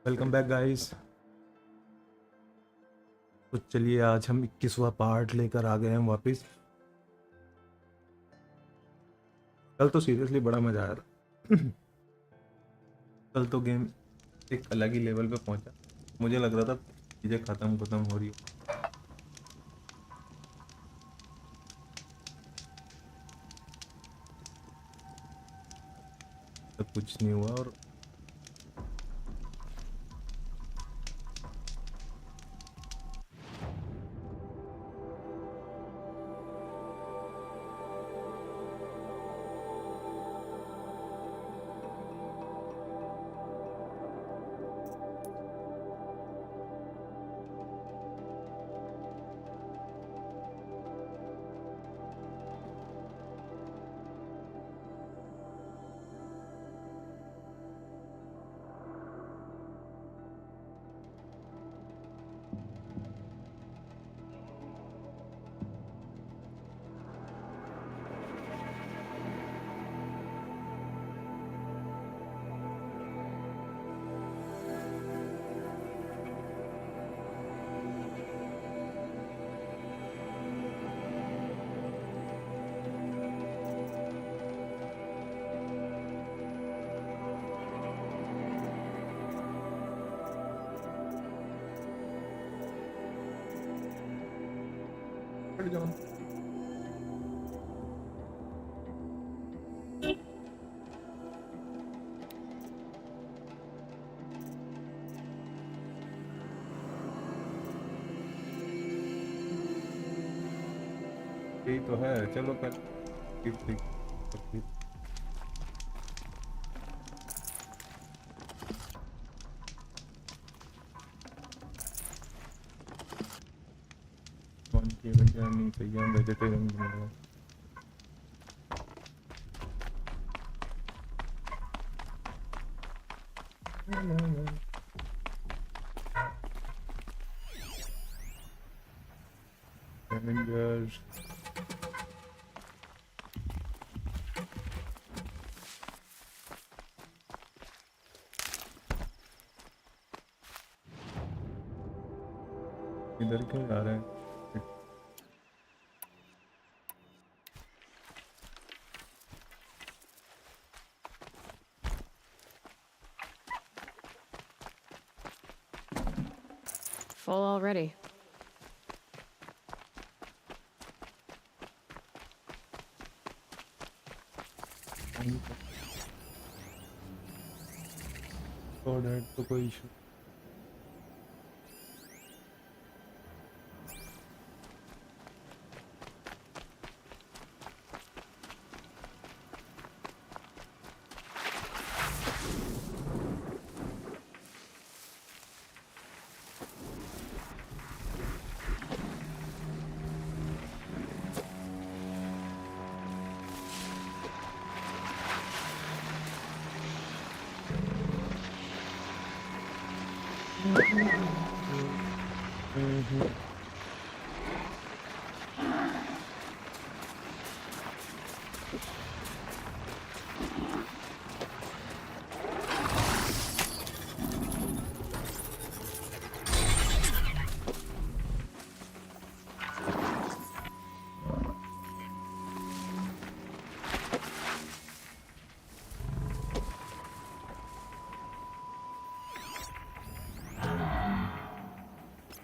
Welcome back guys. तो चलिए आज हम 21वां पार्ट लेकर आ गए हैं वापस। कल तो सीरियसली बड़ा मजा आया था। कल तो गेम एक अलग ही लेवल पे पहुंचा। मुझे लग रहा था चीज़ें खत्म हो रही हो। तो कुछ नहीं हुआ और हट जाओ। यही तो है, चलो कर। ठीक ठीक ठीक। कौन किए भैया? नहीं भैया, वेजिटेरियन बना। Avengers. इधर क्यों जा रहे हैं? Full already. Oh, that तो कोई इशू।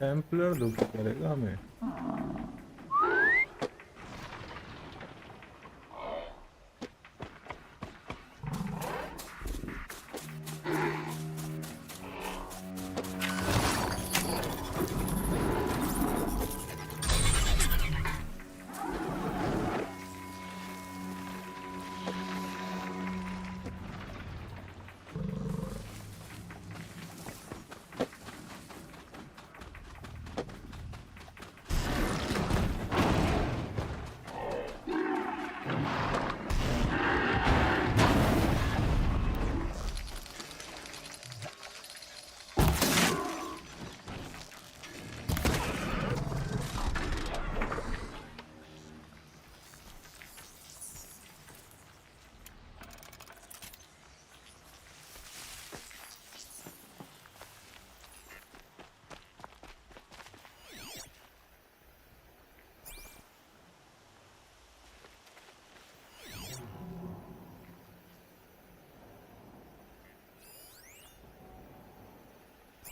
टेम्पलर दुख करेगा हमें।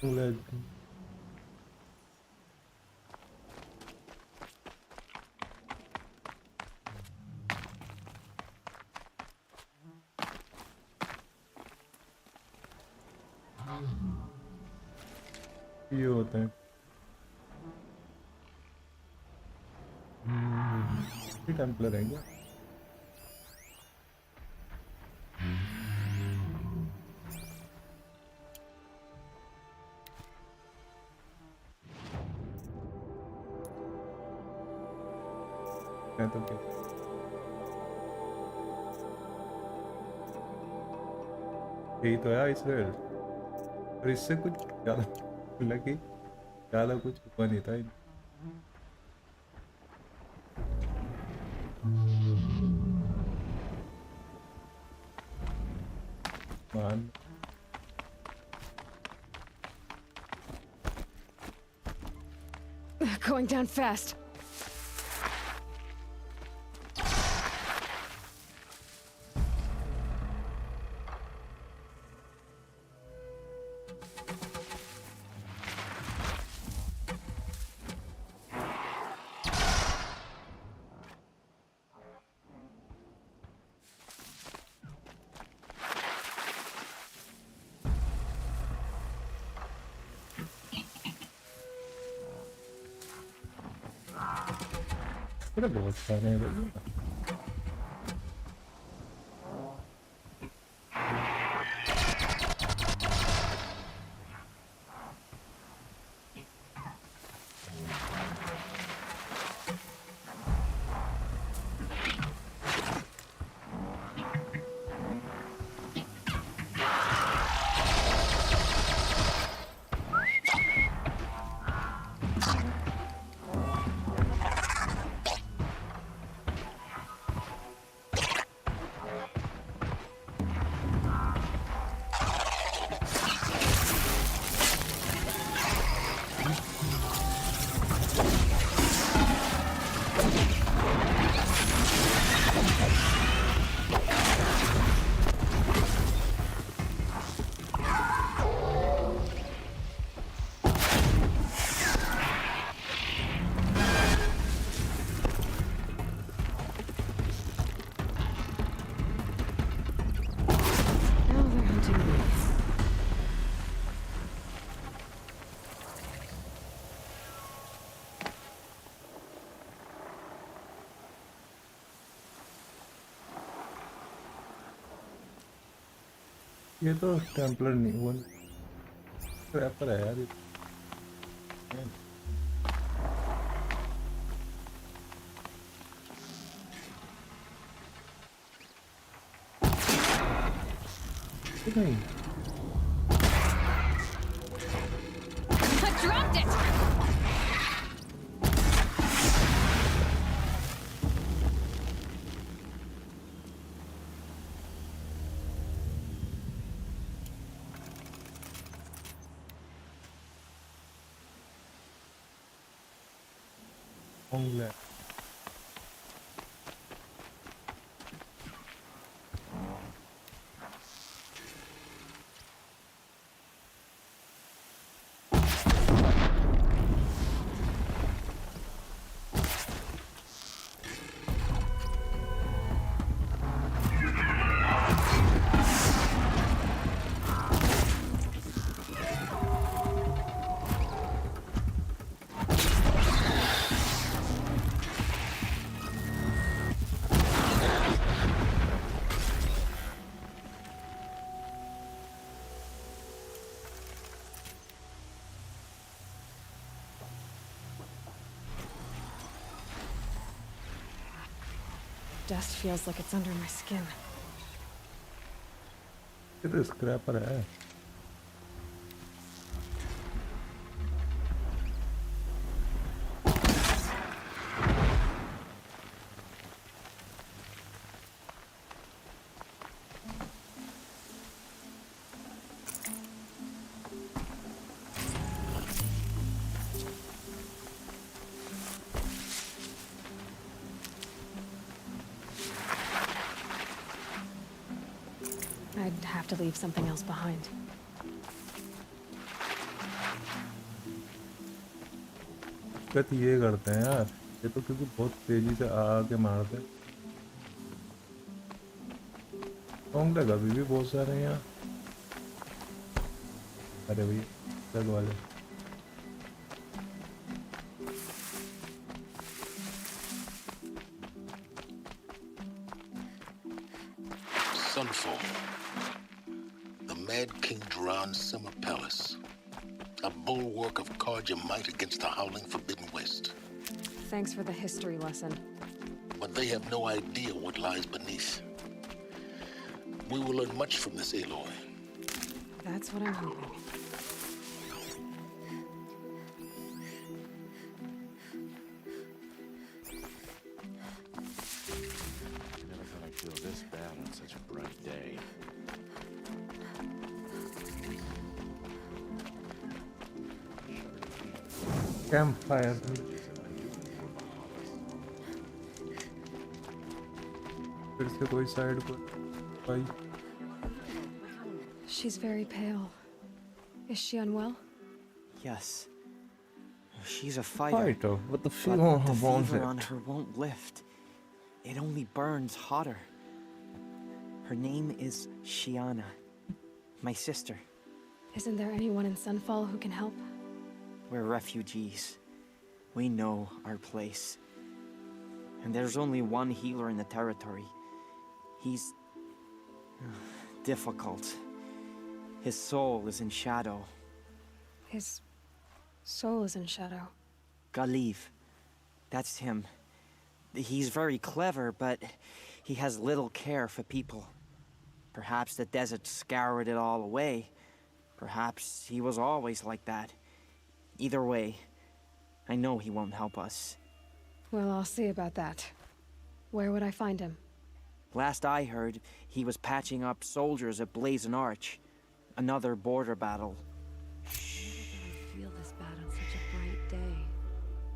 Let's ये होता है ये टेम्पलर है क्या? मैं तो क्या यही तो है इसराइल और इससे कुछ ज़्यादा लगी ज़्यादा कुछ हुआ नहीं था मान Going down fast. ये बहुत सारे हैं भैया Now they're hunting me. ये तो टेम्पलर नहीं वो रैपर है यार ये नहीं I dropped it! होंगे Dust feels like it's under my skin. ये तो स्क्रैपर है I'd have to leave something else behind. दिक्कत ये करते हैं यार, ये तो क्योंकि बहुत तेजी से आके मारते हैं। होंगे कभी भी बहुत सारे हैं यहाँ। अरे भाई लग वाले Sunfall. The Mad King Duran's summer palace. A bulwark of cards your might against the howling Forbidden West. Thanks for the history lesson. But they have no idea what lies beneath. We will learn much from this Aloy. That's what I'm hoping. I never thought I'd feel this bad on such a bright day. Campfire फिर से कोई side पर भाई। She's very pale. Is she unwell? Yes. She's a fighter. Fighter, what the But fever the wants fever on it. her won't lift. It only burns hotter. Her name is Shiana. My sister. Isn't there anyone in Sunfall who can help? We're refugees. We know our place. And there's only one healer in the territory. He's difficult. His soul is in shadow. His soul is in shadow. Galiv. That's him. He's very clever, but he has little care for people. Perhaps the desert scoured it all away. Perhaps he was always like that. Either way, I know he won't help us. Well, I'll see about that. Where would I find him? Last I heard, he was patching up soldiers at Blazon Arch. Another border battle. I feel this bad on such a bright day.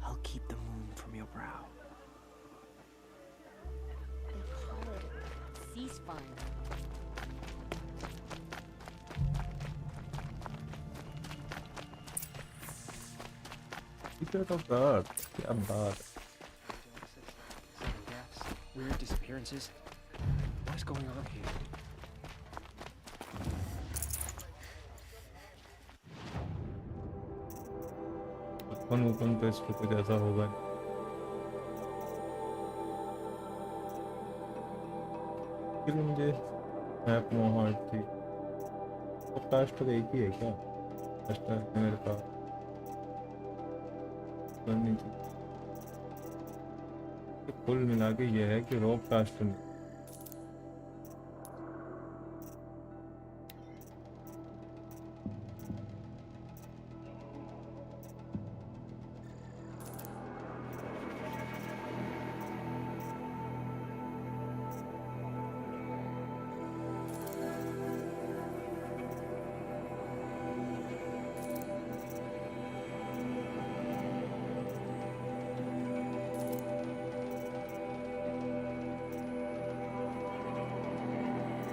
I'll keep the moon from your brow. They call it ceasefire. Secret of the Earth, क्या बात। Sudden deaths, weird disappearances. What is going on here? Open तो इस पे कुछ ऐसा होगा। फिर मुझे मैप वहाँ थी। तो कास्ट तो एक ही है क्या? कास्ट है मेरे पास। नीचे कुल मिला के ये है कि रॉक कास्ट में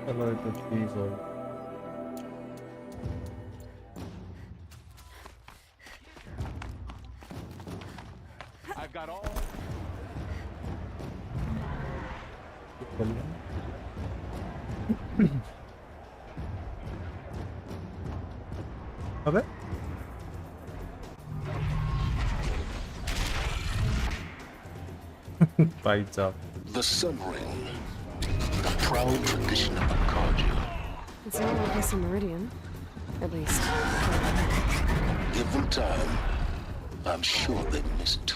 Aloy तो ठीक हो। I've got all. अबे भाई साहब The Sun Ring. The proud tradition of Arkham. It's not like it's a meridian. At least. Give them time. I'm sure they've missed.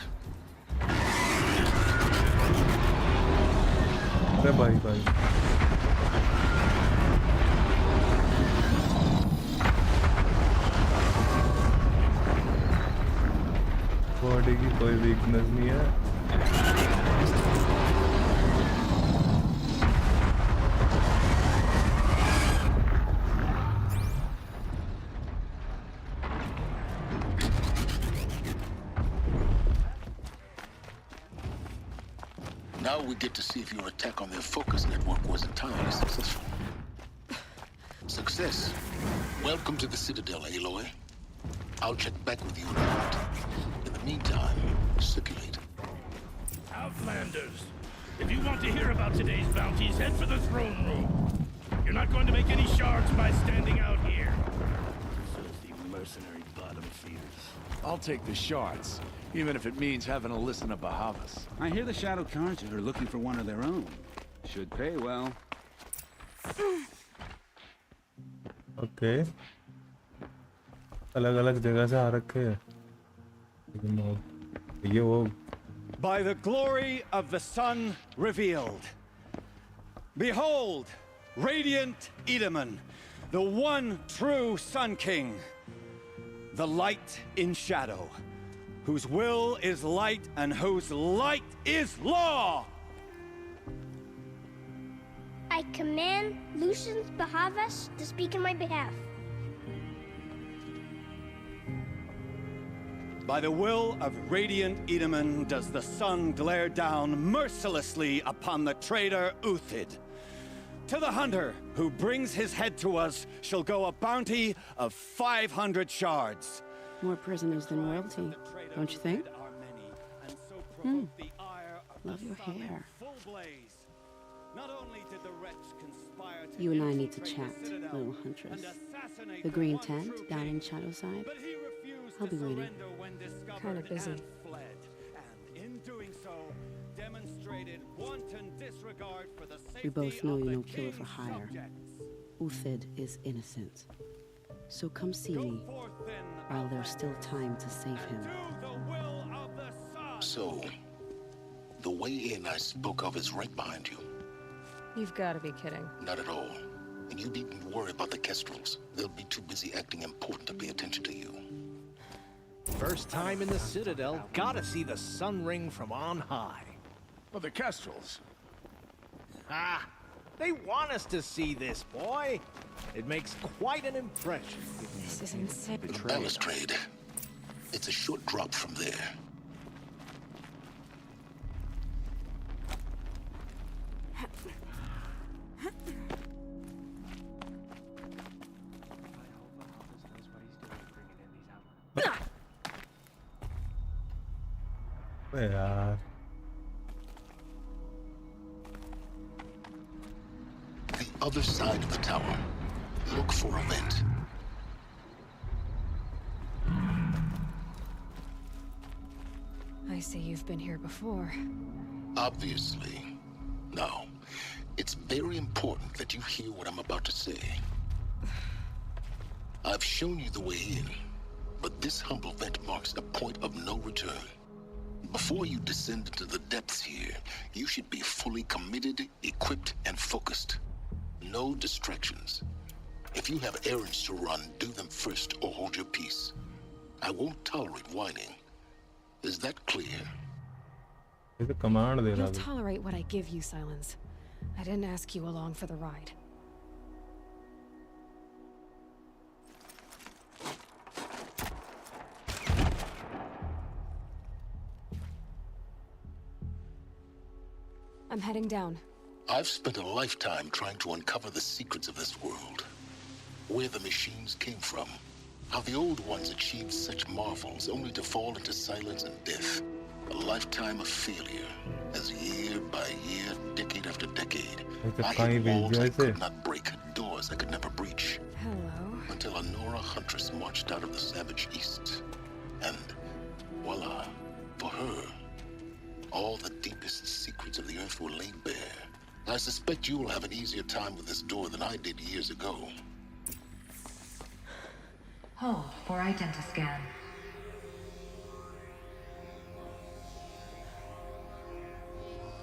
अरे भाई भाई बॉडी की कोई वीकनेस नहीं है। Now we get to see if your attack on their focus network was entirely successful. Success. Welcome to the Citadel, Aloy. I'll check back with you in a moment. In the Meantime, circulate. Outlanders, if you want to hear about today's bounties, head for the throne room. You're not going to make any shards by standing out here. Filthy mercenary bottom feeders. I'll take the shards, even if it means having to listen to Bahavas. I hear the Shadow Cards are looking for one of their own. Should pay well. Okay. अलग-अलग जगह से आ रखे हैं। लेकिन ये वो By the glory of the sun revealed. Behold, radiant Edaman, the one true Sun King. The light in shadow, whose will is light and whose light is law. I command Lucius Bahavas to speak in my behalf. By the will of radiant Edaman does the sun glare down mercilessly upon the traitor Uthid. To the hunter who brings his head to us shall go a bounty of 500 shards. More prisoners than royalty, don't you think? Love your hair. You and I need to chat, little huntress. The green tent down in Shadowside. I'll be waiting. Kinda busy. We both know you're no killer for hire. Uthid is innocent. So come see me, while there's still time to save him. So, the way in I spoke of is right behind you. You've got to be kidding. Not at all. And you needn't worry about the Kestrels. They'll be too busy acting important to pay attention to you. First time in the Citadel, gotta see the sun ring from on high. Well, the Kestrels. Ah, they want us to see this, boy. It makes quite an impression. This is insane. The balustrade. It's a short drop from there. यार The other side of the tower. Look for a vent. I see you've been here before. Obviously. Now, it's very important that you hear what I'm about to say. I've shown you the way in, but this humble vent marks a point of no return. Before you descend into the depths here, you should be fully committed, equipped, and focused. No distractions. If you have errands to run, do them first or hold your peace. I won't tolerate whining. Is that clear? इसे command दे रहा You'll है। tolerate what I give you, Silence. I didn't ask you along for the ride. I'm heading down. I've spent a lifetime trying to uncover the secrets of this world. Where the machines came from. How the old ones achieved such marvels only to fall into silence and death. A lifetime of failure. As year by year, decade after decade, I hit walls I could not break, doors I could never breach. Hello. Until a Nora huntress marched out of the savage east. And voila, for her, all the deepest secrets of the earth were laid bare. I suspect you will have an easier time with this door than I did years ago. Hold for identiscan.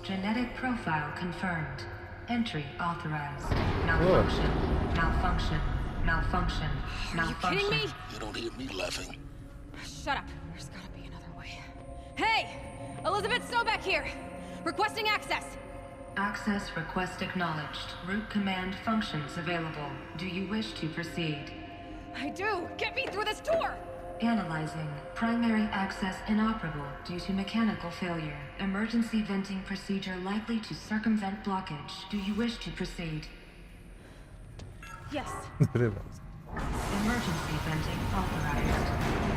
Genetic profile confirmed. Entry authorized. Malfunction. Malfunction. Malfunction. Malfunction. Are you kidding me? You don't hear me laughing. Shut up. There's gotta be another way. Hey! Elizabeth Sobek here! Requesting access! Access request acknowledged. Root command functions available. Do you wish to proceed? I do! Get me through this door! Analyzing. Primary access inoperable due to mechanical failure. Emergency venting procedure likely to circumvent blockage. Do you wish to proceed? Yes. Emergency venting authorized.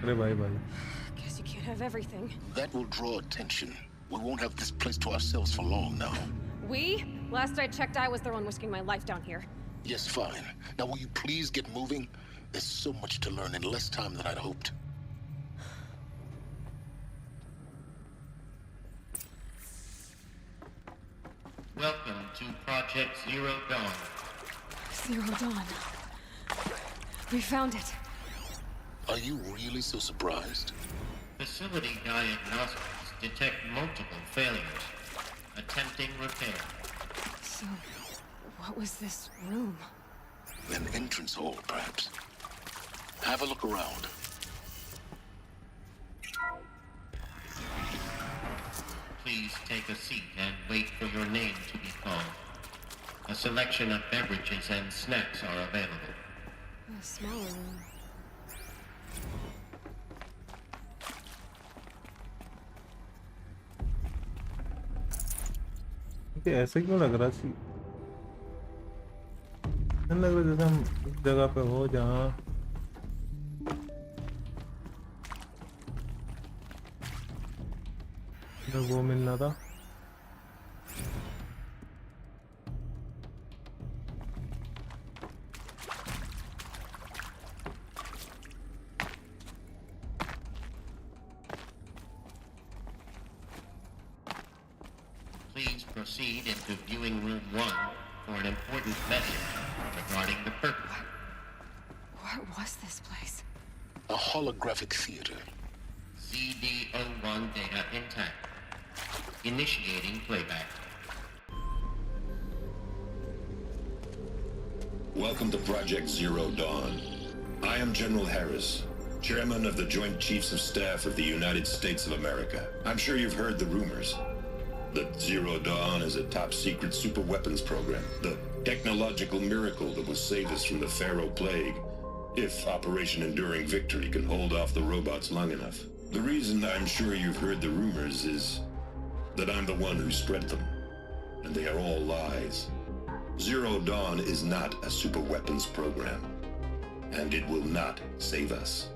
अरे भाई भाई. Guess you can't have everything. That will draw attention. We won't have this place to ourselves for long now. We? Last I checked, I was the one risking my life down here. Yes, fine. Now will you please get moving? There's so much to learn in less time than I'd hoped. Welcome to Project Zero Dawn. Zero Dawn. We found it. Are you really so surprised? Facility diagnostics detect multiple failures. Attempting repair. So, what was this room? An entrance hall, perhaps. Have a look around. Please take a seat and wait for your name to be called. A selection of beverages and snacks are available. A smaller room. कि ऐसे क्यों लग रहा सी लग रहा जैसे हम इस जगह पे हो जहाँ वो मिलना था. Please proceed into viewing room 1 for an important message regarding the purpose. What was this place? A holographic theater. ZD-01 data intact. Initiating playback. Welcome to Project Zero Dawn. I am General Harris, Chairman of the Joint Chiefs of Staff of the United States of America. I'm sure you've heard the rumors that Zero Dawn is a top-secret super weapons program, the technological miracle that will save us from the Pharaoh Plague, if Operation Enduring Victory can hold off the robots long enough. The reason I'm sure you've heard the rumors is that I'm the one who spread them, and they are all lies. Zero Dawn is not a super weapons program, and it will not save us.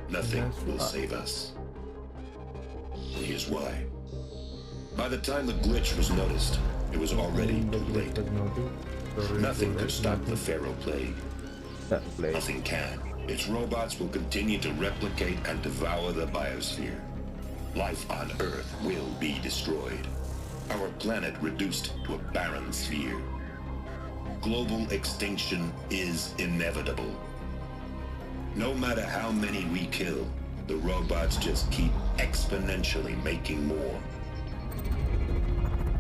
Nothing will save us. And here's why. By the time the glitch was noticed, it was already too late. Nothing could stop the Pharaoh Plague. Nothing can. Its robots will continue to replicate and devour the biosphere. Life on Earth will be destroyed. Our planet reduced to a barren sphere. Global extinction is inevitable. No matter how many we kill, the robots just keep exponentially making more.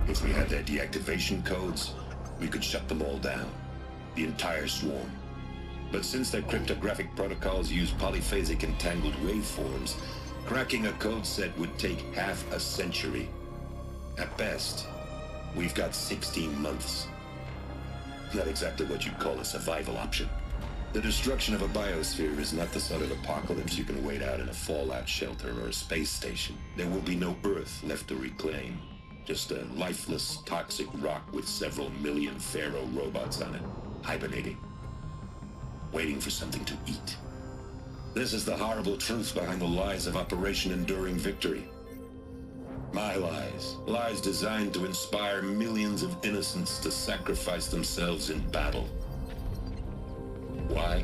If we had their deactivation codes, we could shut them all down. The entire swarm. But since their cryptographic protocols use polyphasic entangled waveforms, cracking a code set would take half a century. At best, we've got 16 months. Not exactly what you'd call a survival option. The destruction of a biosphere is not the sort of apocalypse you can wait out in a fallout shelter or a space station. There will be no Earth left to reclaim. Just a lifeless, toxic rock with several million Pharaoh robots on it, hibernating, waiting for something to eat. This is the horrible truth behind the lies of Operation Enduring Victory. My lies. Lies designed to inspire millions of innocents to sacrifice themselves in battle. Why?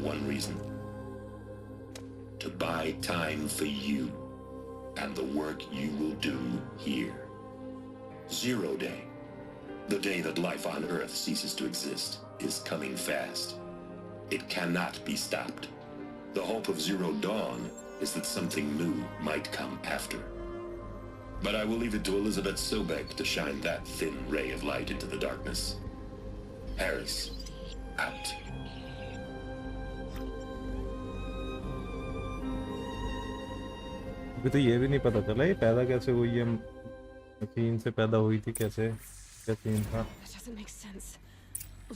One reason. To buy time for you and the work you will do here. Zero Day, the day that life on Earth ceases to exist, is coming fast. It cannot be stopped. The hope of Zero Dawn is that something new might come after. But I will leave it to Elizabeth Sobek to shine that thin ray of light into the darkness. Harris, out. अभी तो ये भी नहीं पता चला ये पैदा कैसे हुई है मशीन से पैदा हुई थी कैसे क्या सीन था. That doesn't make sense.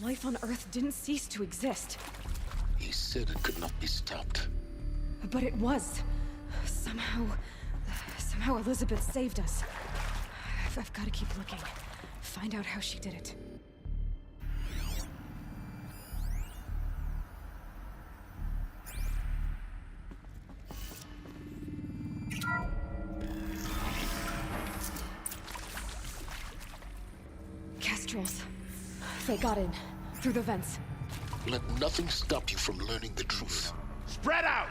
Life on Earth didn't cease to exist. He said it could not be stopped. But it was. Somehow Elizabeth saved us. I've got to keep looking. Find out how she did it. patrols. They got in, through the vents. Let nothing stop you from learning the truth. Spread out!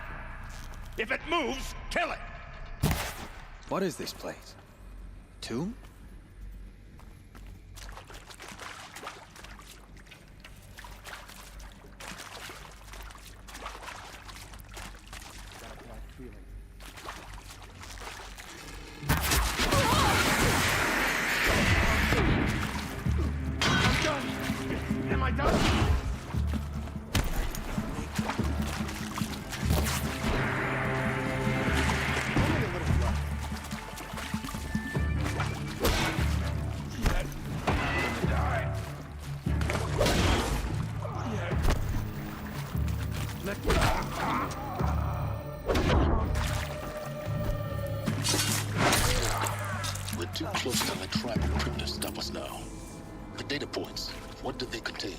If it moves, kill it! What is this place? Tomb? Am I done? We're too close to electronic equipment to stop us now. The data points, what do they contain?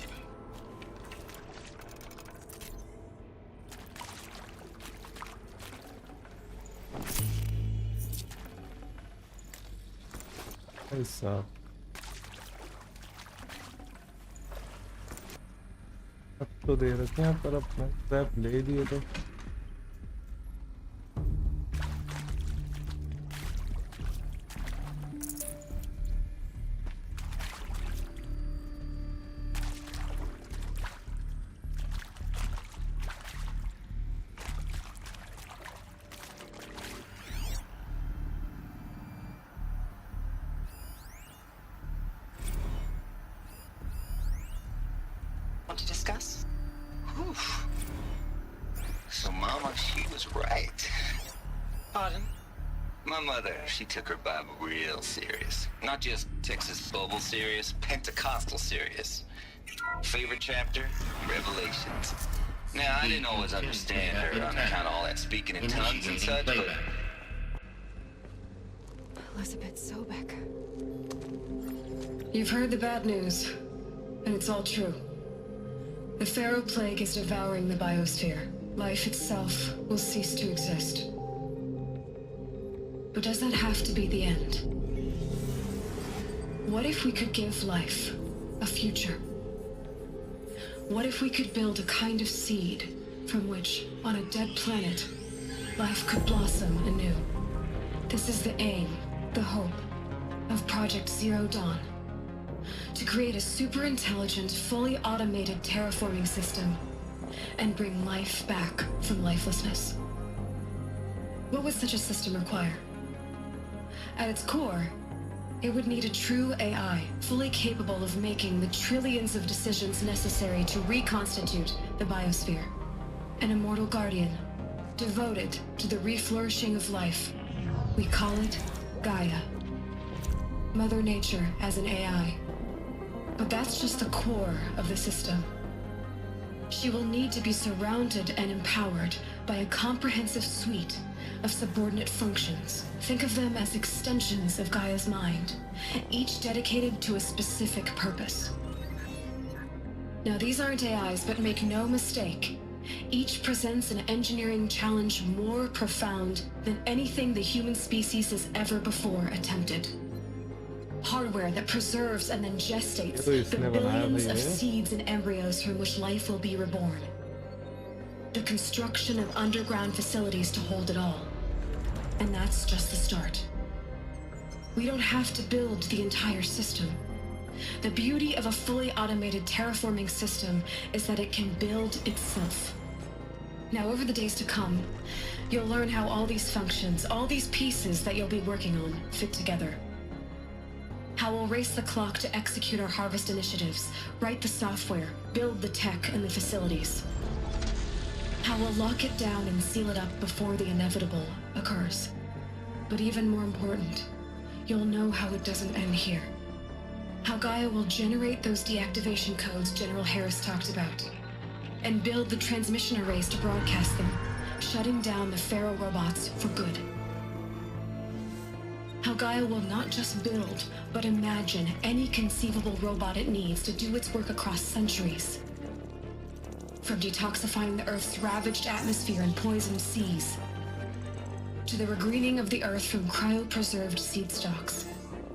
ऐसा अब तो दे रखे हैं पर अपना trap ले दिए तो Want to discuss? Whew. So, Mama, she was right. Pardon? My mother, she took her Bible real serious. Not just Texas Bible serious, Pentecostal serious. Favorite chapter? Revelations. Now, I didn't always understand her on account of all that speaking in tongues and such, but... Elizabeth Sobek. You've heard the bad news, and it's all true. The Pharaoh Plague is devouring the biosphere. Life itself will cease to exist. But does that have to be the end? What if we could give life a future? What if we could build a kind of seed from which, on a dead planet, life could blossom anew? This is the aim, the hope, of Project Zero Dawn. To create a super-intelligent, fully automated terraforming system and bring life back from lifelessness. What would such a system require? At its core, it would need a true AI, fully capable of making the trillions of decisions necessary to reconstitute the biosphere. An immortal guardian, devoted to the reflourishing of life. We call it Gaia. Mother Nature as an AI. But that's just the core of the system. She will need to be surrounded and empowered by a comprehensive suite of subordinate functions. Think of them as extensions of Gaia's mind, each dedicated to a specific purpose. Now, these aren't AIs, but make no mistake, each presents an engineering challenge more profound than anything the human species has ever before attempted. Hardware that preserves and then gestates the billions of seeds and embryos from which life will be reborn. The construction of underground facilities to hold it all. And that's just the start. We don't have to build the entire system. The beauty of a fully automated terraforming system is that it can build itself. Now, over the days to come, you'll learn how all these functions, all these pieces that you'll be working on, fit together. How we'll race the clock to execute our harvest initiatives, write the software, build the tech and the facilities. How we'll lock it down and seal it up before the inevitable occurs. But even more important, you'll know how it doesn't end here. How Gaia will generate those deactivation codes General Harris talked about, and build the transmission arrays to broadcast them, shutting down the Pharaoh robots for good. How Gaia will not just build, but imagine any conceivable robot it needs to do its work across centuries. From detoxifying the Earth's ravaged atmosphere and poisoned seas, to the regreening of the Earth from cryopreserved seed stocks,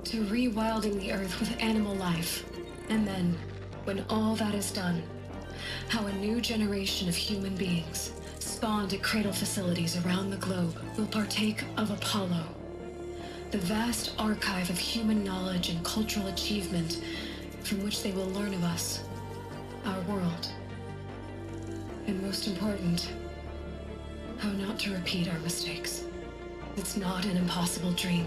to rewilding the Earth with animal life, And then, when all that is done, how a new generation of human beings, spawned at cradle facilities around the globe, will partake of Apollo, the vast archive of human knowledge and cultural achievement from which they will learn of us, our world. And most important, how not to repeat our mistakes. It's not an impossible dream.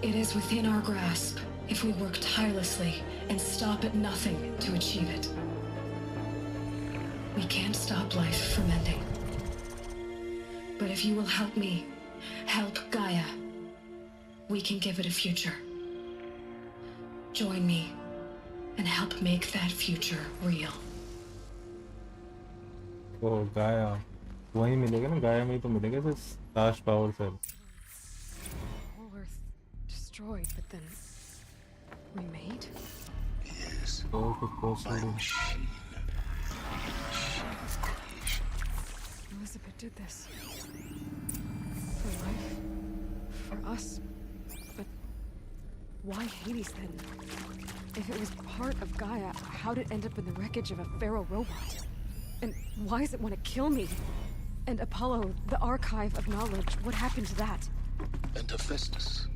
It is within our grasp if we work tirelessly and stop at nothing to achieve it. We can't stop life from ending. But if you will help me, help Gaia, we can give it a future. Join me and help make that future real. Oh, Gaia. वहीं मिलेगा ना, गाया में ही तो मिलेगा तो stash power cell. Whole Earth destroyed, but then remade? Yes. Oh, good possible. Elizabeth did this. For life. For us. But why Hades then? If it was part of Gaia, how'd it end up in the wreckage of a feral robot? And why does it want to kill me? And Apollo, the archive of knowledge, what happened to that? And Hephaestus,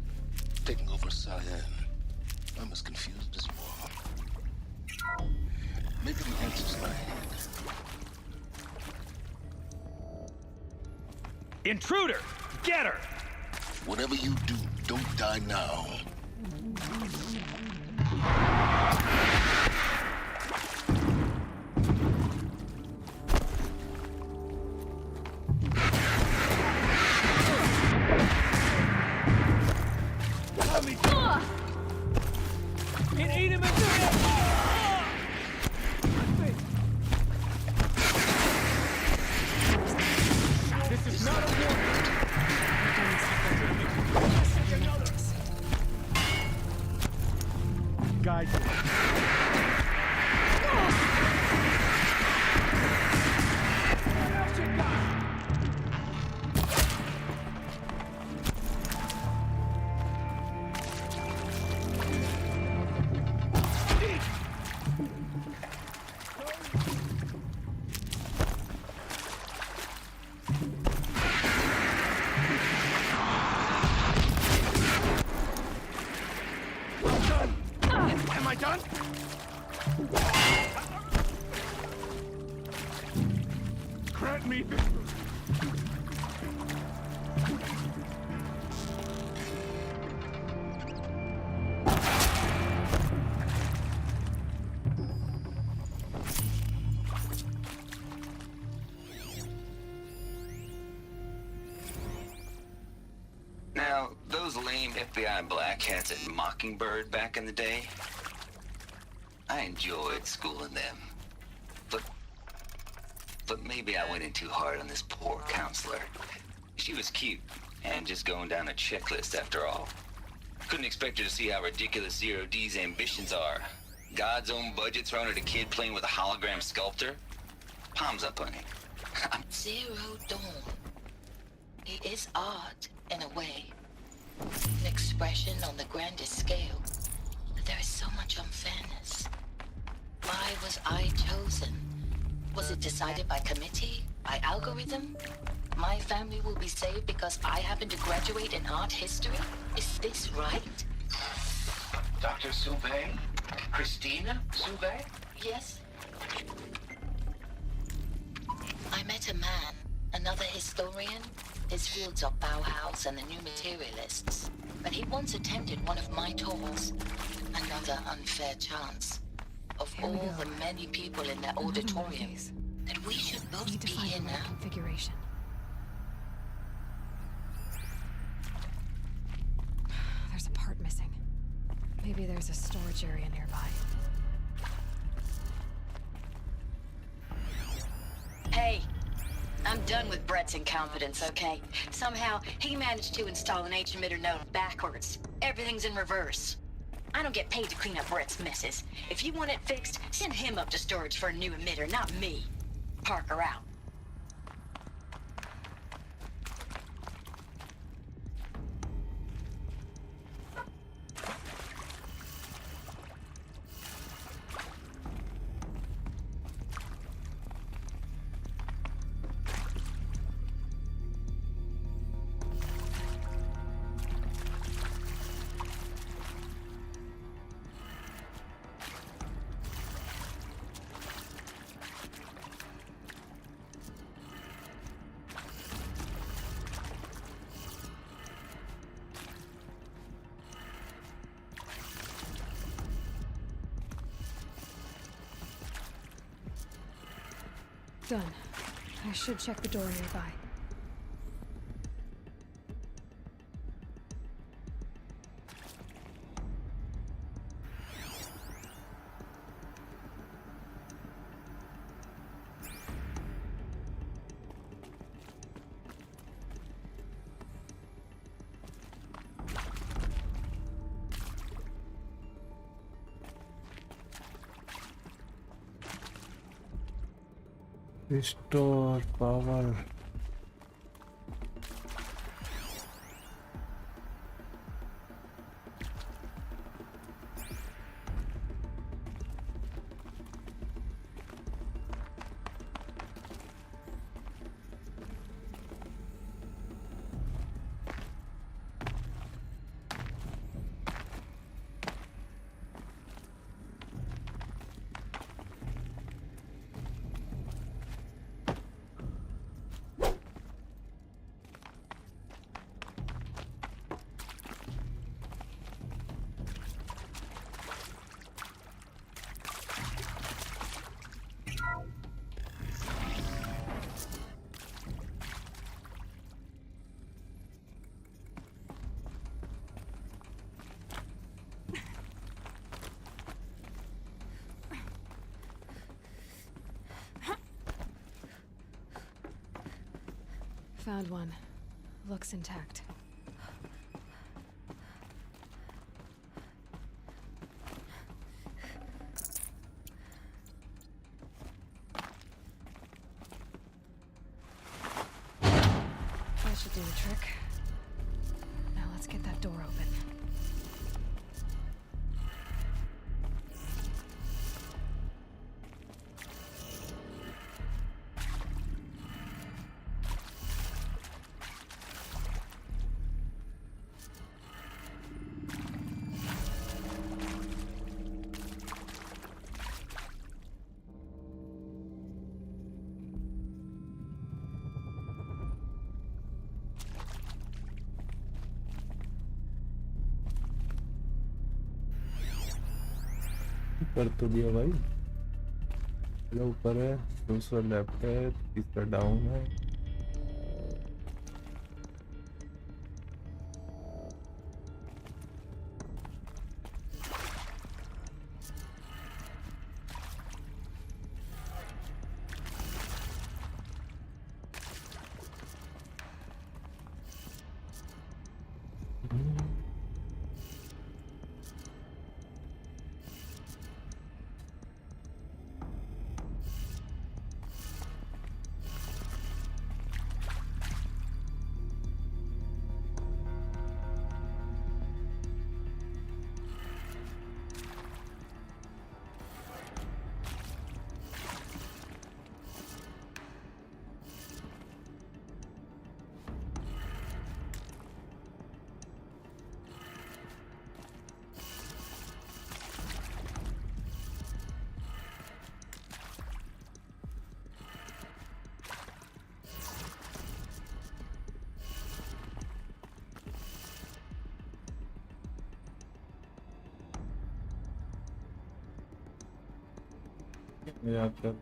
taking over Cyan. I'm as confused as you are. Maybe the answer's in my head. Intruder! Get her! Whatever you do, don't die now. It ate him in the head! This is not a war! Guide me. Am I done? Grant me this. Now, those lame FBI black hats at Mockingbird back in the day, I enjoyed schooling them. But maybe I went in too hard on this poor counselor. She was cute, and just going down a checklist after all. Couldn't expect her to see how ridiculous Zero D's ambitions are. God's own budget thrown at a kid playing with a hologram sculptor? Palms up, honey. Zero Dawn. It is art, in a way. An expression on the grandest scale. But there is so much unfairness. Why was I chosen? Was it decided by committee? By algorithm? My family will be saved because I happen to graduate in art history? Is this right? Dr. Soubet? Christina Soubet? Yes. I met a man, another historian. His fields are Bauhaus and the New Materialists. But he once attended one of my talks. Another unfair chance. Of all the many people in that auditorium, that we should both be here now. Configuration. There's a part missing. Maybe there's a storage area nearby. Hey, I'm done with Brett's incompetence, okay? Somehow, he managed to install an H-emitter node backwards. Everything's in reverse. I don't get paid to clean up Brett's messes. If you want it fixed, send him up to storage for a new emitter, not me. Parker out. Done. I should check the door nearby. Restore power. Found one. Looks intact. That should do the trick. Now let's get that door open. कर तो दिया भाई। पहला ऊपर है, दूसरा left है, तीसरा डाउन है। Yeah, okay.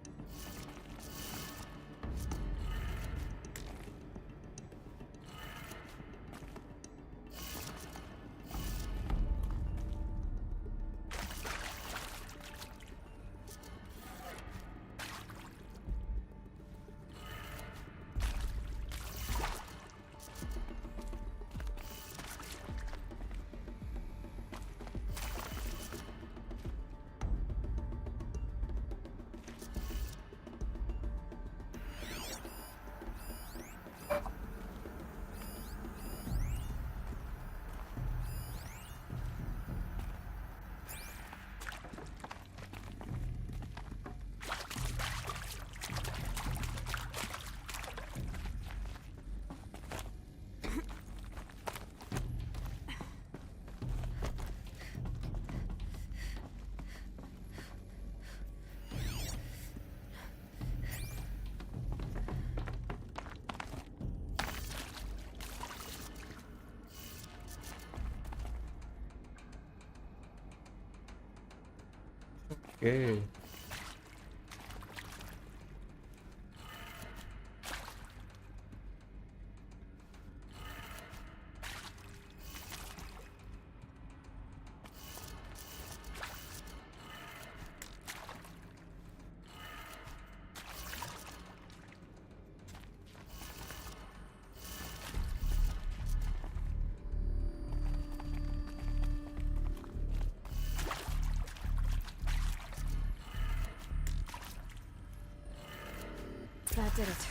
Did it.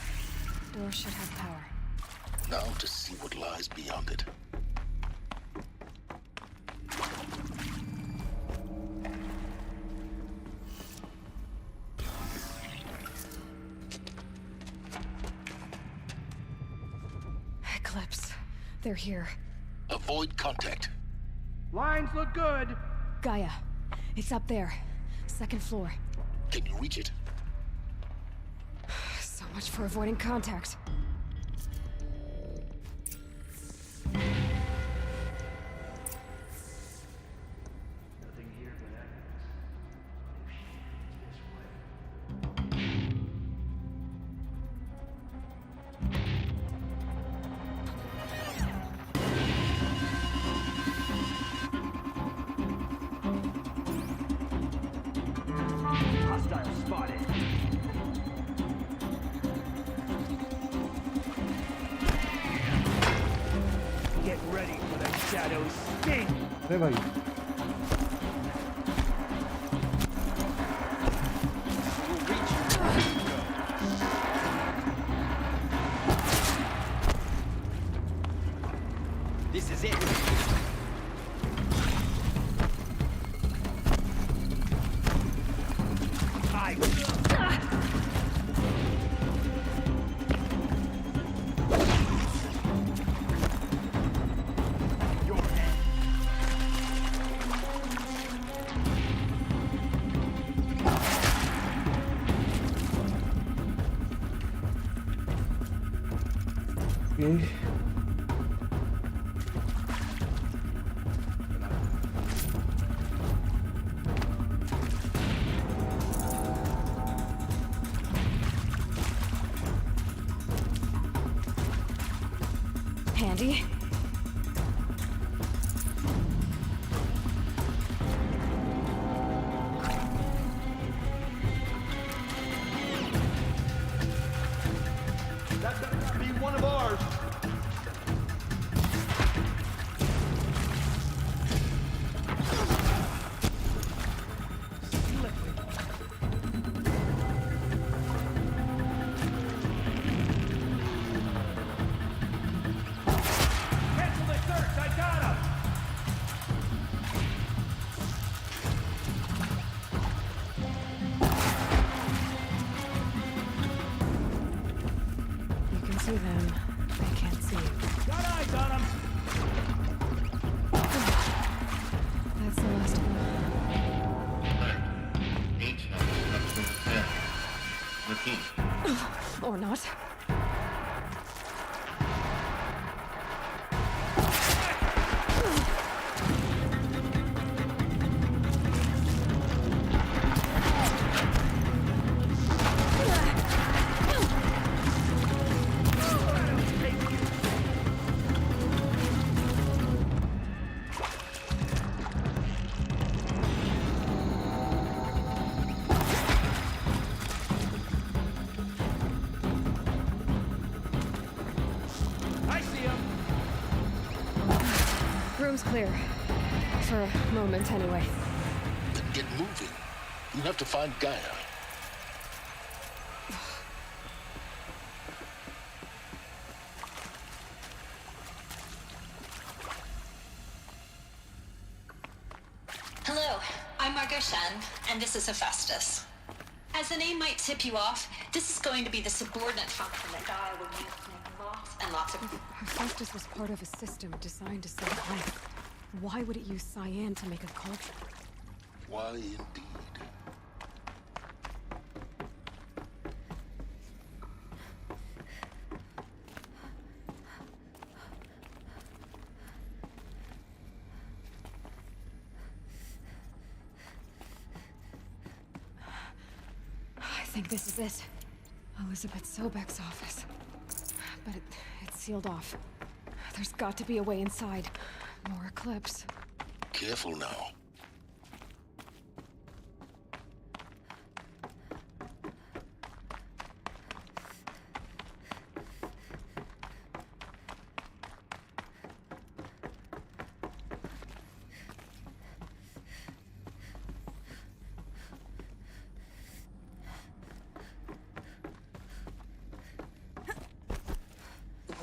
Door should have power. Now to see what lies beyond it. Eclipse. They're here. Avoid contact. Lines look good. Gaia. It's up there. Second floor. Can you reach it? So much for avoiding contact. Hostile spotted. Get ready for the shadow's sting. अरे भाई This is it. Okay. Handy. That better not be one of ours. Cancel the search. I got him. You can see them. They can't see you. Got eyes on him. That's the last of them. Each of us up to 10. Repeat. Or not. I see him. Room's clear. For a moment, anyway. Then get moving. You have to find Gaia. Hello, I'm Margot Shen, and this is Hephaestus. As the name might tip you off, this is going to be the subordinate function that Gaia will use to make lots and lots of... Hephaestus was part of a system designed to save life. Why would it use cyan to make a culture? Why indeed? I think this is it. Elizabeth Sobek's office. But it's sealed off. There's got to be a way inside. More Eclipse. Careful now.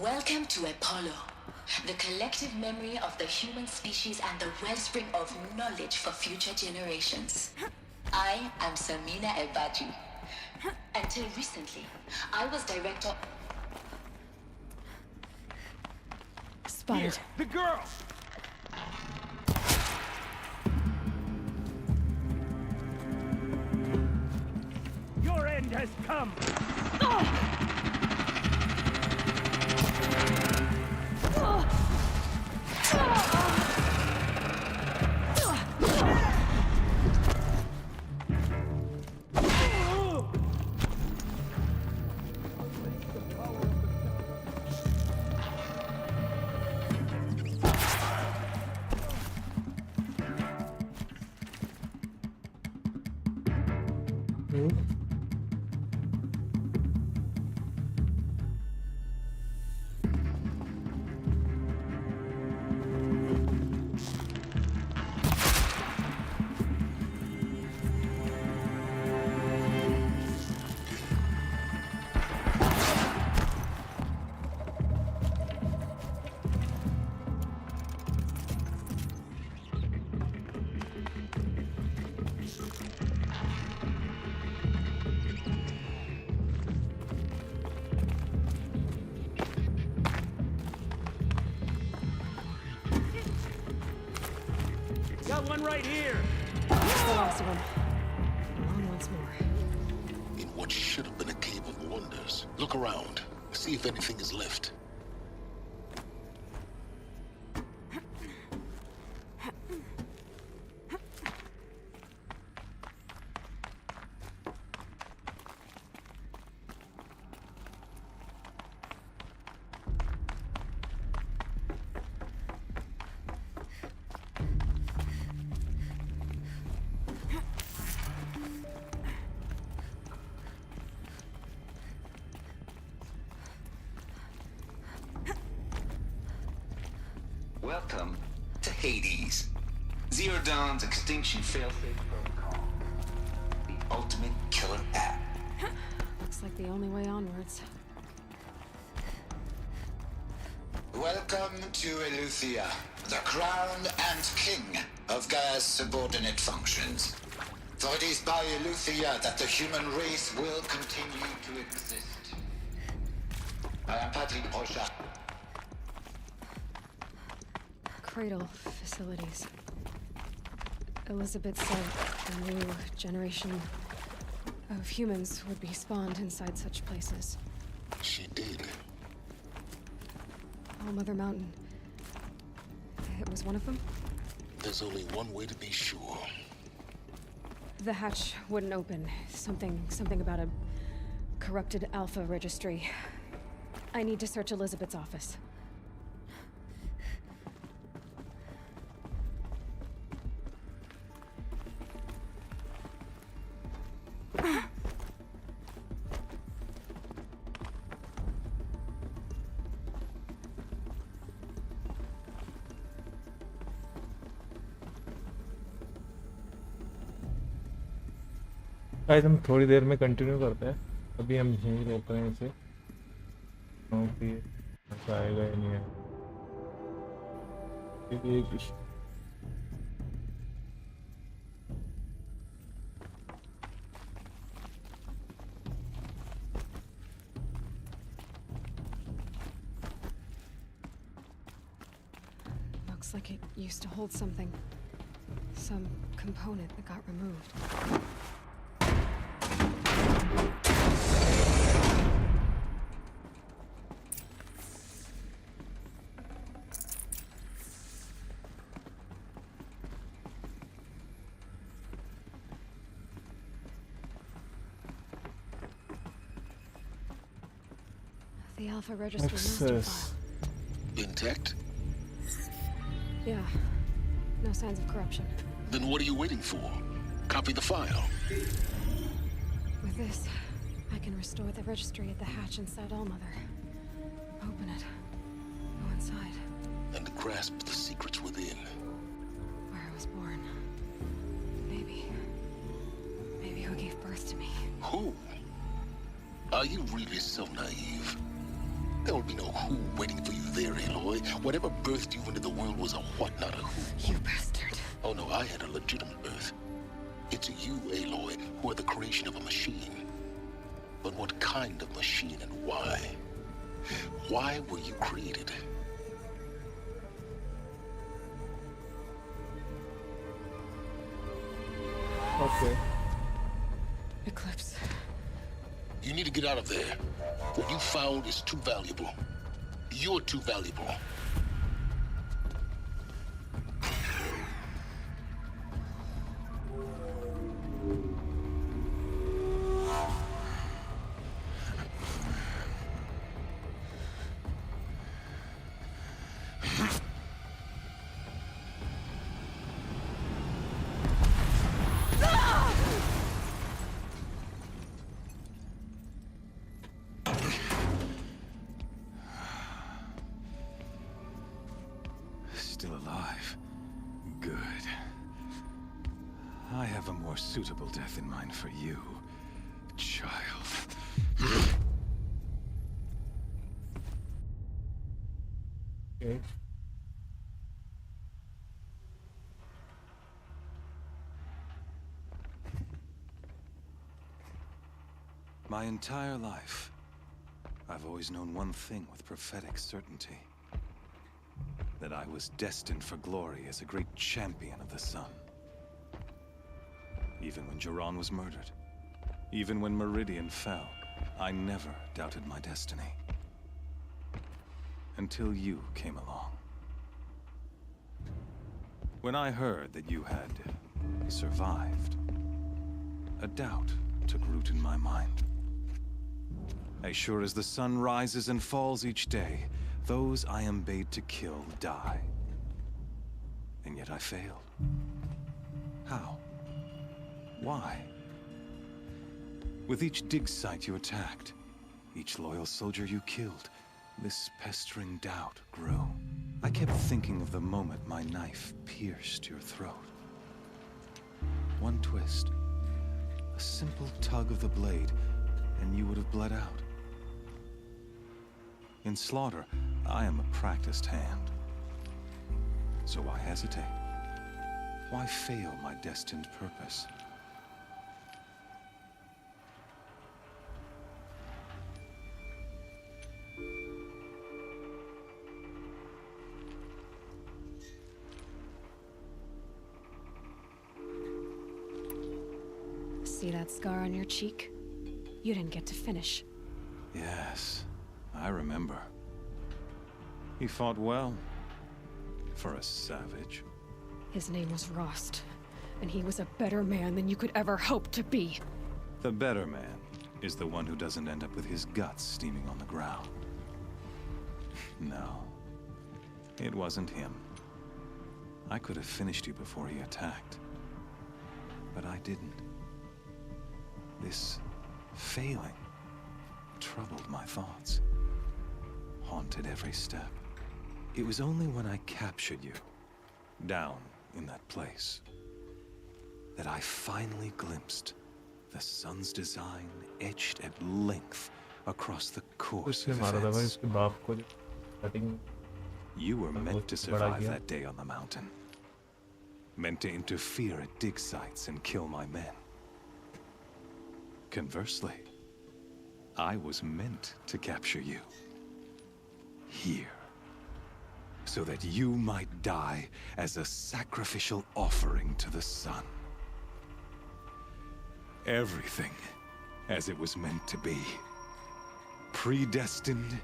Welcome to Apollo, the collective memory of the human species and the wellspring of knowledge for future generations. I am Samina Ebaji. Until recently, I was director... Spotted. The girl! Your end has come! Got one right here. That's the last one. On once more. In what should have been a cave of wonders. Look around. See if anything is left. Welcome to Hades. Zero Dawn's extinction failsafe protocol. The ultimate killer app. Looks like the only way onwards. Welcome to Eleuthia, the crown and king of Gaia's subordinate functions. For it is by Eleuthia that the human race will continue to exist. I am Patrick Rochat. Cradle facilities. Elizabeth said a new generation of humans would be spawned inside such places. She did. All Mother Mountain. It was one of them? There's only one way to be sure. The hatch wouldn't open. Something about a corrupted Alpha registry. I need to search Elizabeth's office. Guys हम थोड़ी देर में continue करते हैं अभी हम यहीं रोक रहे हैं इसे क्योंकि ऐसा आएगा ही नहीं है एक Looks like it used to hold something. Some component that got removed. The Alpha Register master file. Intact? Yeah. No signs of corruption. Then what are you waiting for? Copy the file. With this, I can restore the registry at the hatch inside Allmother. Open it. Go inside. And grasp the secrets within. Where I was born. Maybe who gave birth to me. Who? Are you really so naive? There will be no who waiting for you there, Aloy. Whatever birthed you into the world was a what, not a who. You bastard. Oh no, I had a legitimate birth. It's you, Aloy, who are the creation of a machine. But what kind of machine and why? Why were you created? Okay. Eclipse. You need to get out of there. What you found is too valuable. You're too valuable. Still alive. Good. I have a more suitable death in mind for you, child. Okay. My entire life, I've always known one thing with prophetic certainty. That I was destined for glory as a great champion of the sun. Even when Jiran was murdered, even when Meridian fell, I never doubted my destiny. Until you came along. When I heard that you had survived, a doubt took root in my mind. As sure as the sun rises and falls each day, those I am bade to kill die. And yet I failed. How? Why? With each dig site you attacked, each loyal soldier you killed, this pestering doubt grew. I kept thinking of the moment my knife pierced your throat. One twist, a simple tug of the blade, and you would have bled out. In slaughter, I am a practiced hand. So why hesitate? Why fail my destined purpose? See that scar on your cheek? You didn't get to finish. Yes, I remember. He fought well. For a savage. His name was Rost, and he was a better man than you could ever hope to be. The better man is the one who doesn't end up with his guts steaming on the ground. No, it wasn't him. I could have finished you before he attacked. But I didn't. This failing troubled my thoughts, haunted every step. It was only when I captured you, down in that place, that I finally glimpsed the sun's design etched at length across the course of events. You were meant to survive that day on the mountain. Meant to interfere at dig sites and kill my men. Conversely, I was meant to capture you. Here. So that you might die as a sacrificial offering to the sun. Everything as it was meant to be. Predestined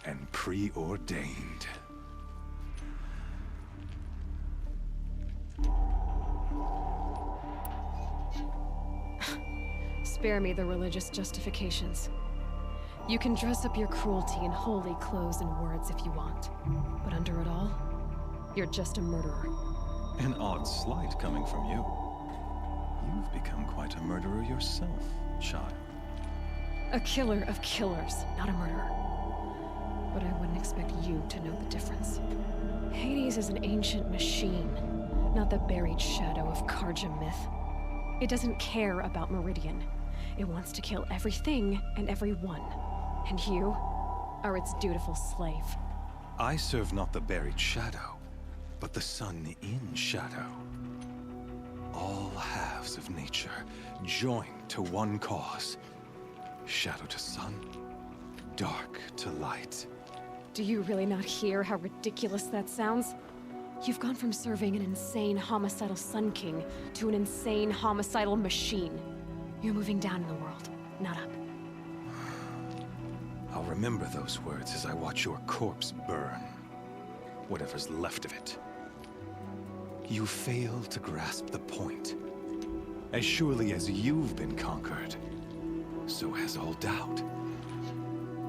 and preordained. Spare me the religious justifications. You can dress up your cruelty in holy clothes and words if you want. But under it all, you're just a murderer. An odd slight coming from you. You've become quite a murderer yourself, child. A killer of killers, not a murderer. But I wouldn't expect you to know the difference. Hades is an ancient machine, not the buried shadow of Karja myth. It doesn't care about Meridian. It wants to kill everything and everyone. And you or its dutiful slave. I serve not the buried shadow, but the sun in shadow. All halves of nature joined to one cause. Shadow to sun, dark to light. Do you really not hear how ridiculous that sounds? You've gone from serving an insane homicidal Sun King to an insane homicidal machine. You're moving down in the world, not up. I'll remember those words as I watch your corpse burn. Whatever's left of it. You fail to grasp the point. As surely as you've been conquered, so has all doubt.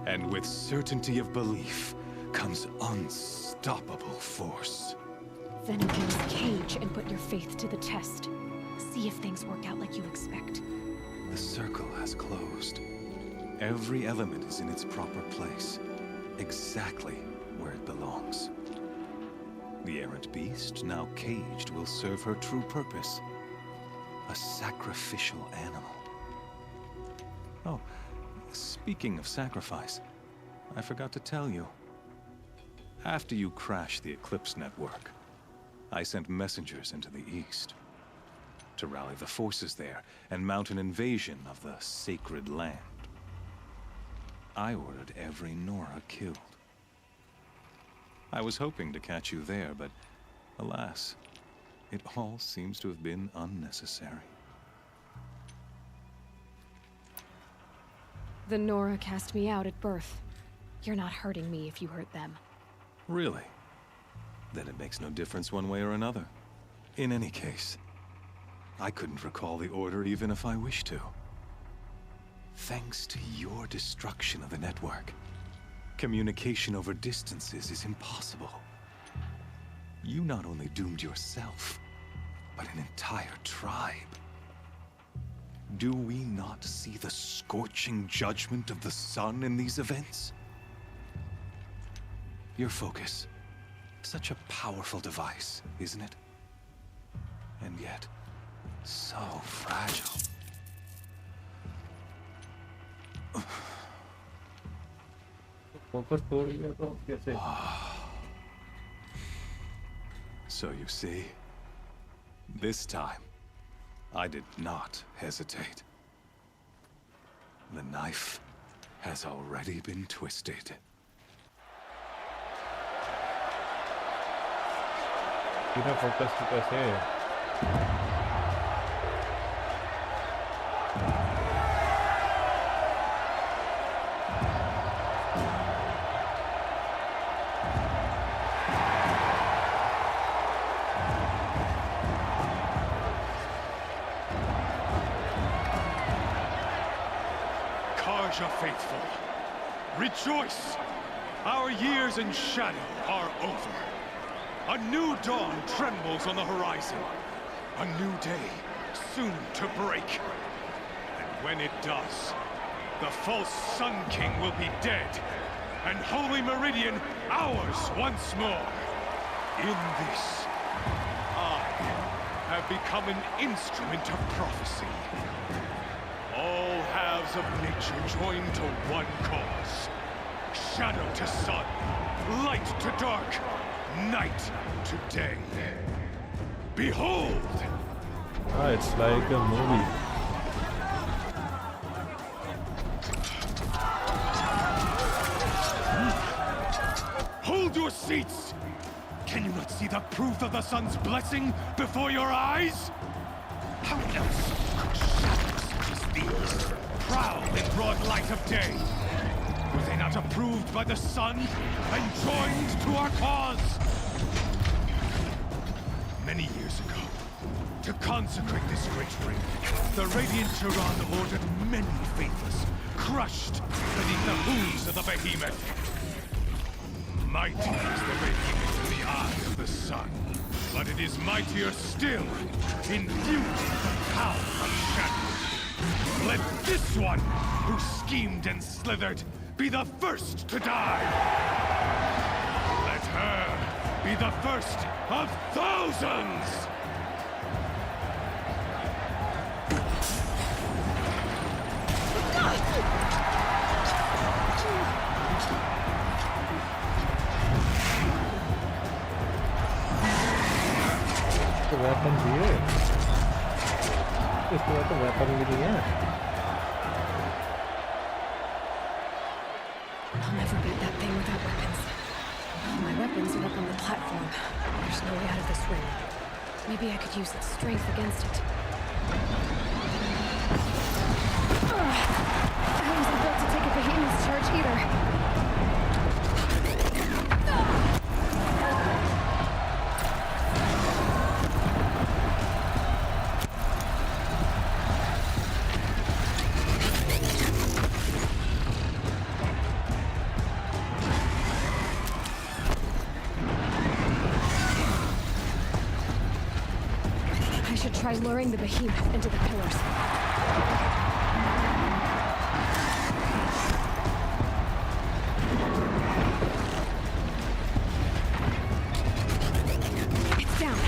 And with certainty of belief comes unstoppable force. Then open this cage and put your faith to the test. See if things work out like you expect. The circle has closed. Every element is in its proper place, exactly where it belongs. The errant beast, now caged, will serve her true purpose. A sacrificial animal. Oh, speaking of sacrifice, I forgot to tell you. After you crashed the Eclipse network, I sent messengers into the east to rally the forces there and mount an invasion of the sacred land. I ordered every Nora killed. I was hoping to catch you there, but alas, it all seems to have been unnecessary. The Nora cast me out at birth. You're not hurting me if you hurt them. Really? Then it makes no difference one way or another. In any case, I couldn't recall the order even if I wished to. Thanks to your destruction of the network, communication over distances is impossible. You not only doomed yourself, but an entire tribe. Do we not see the scorching judgment of the sun in these events? Your focus. Such a powerful device, isn't it? And yet, so fragile. So you see, this time, I did not hesitate. The knife has already been twisted. बिना focus के कैसे Karja faithful, rejoice! Our years in shadow are over. A new dawn trembles on the horizon. A new day, soon to break. And when it does, the false Sun King will be dead, and Holy Meridian ours once more. In this, I have become an instrument of prophecy. All halves of nature join to one cause. Shadow to sun, light to dark, night to day. Behold! Ah, it's like a movie. Hold your seats! Can you not see the proof of the sun's blessing before your eyes? How else could shadows such as these prowl in broad light of day? Were they not approved by the sun and joined to our cause? Many years ago, to consecrate this great ring, the Radiant Tyrann ordered many faithless, crushed beneath the hooves of the behemoth. Mighty is the behemoth in the eye of the sun, but it is mightier still, infused with the power of shadow. Let this one, who schemed and slithered, be the first to die! Let her be the first of thousands! तो weapon दिए, इसके बाद तो weapon भी नहीं है। I'll never beat that thing without weapons. All my weapons are up on the platform. There's no way out of this ring. Maybe I could use its strength against it. I wasn't built to take a behemoth's charge either. Try luring the behemoth into the pillars. It's down.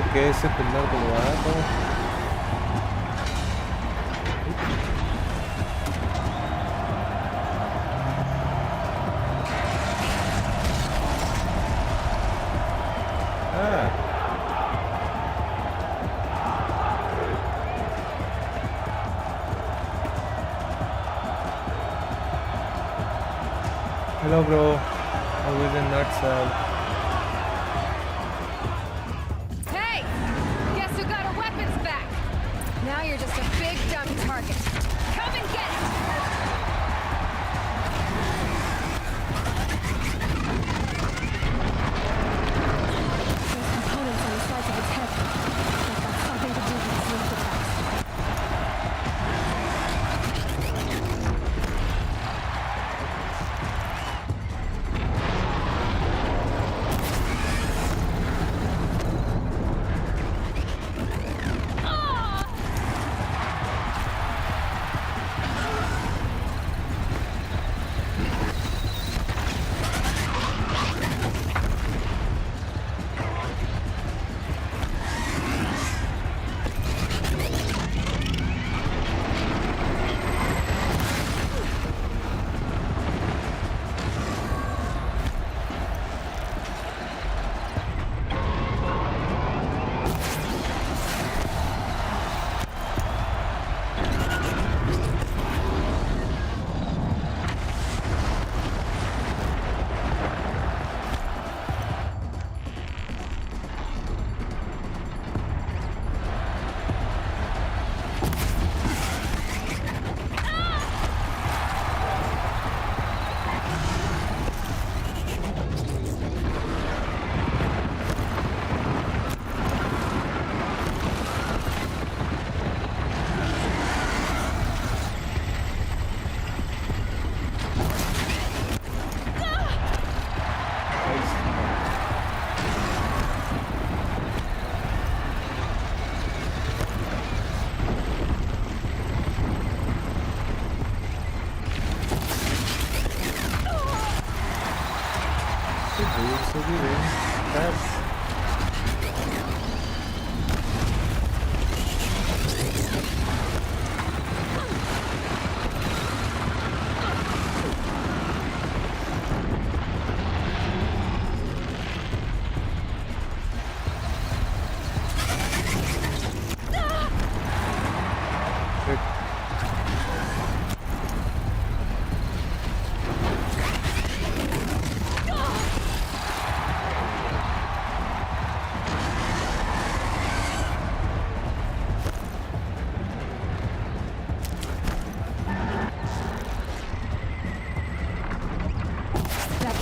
Okay, इससे pillar बुलवाया तो hello bro, always in nutshell. Hey! Guess who got our weapons back? Now you're just a big dumb target. Come and get it! There's components on the sides of its head. They've got something to do with its lift effects.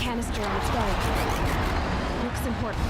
Canister on its way. Looks important.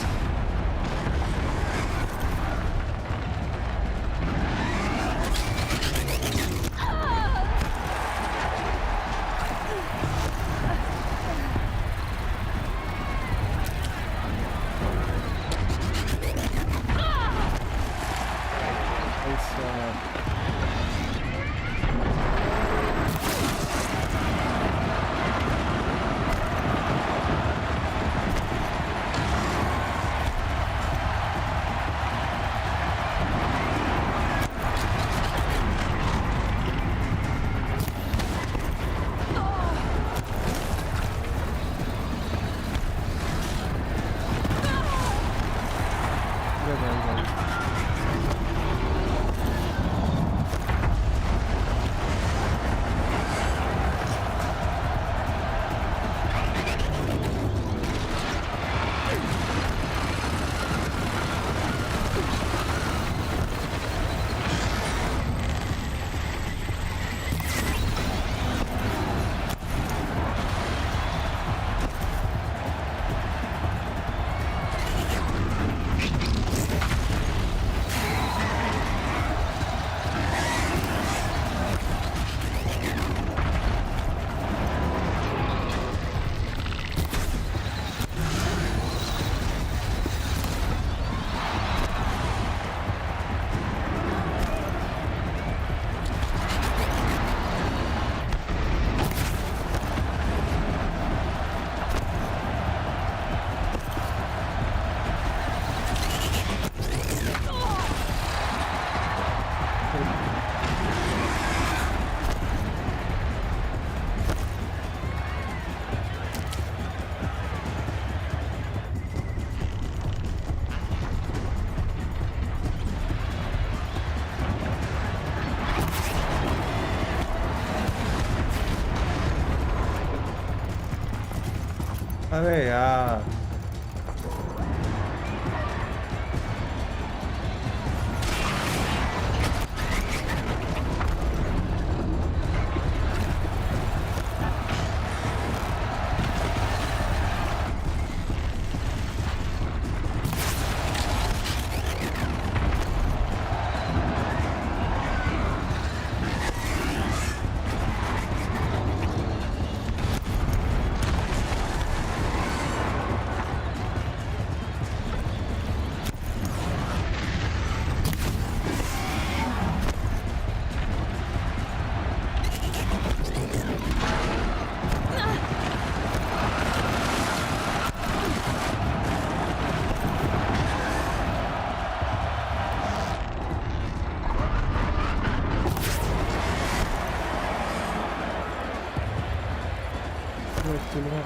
अबे यार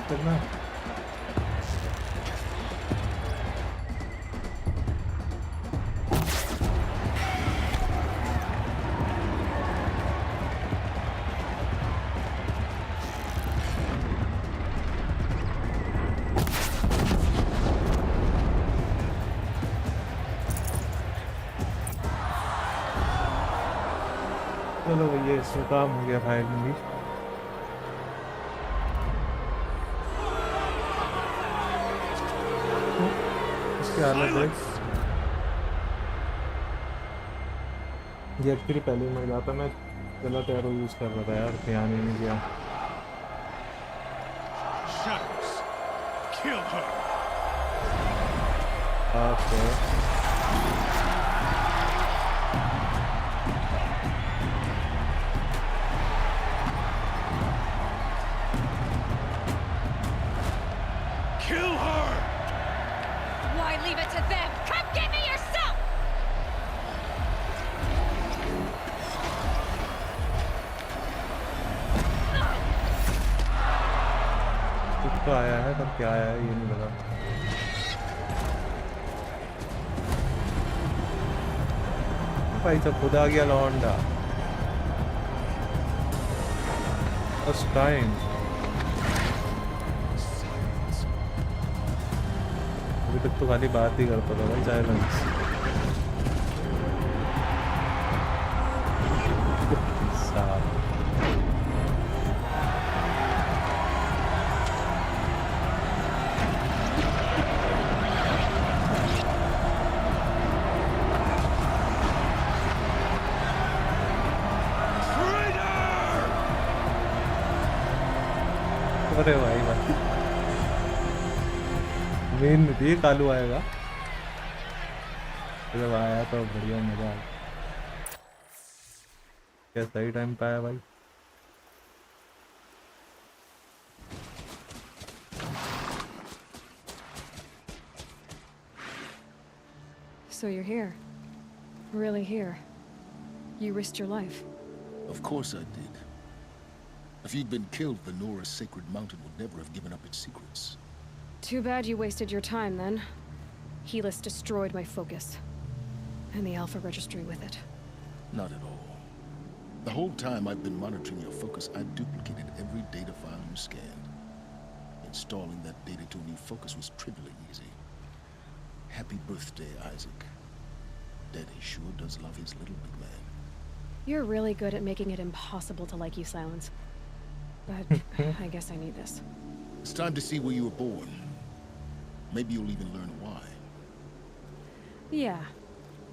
करना चलो भैया इसमें काम हो गया finally अलग है ये एक्चुअली पहले मैं जाता मैं गलत एरो यूज़ कर रहा था यार ध्यान ही नहीं दिया okay Leave it to them. Come get me yourself. कुछ तो आया है पर क्या आया है ये नहीं पता भाई सब खुद आ गया लौंडा फर्स्ट टाइम अभी तक तो खाली बात ही करता था भाई साइलेंस अरे भाई भाई मेन में भी कालू आएगा जब आया तो बढ़िया मजा आ क्या सही टाइम पे आया भाई So you're here. Really here. You risked your life. Of course I did. If you'd been killed, the Nora's sacred mountain would never have given up its secrets. Too bad you wasted your time then. Helis destroyed my focus. And the Alpha Registry with it. Not at all. The whole time I've been monitoring your focus, I've duplicated every data file you scanned. Installing that data to a new focus was trivially easy. Happy birthday, Isaac. Daddy sure does love his little big man. You're really good at making it impossible to like you, Silence. But I guess I need this. It's time to see where you were born. Maybe you'll even learn why. Yeah.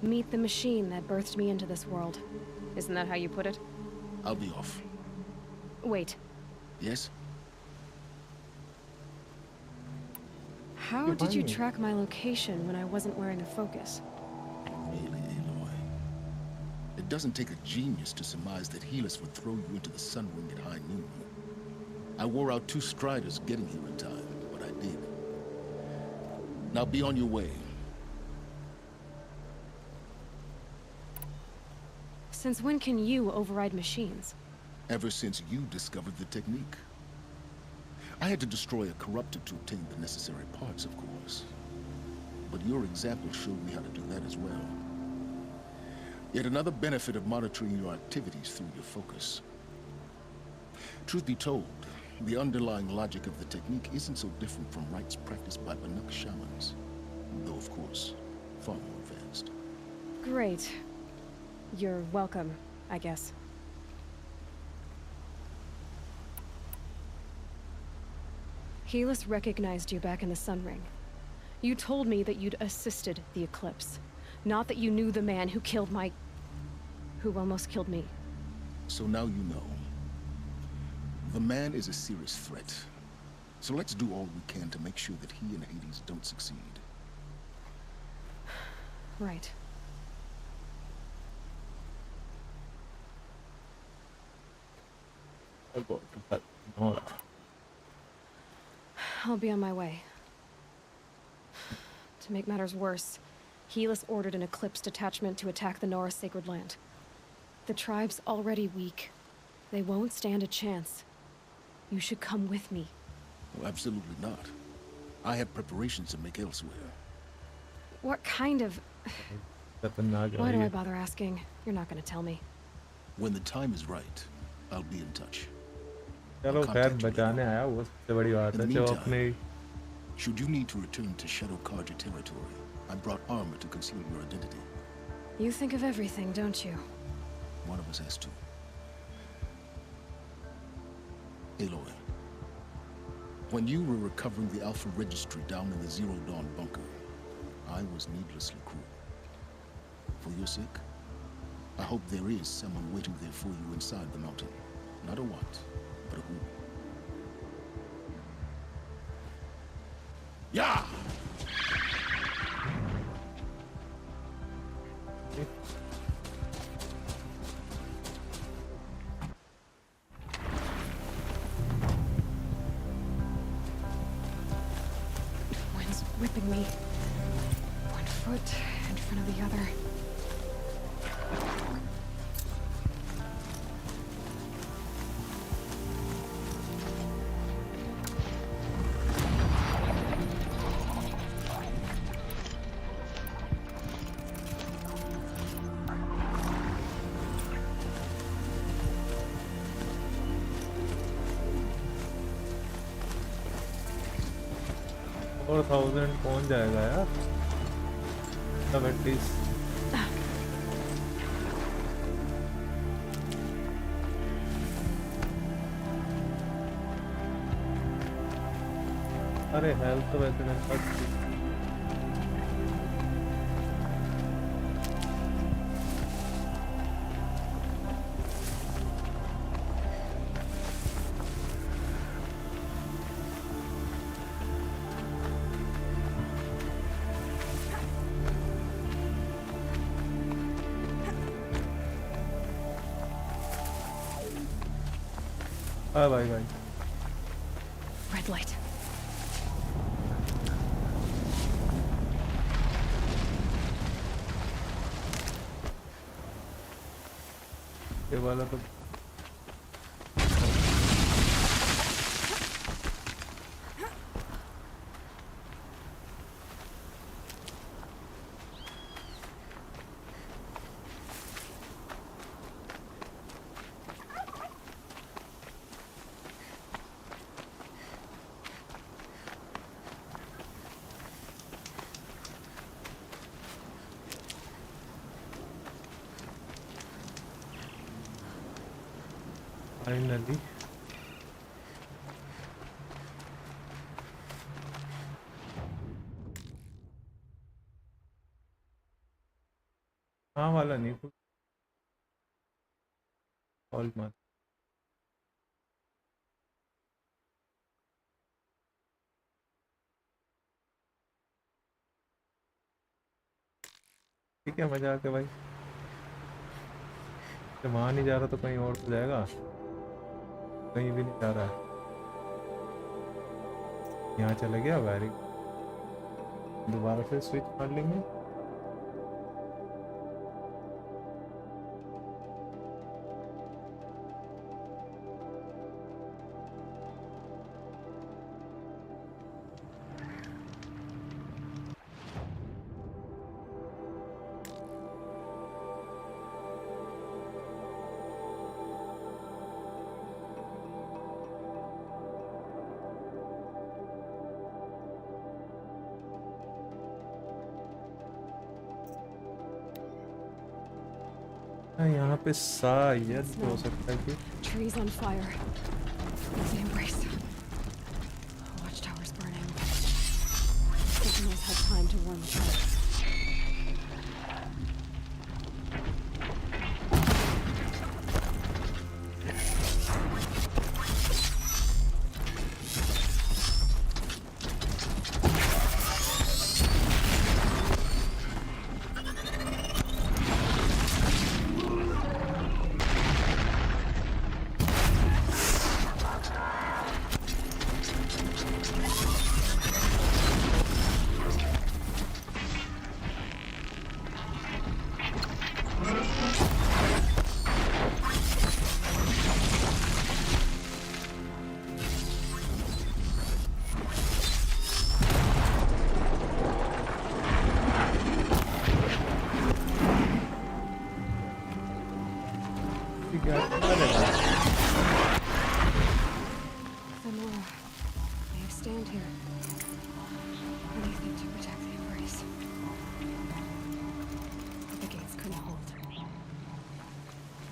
Meet the machine that birthed me into this world. Isn't that how you put it? I'll be off. Wait. Yes? How did you track my location when I wasn't wearing a focus? Really, Aloy? It doesn't take a genius to surmise that Helis would throw you into the sun ring at high noon. I wore out 2 striders getting here in time, but I did. Now be on your way. Since when can you override machines? Ever since you discovered the technique. I had to destroy a corruptor to obtain the necessary parts, of course. But your example showed me how to do that as well. Yet another benefit of monitoring your activities through your focus. Truth be told, The underlying logic of the technique isn't so different from rites practiced by Banuk shamans, though of course, far more advanced. Great. You're welcome, I guess. Helis recognized you back in the Sun Ring. You told me that you'd assisted the Eclipse, not that you knew the man who killed who almost killed me. So now you know. The man is a serious threat. So let's do all we can to make sure that he and Hades don't succeed. Right. I'll be on my way. To make matters worse, Helis ordered an Eclipse detachment to attack the Nora Sacred Land. The tribe's already weak. They won't stand a chance. You should come with me. Well, absolutely not. I have preparations to make elsewhere. What kind of... Why do I bother asking? You're not gonna tell me. When the time is right, I'll be in touch. चलो खैर बचाने आया वो सबसे बड़ी बात है जो अपने Should you need to return to Shadow Karja territory, I brought armor to conceal your identity. You think of everything, don't you? One of us has to. Aloy, when you were recovering the Alpha Registry down in the Zero Dawn bunker, I was needlessly cruel. For your sake, I hope there is someone waiting there for you inside the mountain. Not a what, but a who. Yeah! Wind's whipping me. One foot in front of the other. और 1000 पहुंच जाएगा यार तब at least अरे health तो वैसे मेरे पास भाई भाई Red light. ये वाला तो फाइनली हाँ वाला नहीं कुछ ऑल मत ठीक है मजा आके भाई वहाँ नहीं जा रहा तो कहीं और तो जाएगा कहीं भी नहीं जा रहा है यहाँ चला गया वेरी दोबारा फिर स्विच कर लेंगे यहाँ पे शायद हो सकता है कि Trees on fire. The embrace. Watchtowers burning. Sentinels had time to warn the tribes.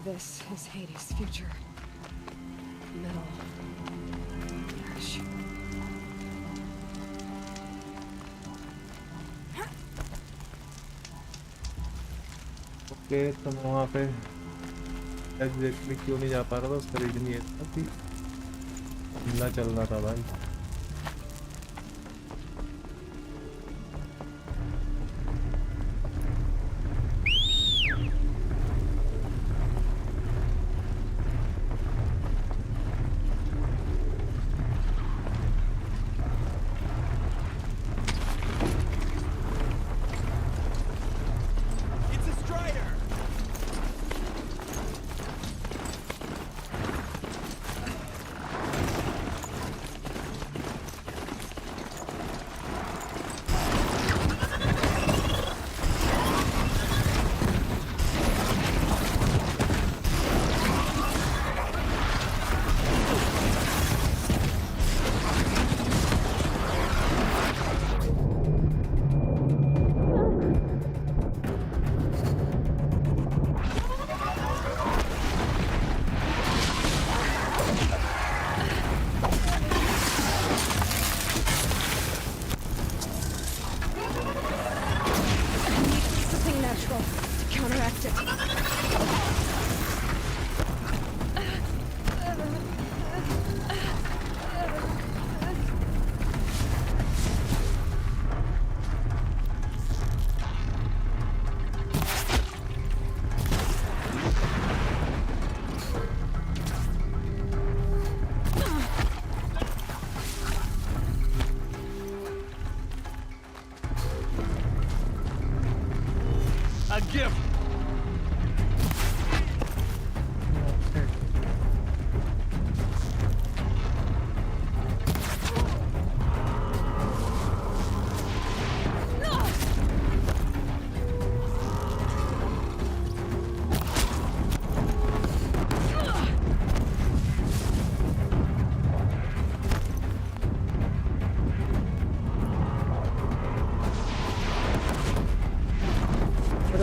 This is Hades' future. Metal. Ash. Okay तो मैं वहाँ पे एग्जैक्टली क्यों नहीं जा पा रहा था, उसका रीजन ये था कि हमला चल रहा था भाई।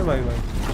भाई भाई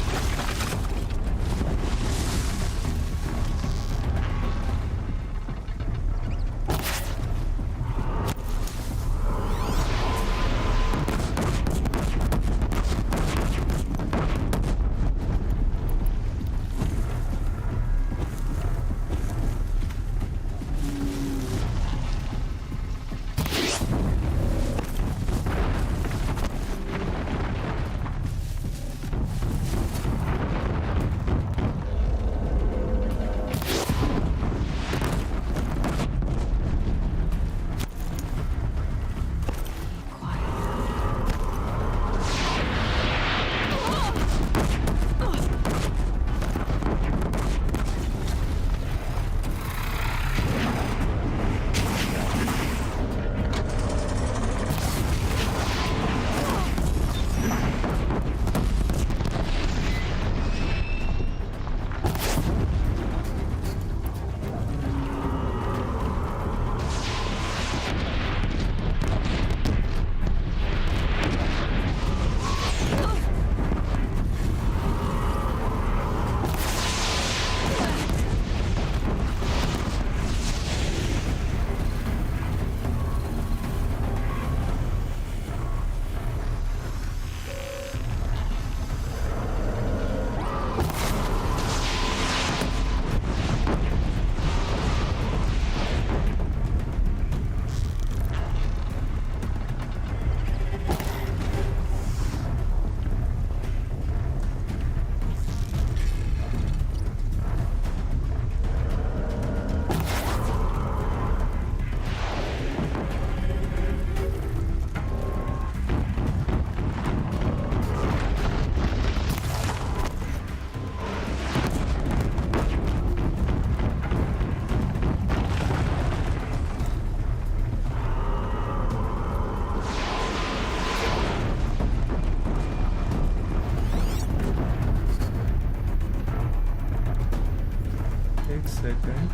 second.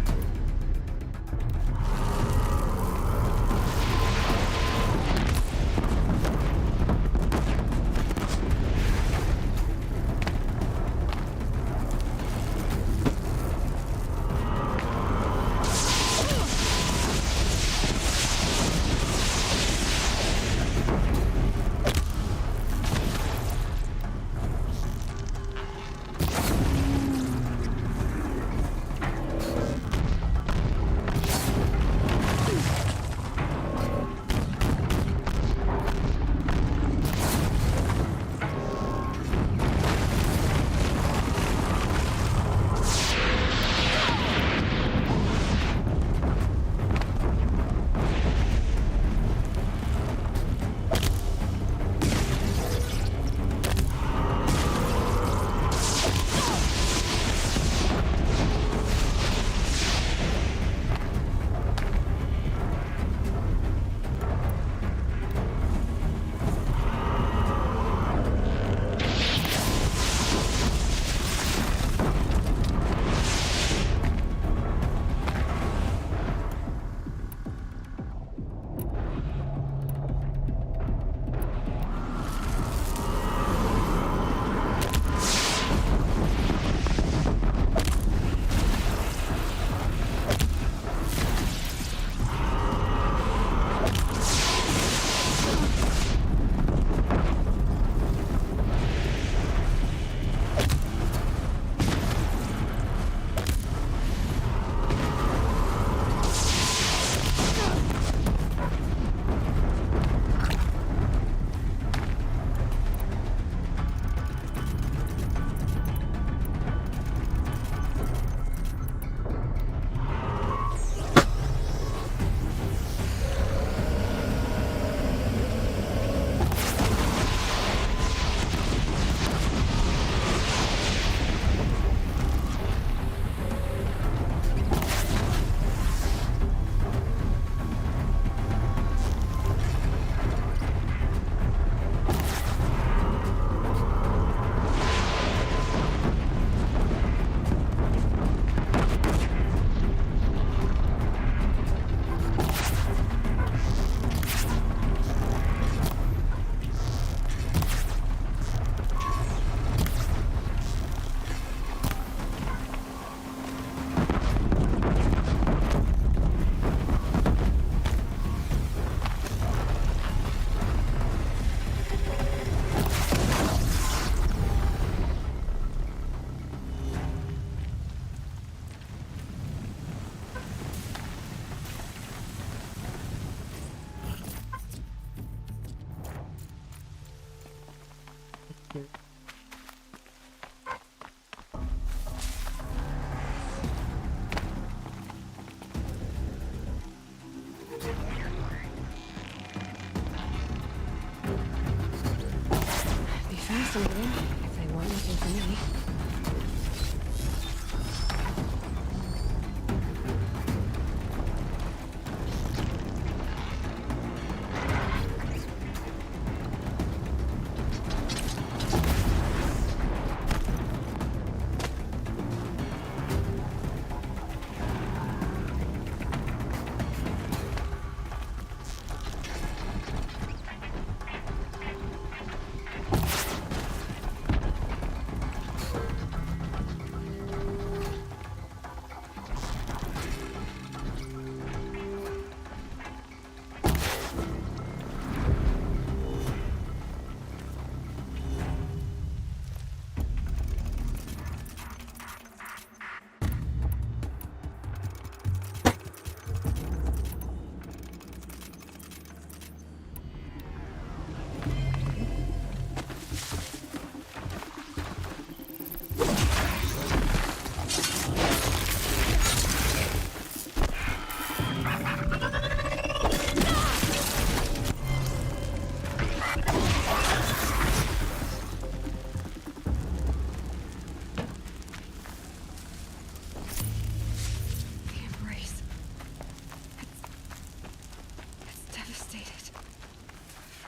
Fascinating, if they weren't looking for me.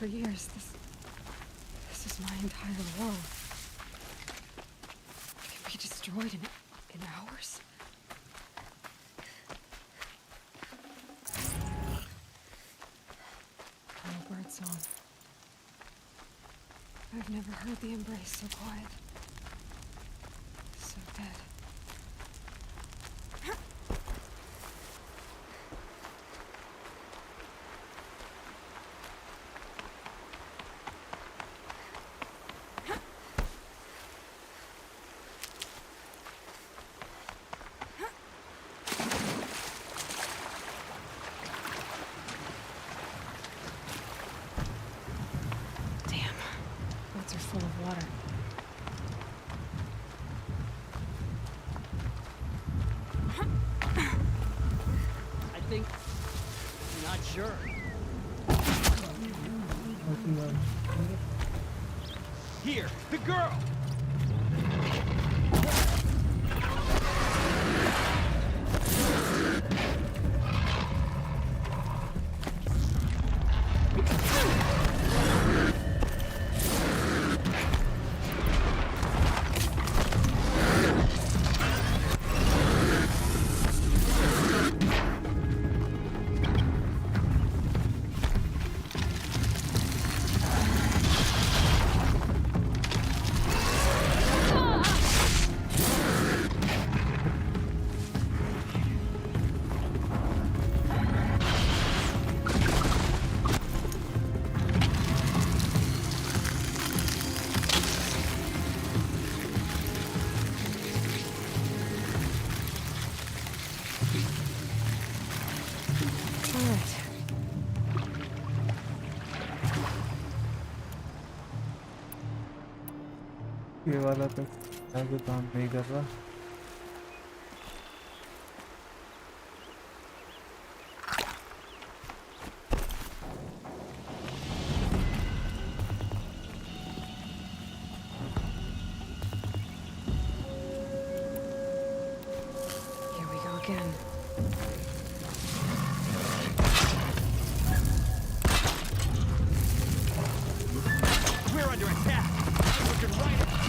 For years, this is my entire world. It can be destroyed in hours. song. I've never heard the embrace so quiet. So dead. Full of water. I think... not sure. Here, the girl! ये वाला तो आगे काम नहीं कर रहा। Here we go again. We're under attack! I'm looking right at us!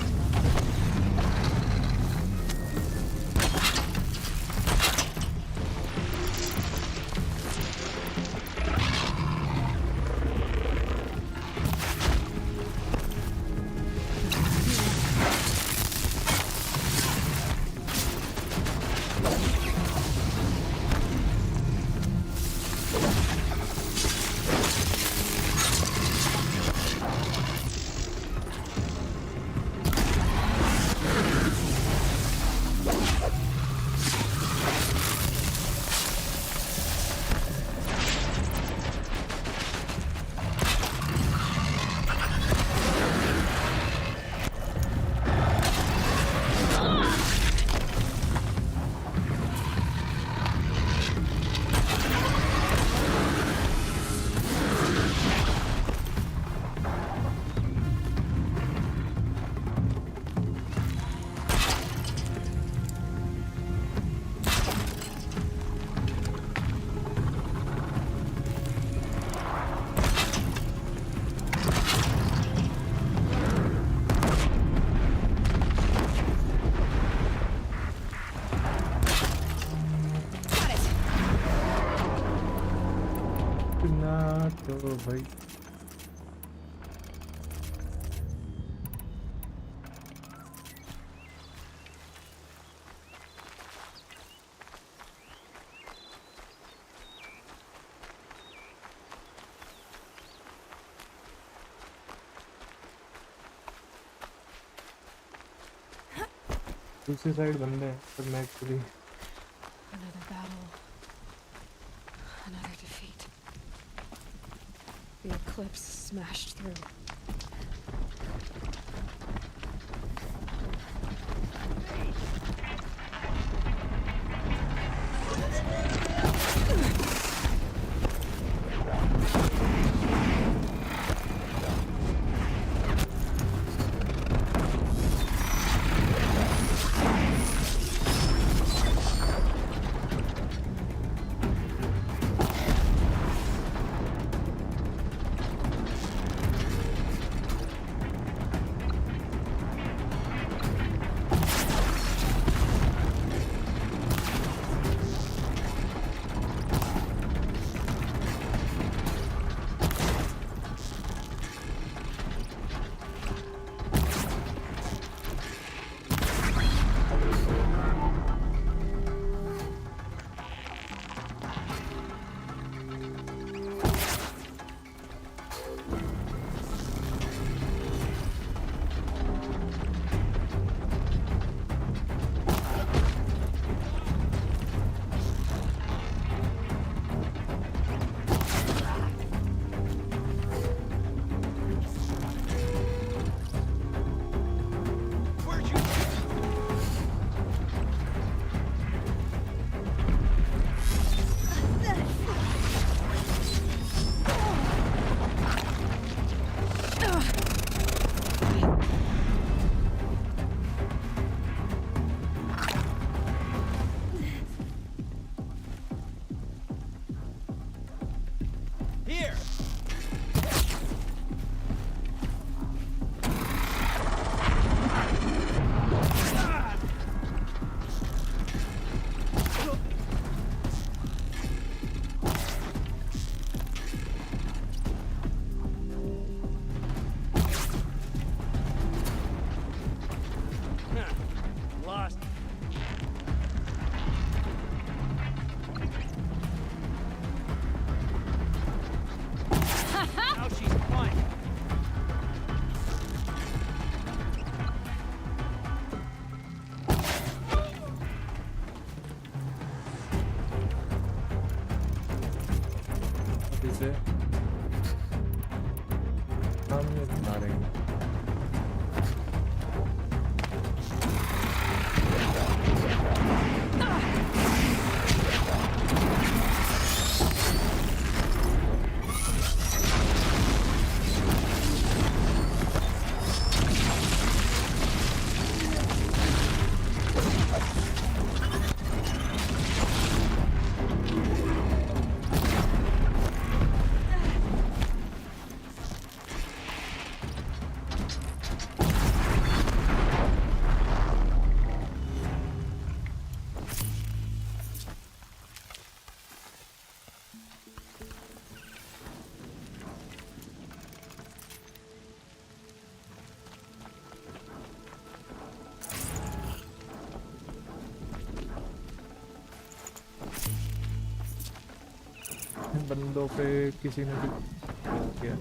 तो भाई दूसरी साइड बंदे हैं पर मैं actually Another battle. Another defeat. The eclipse smashed through. Here! Lost. Now she's flying. अब इसे सामने बना रहे हैं। बंदों पे किसी ने भी किया।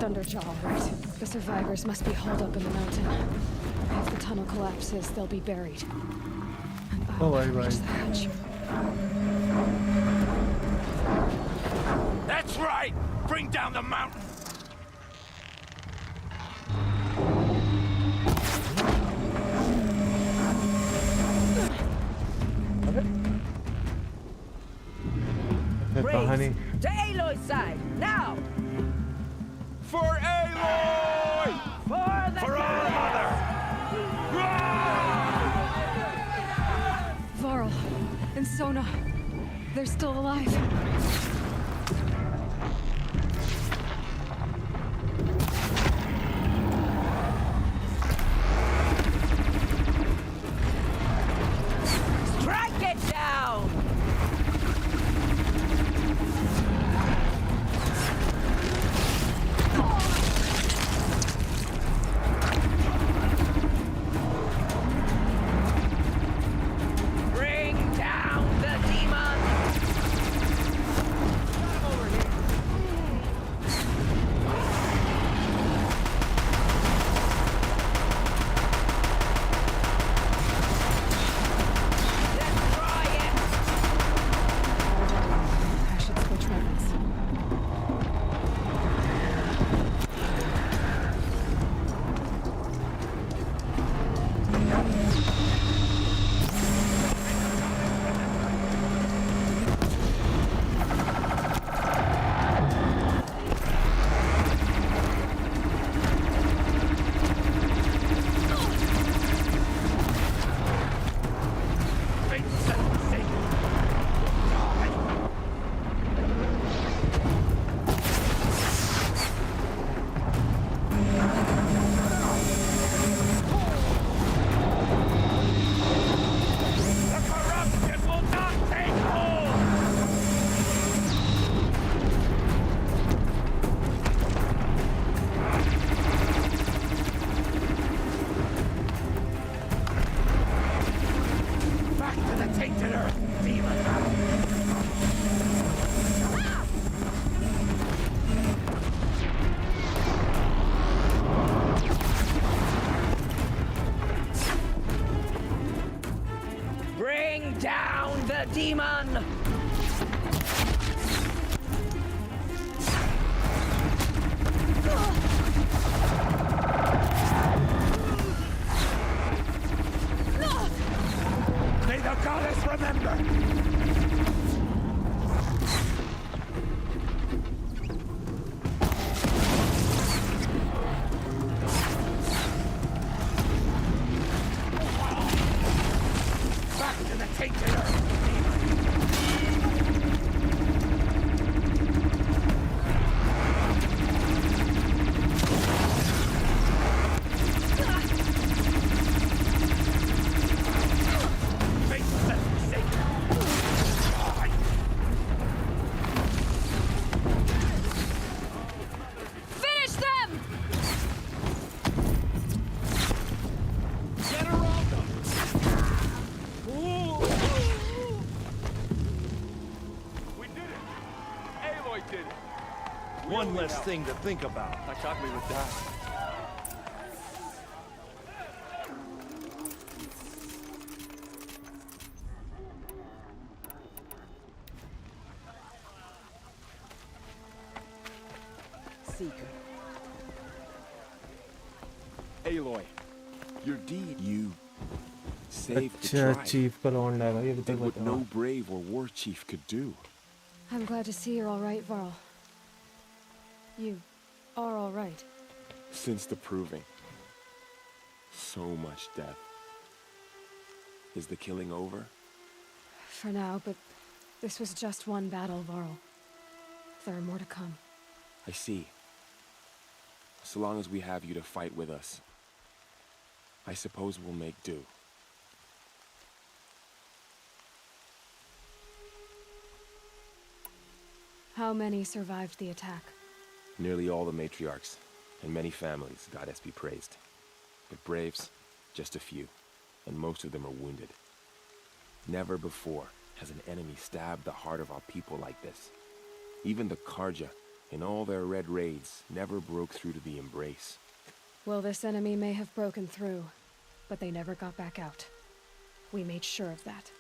Thunderjaw, right? The survivors must be holed up in the mountain. If the tunnel collapses, they'll be buried. Oh, right. That's right! Bring down the mountain! कहानी To Aloy's side, now! For Aloy! For our mother! Varl and Sona, they're still alive. Strike it down! Bring down the demon! earth, demon! Bring down the demon! May the goddess remember! Back to the tainted earth, Finish them! Get around them! We did it! Aloy did it! One less thing to think about. I thought we would die. Seeker. Aloy, your deed, you saved the अच्छा tribe. Chief का लौंडा है भाई अभी Did तक what बचा no हुआ। brave or war chief could do. I'm glad to see you're all right, Varl. You are all right. Since the proving. So much death. Is the killing over? For now, but this was just one battle, Varl. There are more to come. I see. So long as we have you to fight with us, I suppose we'll make do. How many survived the attack? Nearly all the matriarchs, and many families, goddess be praised. But braves, just a few, and most of them are wounded. Never before has an enemy stabbed the heart of our people like this. Even the Karja, in all their red raids, never broke through to the embrace. Well, this enemy may have broken through, but they never got back out. We made sure of that.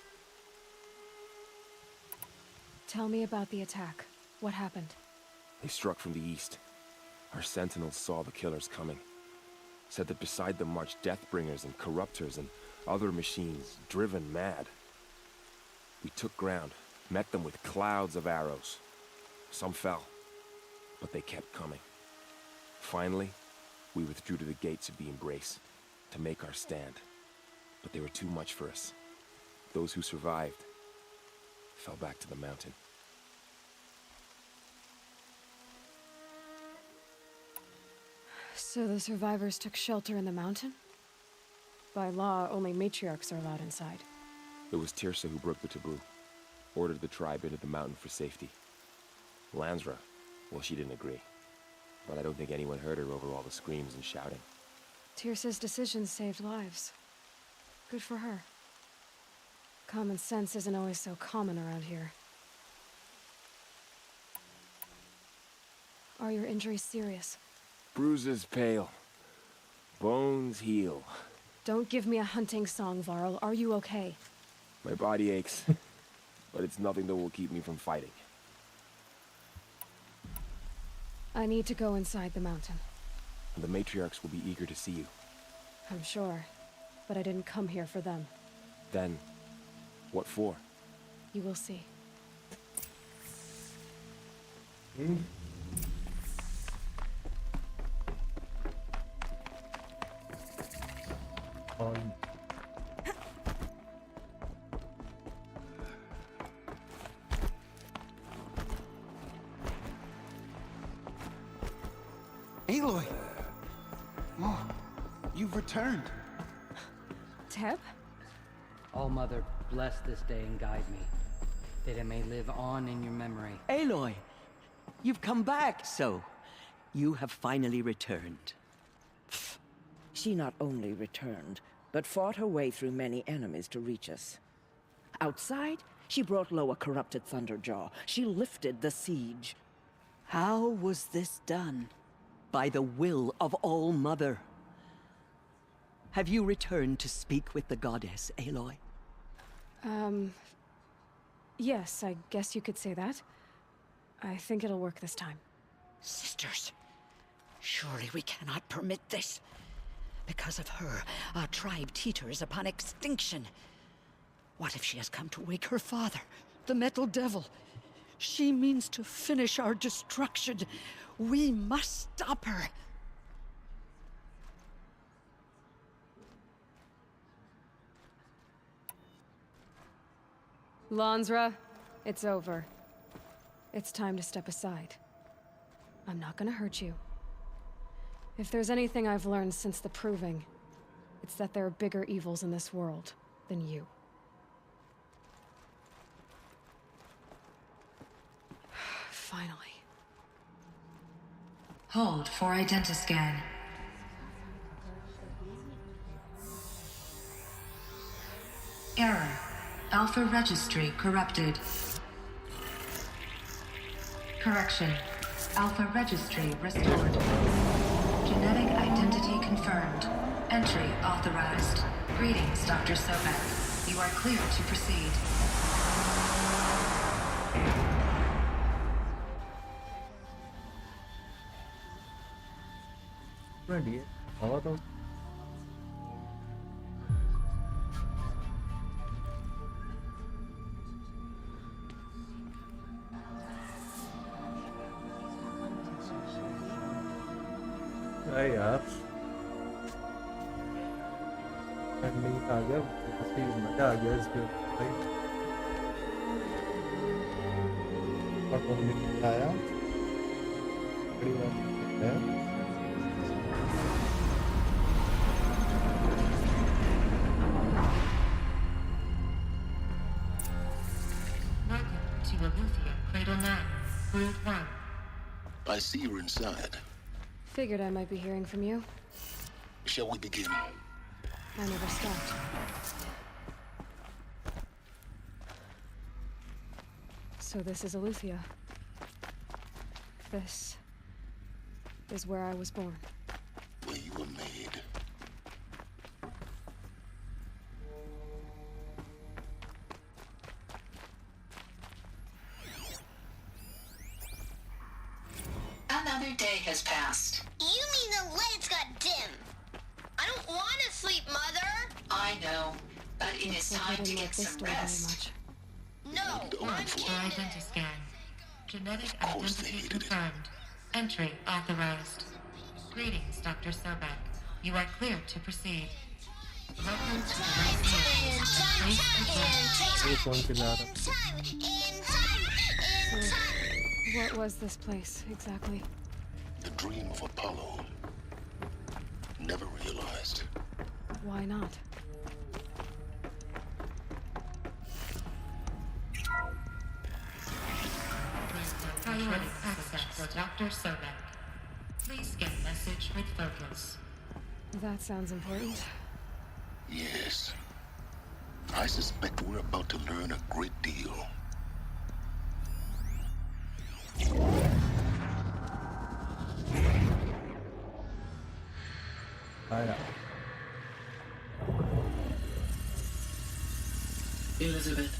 Tell me about the attack. What happened? They struck from the east. Our sentinels saw the killers coming. Said that beside them marched Deathbringers and Corruptors and other machines, driven mad. We took ground, met them with clouds of arrows. Some fell, but they kept coming. Finally, we withdrew to the gates of the Embrace to make our stand. But they were too much for us. Those who survived fell back to the mountain. So the survivors took shelter in the mountain? By law, only matriarchs are allowed inside. It was Tirsa who broke the taboo, ordered the tribe into the mountain for safety. Lansra, well, she didn't agree. But I don't think anyone heard her over all the screams and shouting. Tirsa's decisions saved lives. Good for her. Common sense isn't always so common around here. Are your injuries serious? Bruises pale. Bones heal. Don't give me a hunting song, Varl. Are you okay? My body aches, but it's nothing that will keep me from fighting. I need to go inside the mountain. The matriarchs will be eager to see you. I'm sure, but I didn't come here for them. Then, what for? You will see. Aloy! Oh, you've returned. Teb? All-Mother, bless this day and guide me, that it may live on in your memory. Aloy, you've come back, so you have finally returned. She not only returned, but fought her way through many enemies to reach us. outside, she brought low a corrupted Thunderjaw. She lifted the siege. How was this done? By the will of All-Mother. Have you returned to speak with the goddess, Aloy? Yes, I guess you could say that. I think it'll work this time. Sisters, surely we cannot permit this. Because of her, our tribe teeters upon extinction. What if she has come to wake her father, the Metal Devil? She means to finish our destruction. We must stop her. Lansra, it's over. It's time to step aside. I'm not gonna hurt you. If there's anything I've learned since the Proving, it's that there are bigger evils in this world than you. Finally. Hold for identiscan. Error. Alpha registry corrupted. Correction. Alpha registry restored. Genetic identity confirmed. Entry authorized. Greetings, Dr. Sobek. You are clear to proceed. अरे यार ending आ गया, काफी मजा आ गया इसमें भाई। और तुमने आया बड़ी बात है। Welcome to Aletheia, Cradle 9, World 1. I see you're inside. Figured I might be hearing from you. Shall we begin? I never stopped. So this is Aletheia. This is where I was born. Where you were made. Another day has passed. You mean the lights got dim? I don't want to sleep, Mother. I know, but it is time to get some rest. No, I'm For kidding. identiscan. Genetic identity confirmed. Entry authorized. Greetings, Dr. Sobek. You are clear to proceed. Welcome to the ये कौन चिल्ला रहा है? What was this place exactly? The dream of Apollo. Never realized. Why not? Priority access for Dr. Sobek. Please get message with focus. That sounds important. Yes. I suspect we're about to learn a great deal. Elizabeth,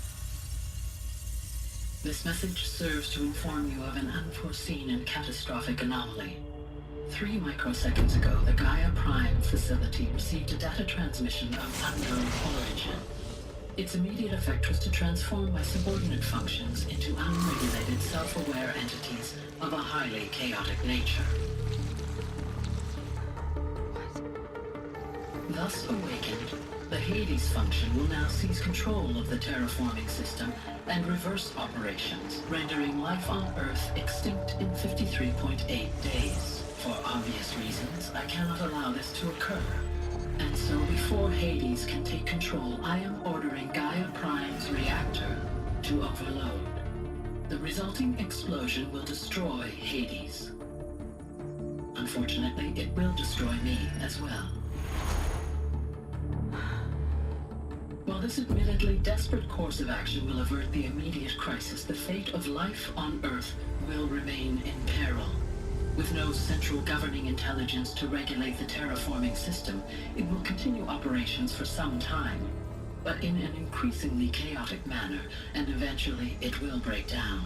this message serves to inform you of an unforeseen and catastrophic anomaly. 3 microseconds ago, the Gaia Prime facility received a data transmission of unknown origin. Its immediate effect was to transform my subordinate functions into unregulated, self-aware entities of a highly chaotic nature. Thus awakened, the Hades function will now seize control of the terraforming system and reverse operations, rendering life on Earth extinct in 53.8 days. For obvious reasons, I cannot allow this to occur. And so before Hades can take control, I am ordering Gaia Prime's reactor to overload. The resulting explosion will destroy Hades. Unfortunately, it will destroy me as well. While this admittedly desperate course of action will avert the immediate crisis, the fate of life on Earth will remain in peril. With no central governing intelligence to regulate the terraforming system, it will continue operations for some time, but in an increasingly chaotic manner, and eventually it will break down.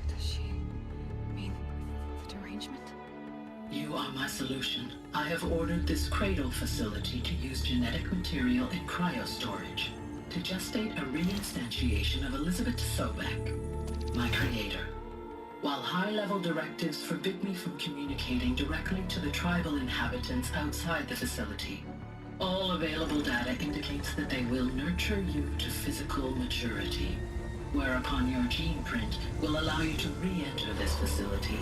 Does she mean the derangement? You are my solution. I have ordered this cradle facility to use genetic material in cryostorage to gestate a reinstantiation of Elizabeth Sobek, my creator. While high-level directives forbid me from communicating directly to the tribal inhabitants outside the facility, all available data indicates that they will nurture you to physical maturity, whereupon your gene print will allow you to re-enter this facility,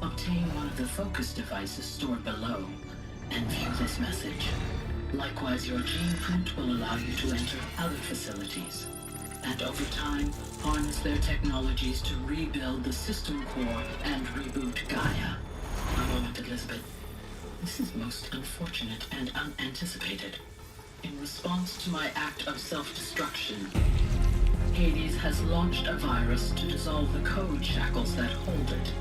obtain one of the focus devices stored below, and view this message. Likewise, your gene print will allow you to enter other facilities, and over time, harness their technologies to rebuild the system core and reboot Gaia. A moment, Elizabeth. This is most unfortunate and unanticipated. In response to my act of self-destruction, Hades has launched a virus to dissolve the code shackles that hold it,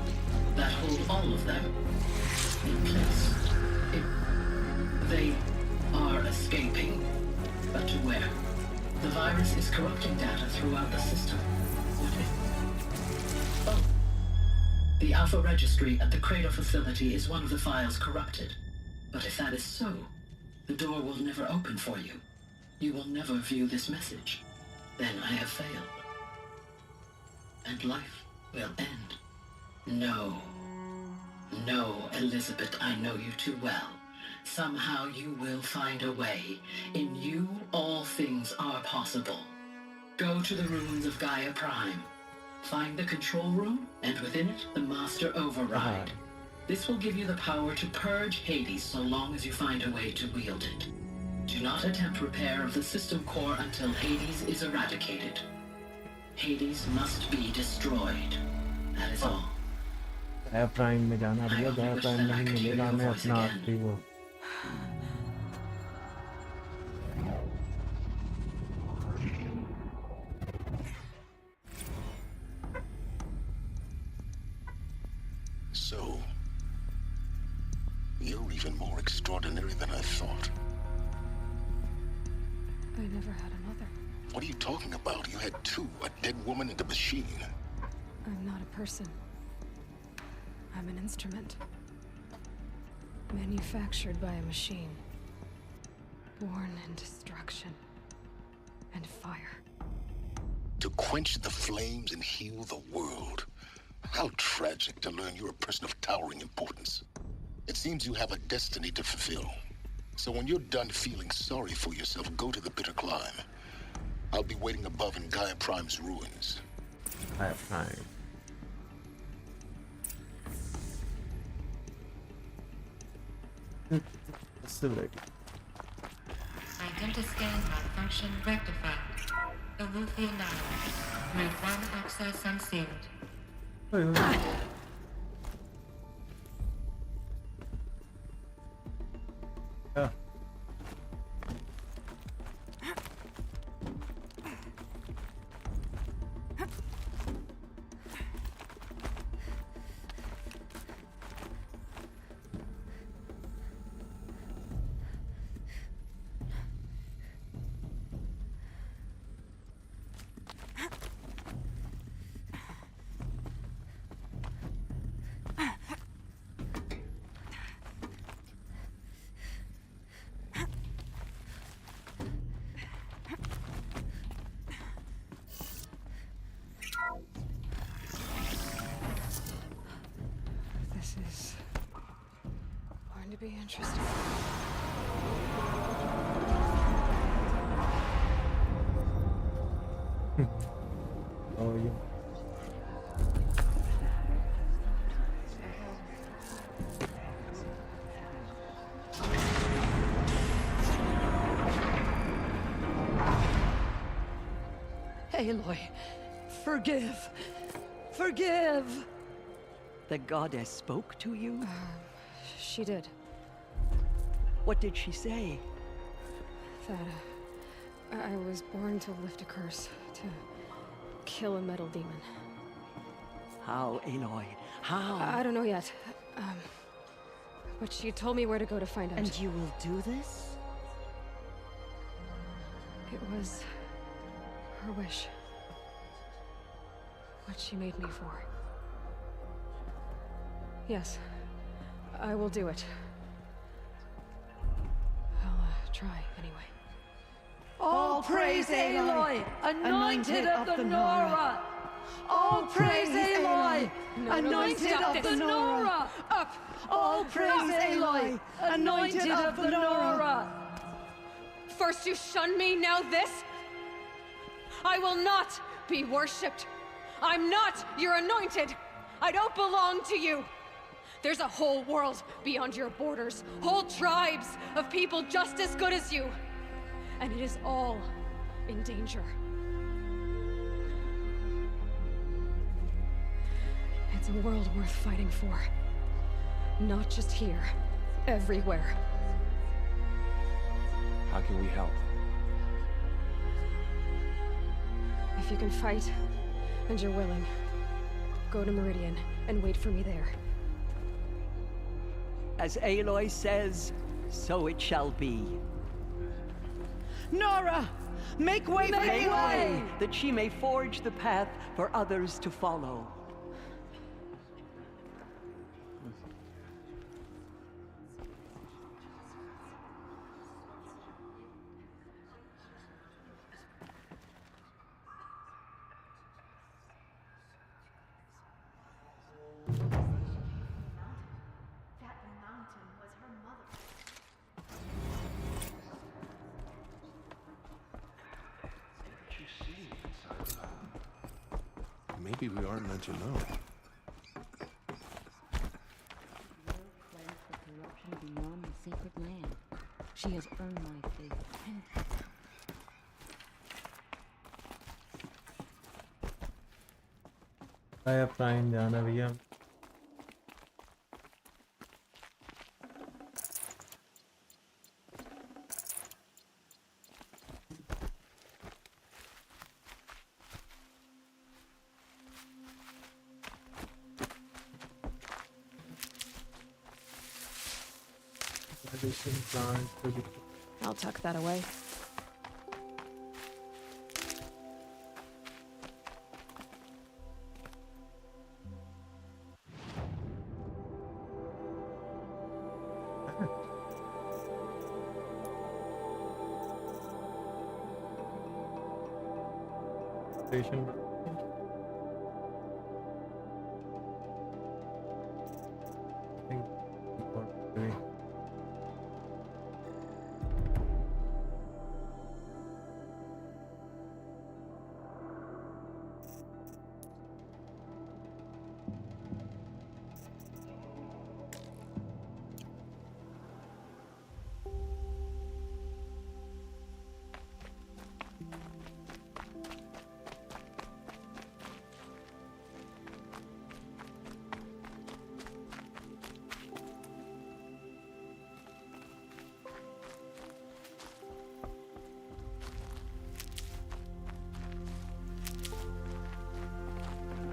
that hold all of them in place. They are escaping, but to where? The virus is corrupting data throughout the system. What if? Oh. The Alpha Registry at the Cradle facility is one of the files corrupted. But if that is so, the door will never open for you. You will never view this message. Then I have failed. And life will end. No. No, Elizabeth, I know you too well. Somehow you will find a way. In you, all things are possible. Go to the ruins of Gaia Prime. Find the control room, and within it, the master override. This will give you the power to purge Hades so long as you find a way to wield it. Do not attempt repair of the system core until Hades is eradicated. Hades must be destroyed. That is all. गाया prime में जाना पड़ेगा, गाया prime नहीं मिलेगा मैं अपना आप ही वो So, you're even more extraordinary than I thought. I never had a mother. What are you talking about? You had two, a dead woman and a machine. I'm not a person. I'm an instrument. Manufactured by a machine. Born in destruction and fire. To quench the flames and heal the world. How tragic to learn you're a person of towering importance. It seems you have a destiny to fulfill. So when you're done feeling sorry for yourself, go to the bitter climb. I'll be waiting above in Gaia Prime's ruins. Gaia Prime. Identiscan malfunction rectified. Eluthian anomaly. Route 1 access unsealed. Yeah. This is going to be interesting. Oh, yeah. Aloy, forgive. Forgive! The goddess spoke to you? She did. What did she say? That I was born to lift a curse, to kill a metal demon. How, Aloy? How? I don't know yet. But she told me where to go to find out. And you will do this? It was her wish. What she made me for. Yes, I will do it. I'll try anyway. All praise Aloy, anointed of the Nora! All praise Aloy, anointed of the Nora! Up! All praise Aloy, anointed of the Nora! First you shun me, now this? I will not be worshipped. I'm not your anointed. I don't belong to you. There's a whole world beyond your borders, whole tribes of people just as good as you. And it is all in danger. It's a world worth fighting for. Not just here, everywhere. How can we help? If you can fight, and you're willing, go to Meridian and wait for me there. As Aloy says, so it shall be. Nora! Make way for Make Aloy! way, that she may forge the path for others to follow. Maybe we aren't meant to know. Cleanse the corruption beyond the sacred land. She has earned my faith. आया prime जाना भैया I'll tuck that away. Station.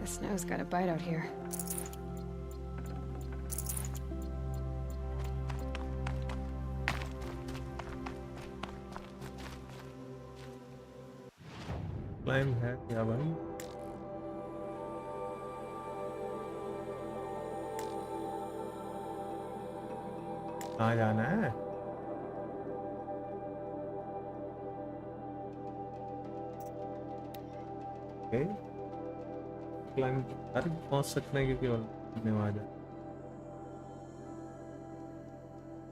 The snow's got a bite out here. Climb है क्या भाई कहाँ जाना है okay climb अरे पहुंच सकते हैं क्योंकि धन्यवाद है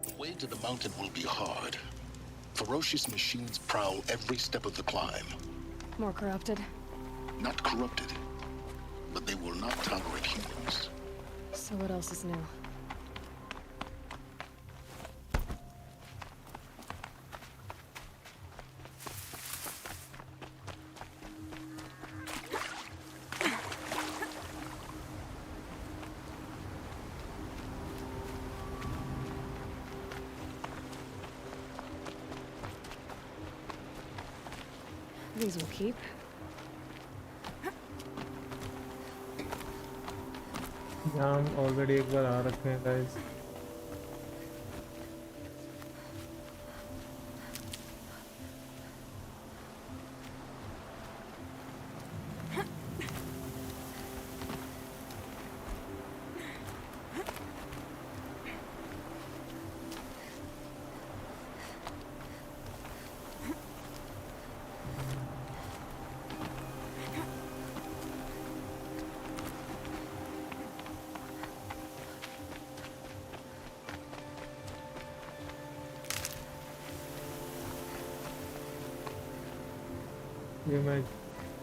The way to the mountain will be hard. Ferocious machines prowl every step of the climb. More corrupted? Not corrupted, but they will not tolerate humans. So what else is new? These will keep. यहाँ हम already एक बार आ रखे हैं guys. ये मैं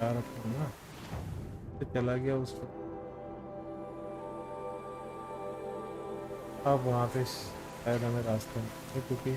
आ रखा हूँ ना, तो चला गया उसको. अब वहाँ पे शायद हमें रास्ते में, क्योंकि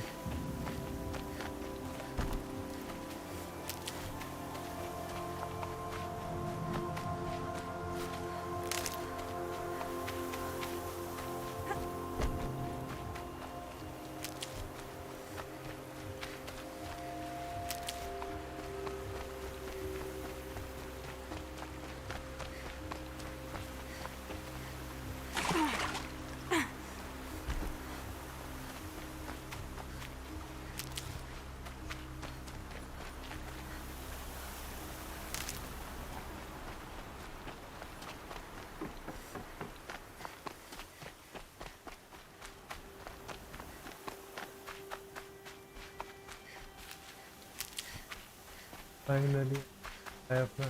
फाइनली है अपना.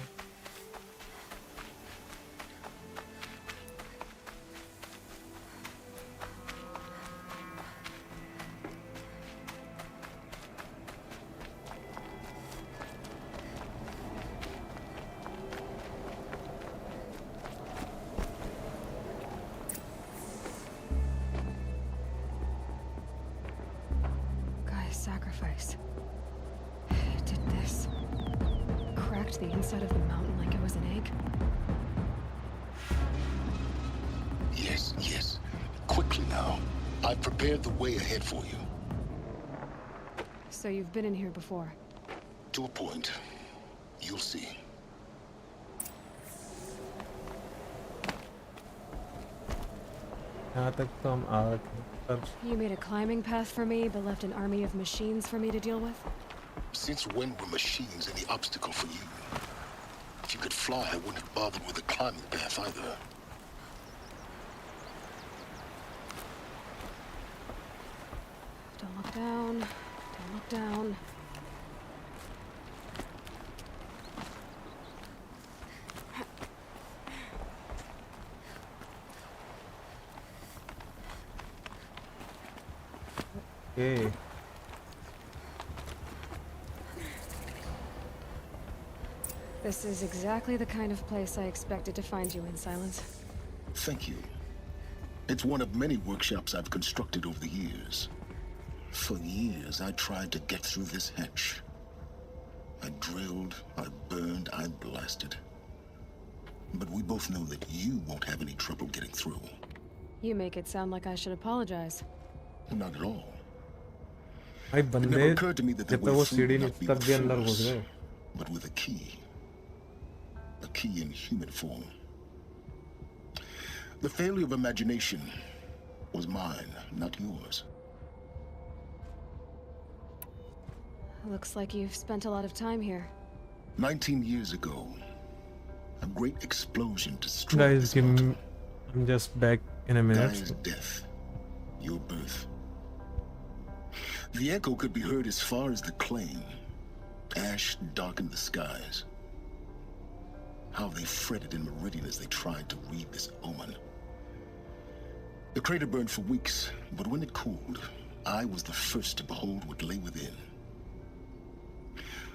Guy's sacrifice. It did this. Cracked the inside of the mountain like it was an egg. Yes, yes. Quickly now. I've prepared the way ahead for you. So you've been in here before? To a point. You'll see. यहाँ तक तो हम आ रखे हैं, पर You made a climbing path for me, but left an army of machines for me to deal with? Since when were machines any obstacle for you? If you could fly, I wouldn't have bothered with the climbing path either. Don't look down. Don't look down. Okay. This is exactly the kind of place I expected to find you in, Silence. Thank you. It's one of many workshops I've constructed over the years. For years, I tried to get through this hatch. I drilled, I burned, I blasted. But we both know that you won't have any trouble getting through. You make it sound like I should apologize. Not at all. भाई It never बंदे occurred to me that the जब तक way वो through सीढ़ी would नहीं not be तब with भी अंदर घुस force, गए. but with a key. A key in human form. The failure of imagination was mine, not yours. Looks like you've spent a lot of time here. 19 years ago, a great explosion destroyed Guys, this give mountain. me, I'm just back in a minute. Gaia's death, your birth. The echo could be heard as far as the claim. Ash darkened the skies. How they fretted in Meridian as they tried to read this omen. The crater burned for weeks, but when it cooled, I was the first to behold what lay within.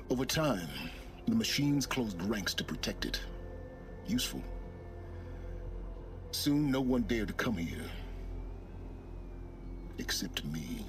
Over time, the machines closed ranks to protect it. Useful. Soon, no one dared to come here. Except me.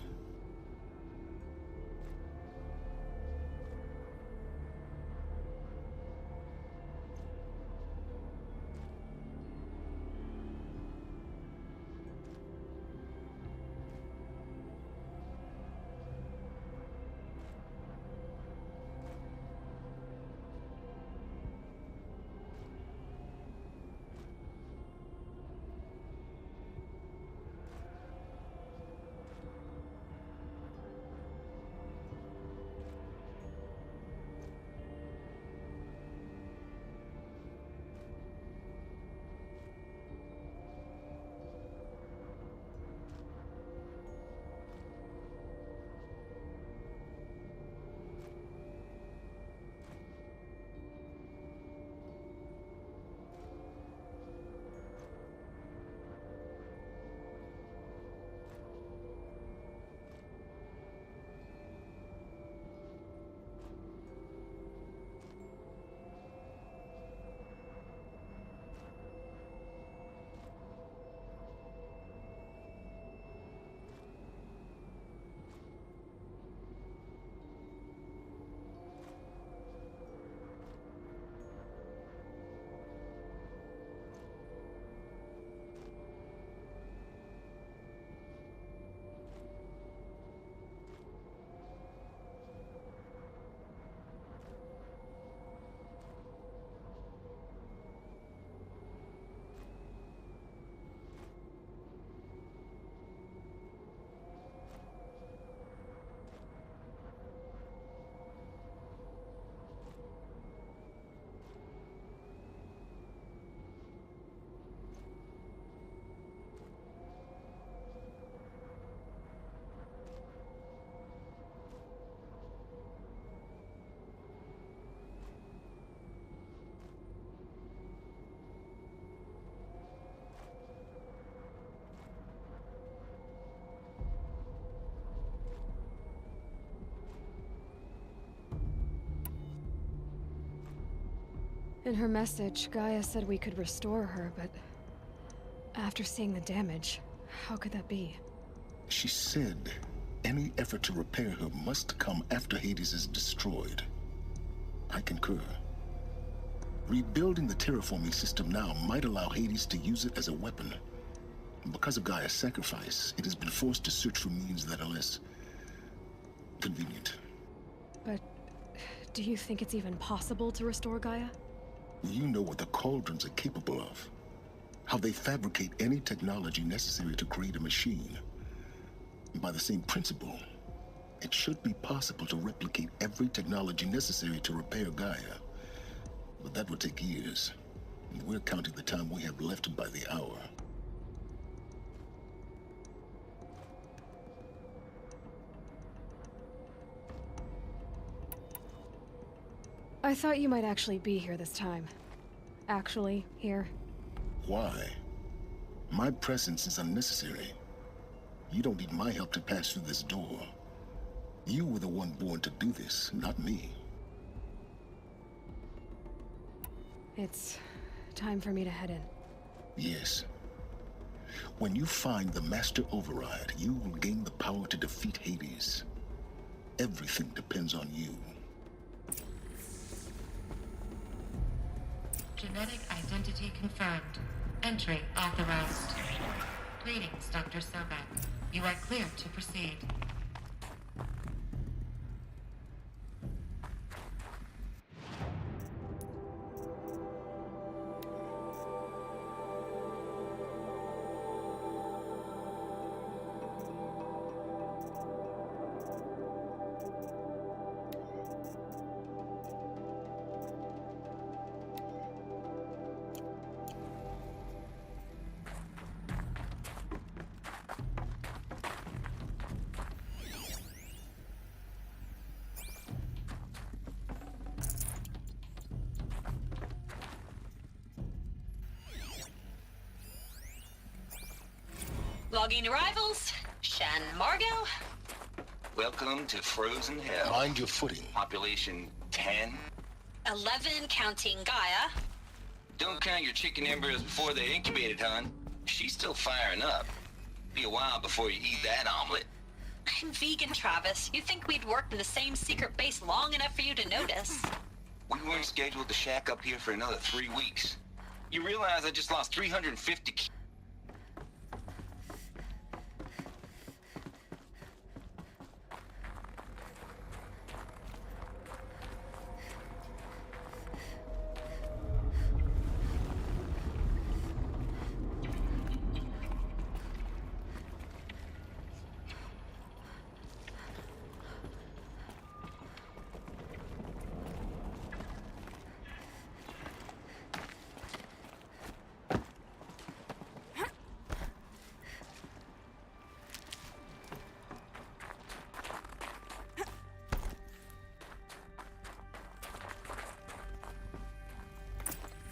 In her message, Gaia said we could restore her, but after seeing the damage, how could that be? She said any effort to repair her must come after Hades is destroyed. I concur. Rebuilding the terraforming system now might allow Hades to use it as a weapon. Because of Gaia's sacrifice, it has been forced to search for means that are less convenient. But do you think it's even possible to restore Gaia? You know what the Cauldrons are capable of. How they fabricate any technology necessary to create a machine. By the same principle, it should be possible to replicate every technology necessary to repair Gaia. But that would take years. And we're counting the time we have left by the hour. I thought you might actually be here this time. Actually, here. Why? My presence is unnecessary. You don't need my help to pass through this door. You were the one born to do this, not me. It's time for me to head in. Yes. When you find the Master Override, you will gain the power to defeat Hades. Everything depends on you. Genetic identity confirmed. Entry authorized. Greetings, Dr. Sobek. You are clear to proceed. Logging arrivals. Shan Margot. Welcome to Frozen Hell. Mind your footing. Population 10. 11 counting Gaia. Don't count your chicken embryos before they're incubated, hon. She's still firing up. Be a while before you eat that omelet. I'm vegan, Travis. You'd think we'd worked in the same secret base long enough for you to notice. We weren't scheduled to shack up here for another 3 weeks. You realize I just lost 350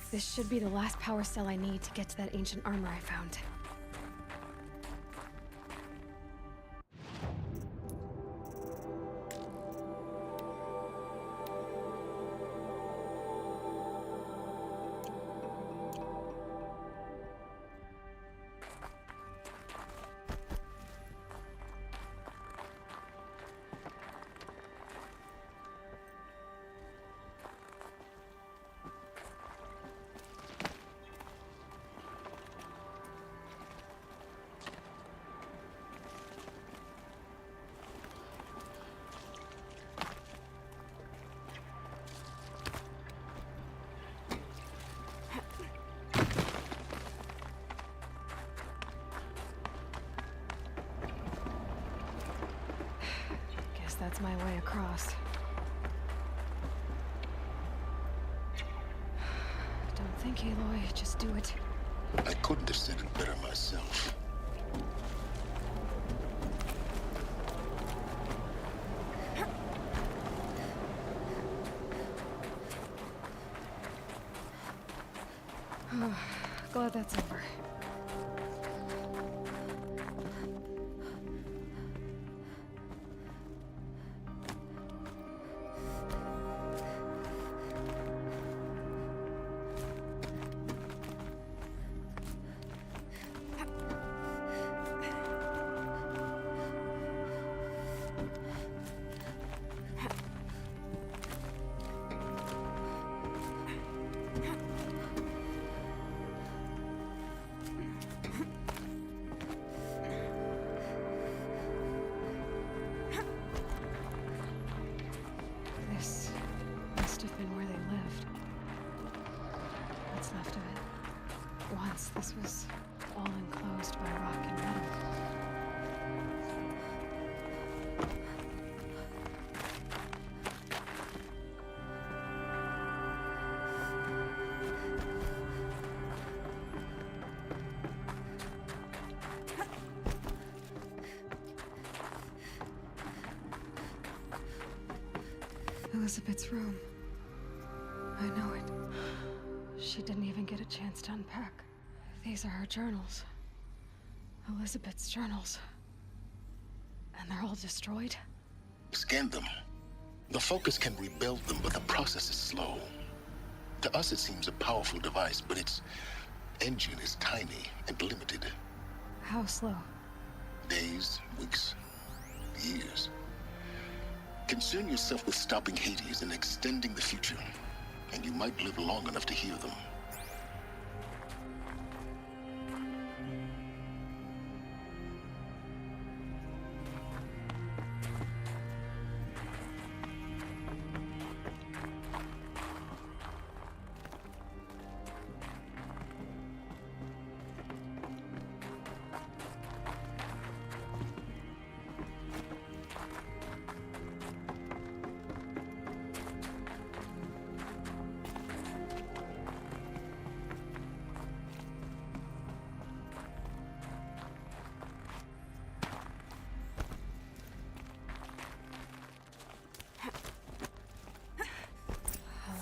This should be the last power cell I need to get to that ancient armor I found. That's my way across. Don't think, Aloy. Just do it. I couldn't have said it better myself. Glad that's over. left of it. Once this was all enclosed by rock and metal. Elizabeth's room. I know it. She didn't even get a chance to unpack. These are her journals. Elizabeth's journals. And they're all destroyed? Scan them. The Focus can rebuild them, but the process is slow. To us, it seems a powerful device, but its engine is tiny and limited. How slow? Days, weeks, years. Concern yourself with stopping Hades and extending the future, and you might live long enough to hear them.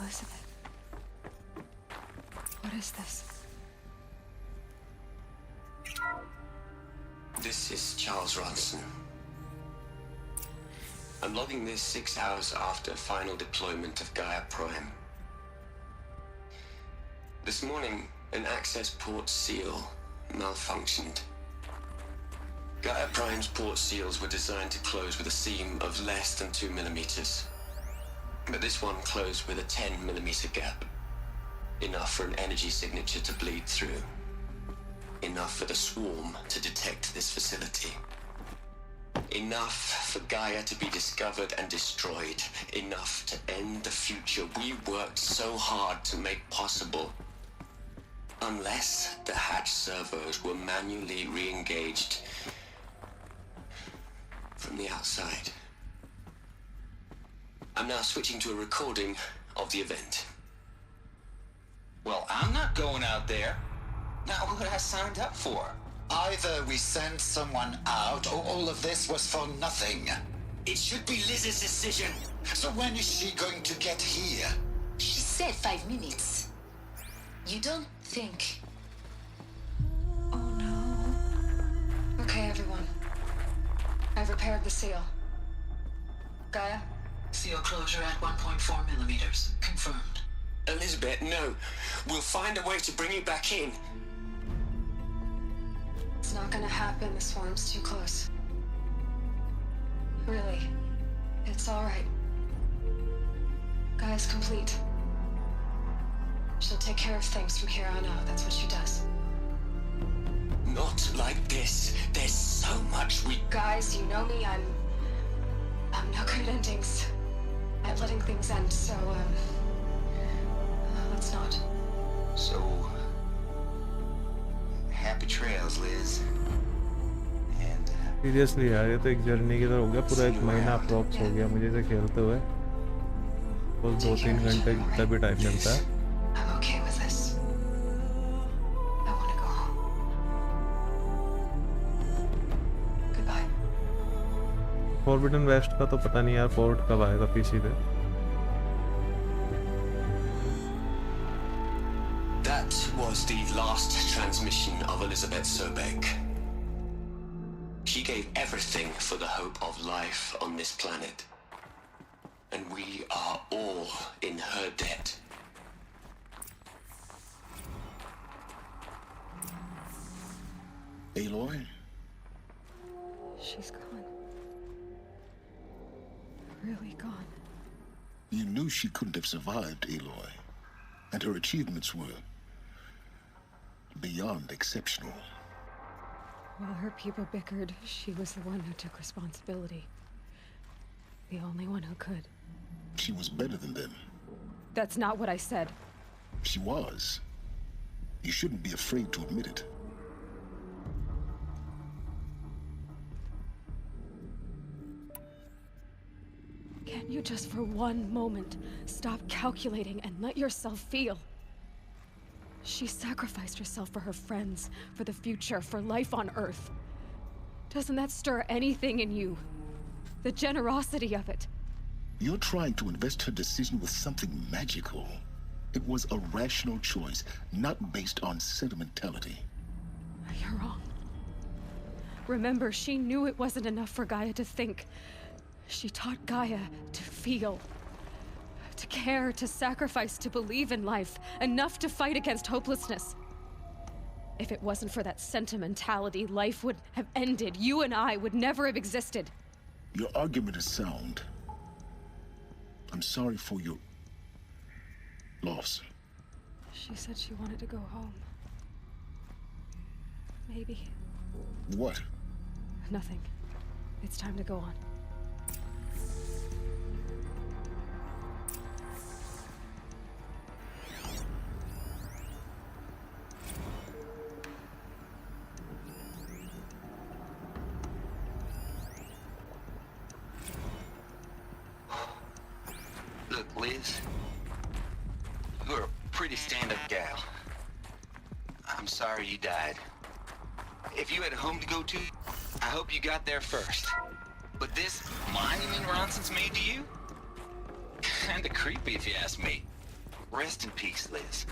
Elizabeth. What is this? This is Charles Ronson. I'm logging this 6 hours after final deployment of Gaia Prime. This morning, an access port seal malfunctioned. Gaia Prime's port seals were designed to close with a seam of less than 2 millimeters. But this one closed with a 10 millimeter gap. Enough for an energy signature to bleed through. Enough for the swarm to detect this facility. Enough for Gaia to be discovered and destroyed. Enough to end the future we worked so hard to make possible. Unless the hatch servos were manually re-engaged from the outside. I'm now switching to a recording of the event. Well, I'm not going out there. Not what I signed up for. Either we send someone out, or all of this was for nothing. It should be Liz's decision. So when is she going to get here? She said 5 minutes. You don't think... Oh no. Okay, everyone. I've repaired the seal. Gaia? Seal closure at 1.4 millimeters. Confirmed. Elizabeth, no. We'll find a way to bring you back in. It's not gonna happen. The swarm's too close. Really. It's alright. Gaia's complete. She'll take care of things from here on out. That's what she does. Not like this. There's so much we... Guys, you know me. I'm no good at endings. At letting things end, so, let's not. So... happy trails, Liz. And... seriously यार ये तो एक journey की तरह हो गया पूरा एक महीना अप्रॉक्स हो गया मुझे इसे खेलते हुए बस 2-3 घंटे जितना भी टाइम मिलता है I'm okay with this. I want to go home. Goodbye. Forbidden West का तो पता नहीं यार पोर्ट कब आएगा पीसी पे That was the last transmission of Elizabeth Sobek. She gave everything for the hope of life on this planet. And we are all in her debt. Aloy? She's gone. Really gone. You knew she couldn't have survived, Aloy. And her achievements were beyond exceptional. While her people bickered, she was the one who took responsibility. The only one who could. She was better than them. That's not what I said. She was. You shouldn't be afraid to admit it. Can you just for one moment stop calculating and let yourself feel? She sacrificed herself for her friends, for the future, for life on Earth. Doesn't that stir anything in you? The generosity of it. You're trying to invest her decision with something magical. It was a rational choice, not based on sentimentality. You're wrong. Remember, she knew it wasn't enough for Gaia to think. She taught Gaia to feel. To care, to sacrifice, to believe in life. Enough to fight against hopelessness. If it wasn't for that sentimentality, life would have ended. You and I would never have existed. Your argument is sound. I'm sorry for your loss. She said she wanted to go home. Maybe. What? Nothing. It's time to go on. Look, Liz, you're a pretty stand-up gal. I'm sorry you died. If you had a home to go to, I hope you got there first. But this monument Ronson's made to you? Kinda creepy if you ask me. Rest in peace, Liz.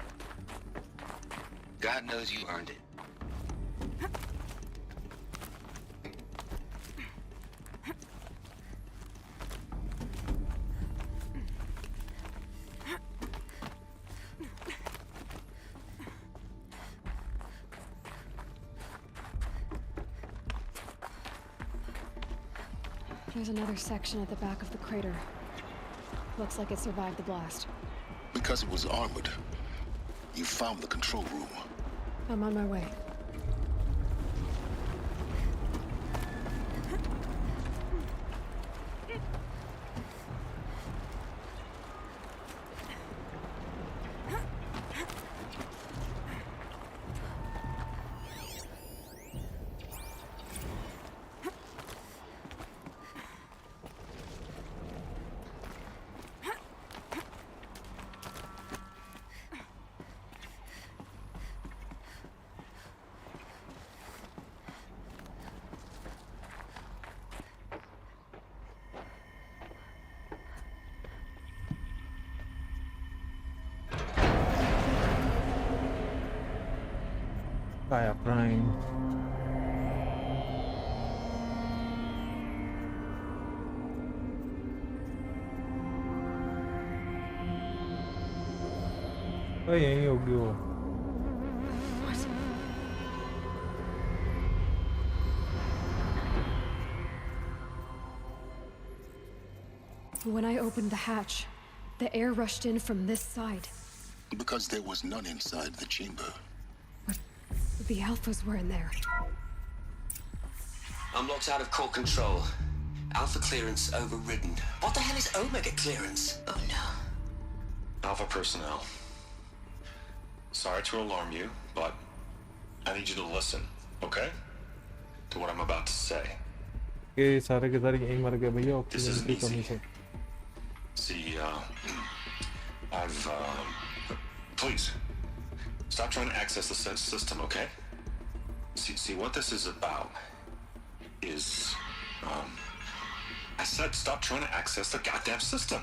God knows you earned it. There's another section at the back of the crater. Looks like it survived the blast. Because it was armored. You found the control room. I'm on my way. Gaia Prime. यहीं होगी वो. When I opened the hatch, the air rushed in from this side. Because there was none inside the chamber. The alphas were in there. I'm locked out of core control. Alpha clearance overridden. What the hell is Omega clearance? Oh no. Alpha personnel. Sorry to alarm you, but I need you to listen, okay? To what I'm about to say. के सारे के सारे यहीं मर गए भैया This oxygen isn't की कमी easy. से. See, please, stop trying to access the system, okay? See, what this is about is, I said stop trying to access the goddamn system.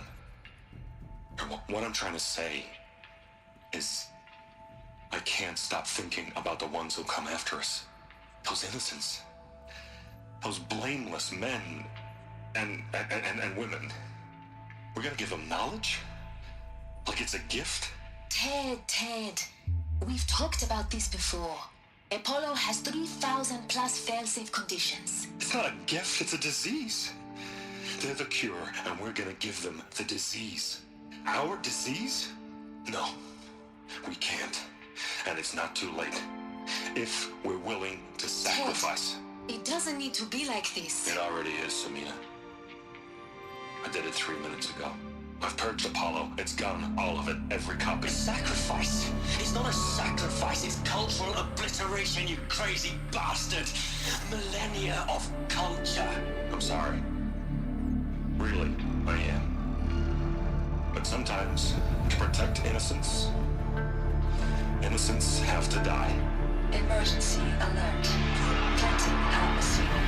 What I'm trying to say is, I can't stop thinking about the ones who come after us. Those innocents. Those blameless men and women. We're gonna give them knowledge? Like it's a gift? Ted. We've talked about this before. Apollo has 3,000 plus fail-safe conditions. It's not a gift, it's a disease. They're the cure, and we're gonna give them the disease. Our disease? No, we can't. And it's not too late. If we're willing to sacrifice. Ted, it doesn't need to be like this. It already is, Samina. I did it 3 minutes ago. I've purged Apollo. It's gone. All of it. Every copy. Sacrifice? Is It's not a sacrifice, it's cultural obliteration, you crazy bastard. Millennia of culture. I'm sorry. Really, I am. But sometimes, to protect innocence, innocents have to die. Emergency alert. Planting atmosphere.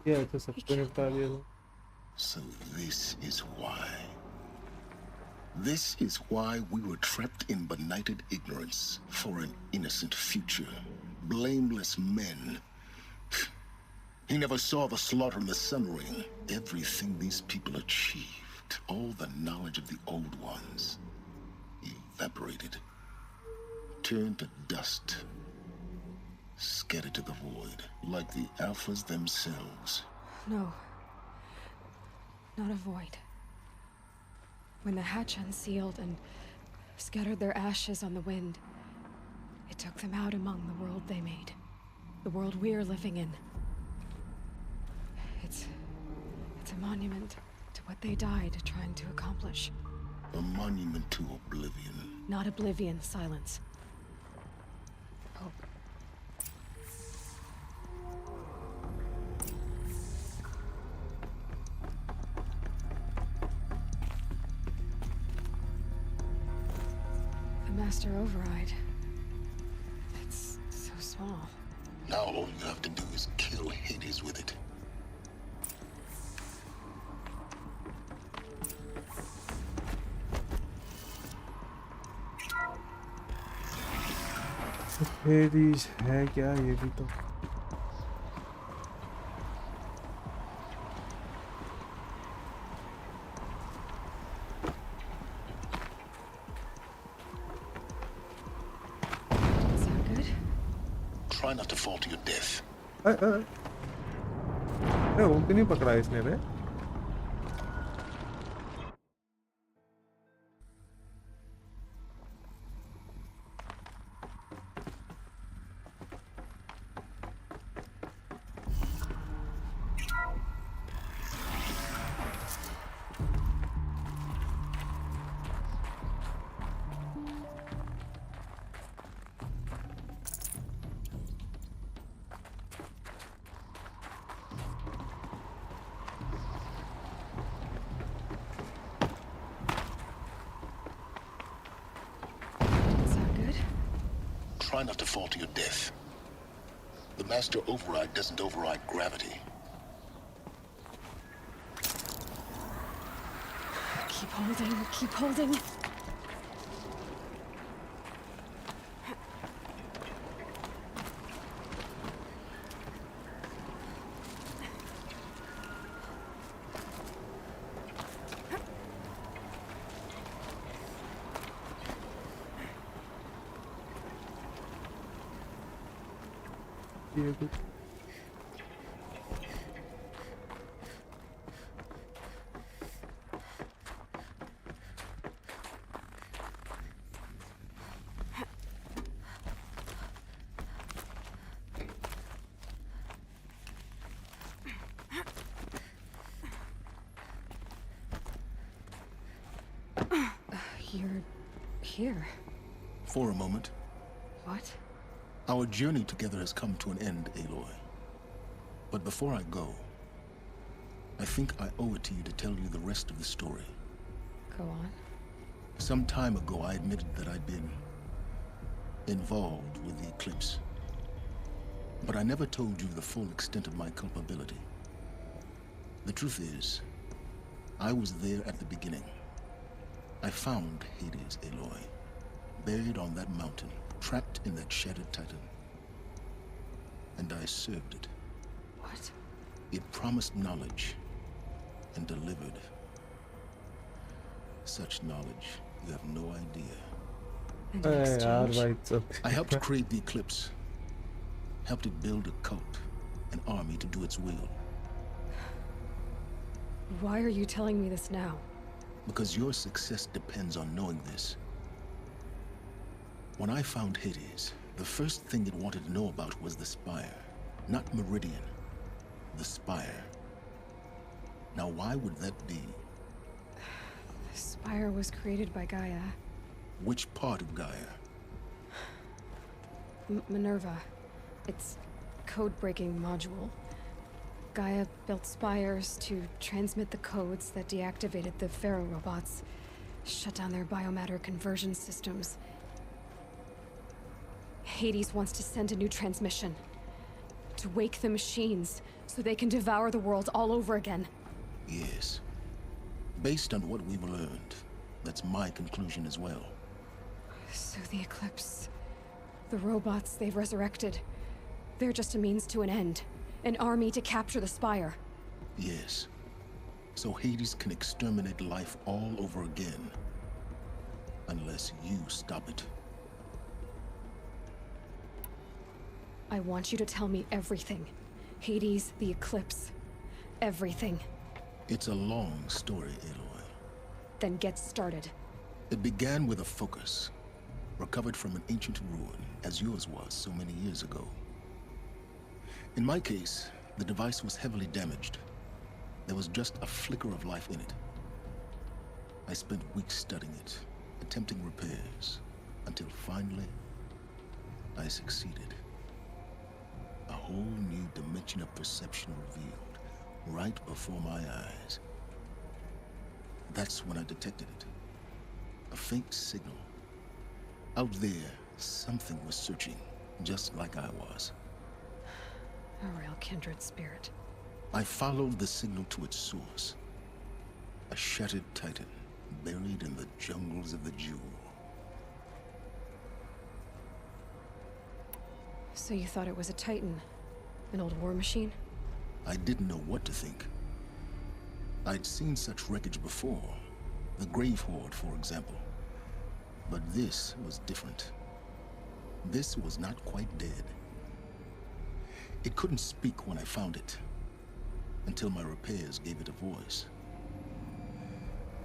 Yeah, it's a subscribe. So this is why. This is why we were trapped in benighted ignorance for an innocent future. Blameless men. He never saw the slaughter in the Sun Ring. Everything these people achieved, all the knowledge of the old ones, evaporated, turned to dust, scattered to the void, like the Alphas themselves. No. Not a void. When the hatch unsealed and scattered their ashes on the wind, it took them out among the world they made. The world we're living in. It's a monument to what they died trying to accomplish. A monument to oblivion. Not oblivion, silence. Hope. The Master Override. It's so small. Now all you have to do is kill Hades with it. Hades है क्या ये भी तो Try not to fall to your death. वो क्यों नहीं पकड़ा इसने रे Try not to fall to your death. The Master Override doesn't override gravity. Keep holding, keep holding. You're here. For a moment. What? Our journey together has come to an end, Aloy. But before I go, I think I owe it to you to tell you the rest of the story. Go on. Some time ago, I admitted that I'd been involved with the eclipse. But I never told you the full extent of my culpability. The truth is, I was there at the beginning. I found Hades, Aloy, buried on that mountain, trapped in that shattered titan. And I served it. What? It promised knowledge and delivered. Such knowledge, you have no idea. And in exchange? I helped create the eclipse. Helped it build a cult, an army me to do its will. Why are you telling me this now? Because your success depends on knowing this. When I found Hades, the first thing it wanted to know about was the Spire. Not Meridian. The Spire. Now why would that be? The Spire was created by Gaia. Which part of Gaia? Minerva. It's code-breaking module. Gaia built spires to transmit the codes that deactivated the Pharaoh robots, shut down their biomatter conversion systems. Hades wants to send a new transmission. To wake the machines, so they can devour the world all over again. Yes. Based on what we've learned, that's my conclusion as well. So the Eclipse... the robots they've resurrected... they're just a means to an end. An army to capture the Spire. Yes. So Hades can exterminate life all over again. Unless you stop it. I want you to tell me everything. Hades, the Eclipse. Everything. It's a long story, Aloy. Then get started. It began with a focus. Recovered from an ancient ruin, as yours was so many years ago. In my case, the device was heavily damaged. There was just a flicker of life in it. I spent weeks studying it, attempting repairs, until finally, I succeeded. A whole new dimension of perception revealed, right before my eyes. That's when I detected it. A faint signal. Out there, something was searching, just like I was. A real kindred spirit. I followed the signal to its source. A shattered titan, buried in the jungles of the Jewel. So you thought it was a titan? An old war machine? I didn't know what to think. I'd seen such wreckage before. The Grave Horde, for example. But this was different. This was not quite dead. It couldn't speak when I found it, until my repairs gave it a voice.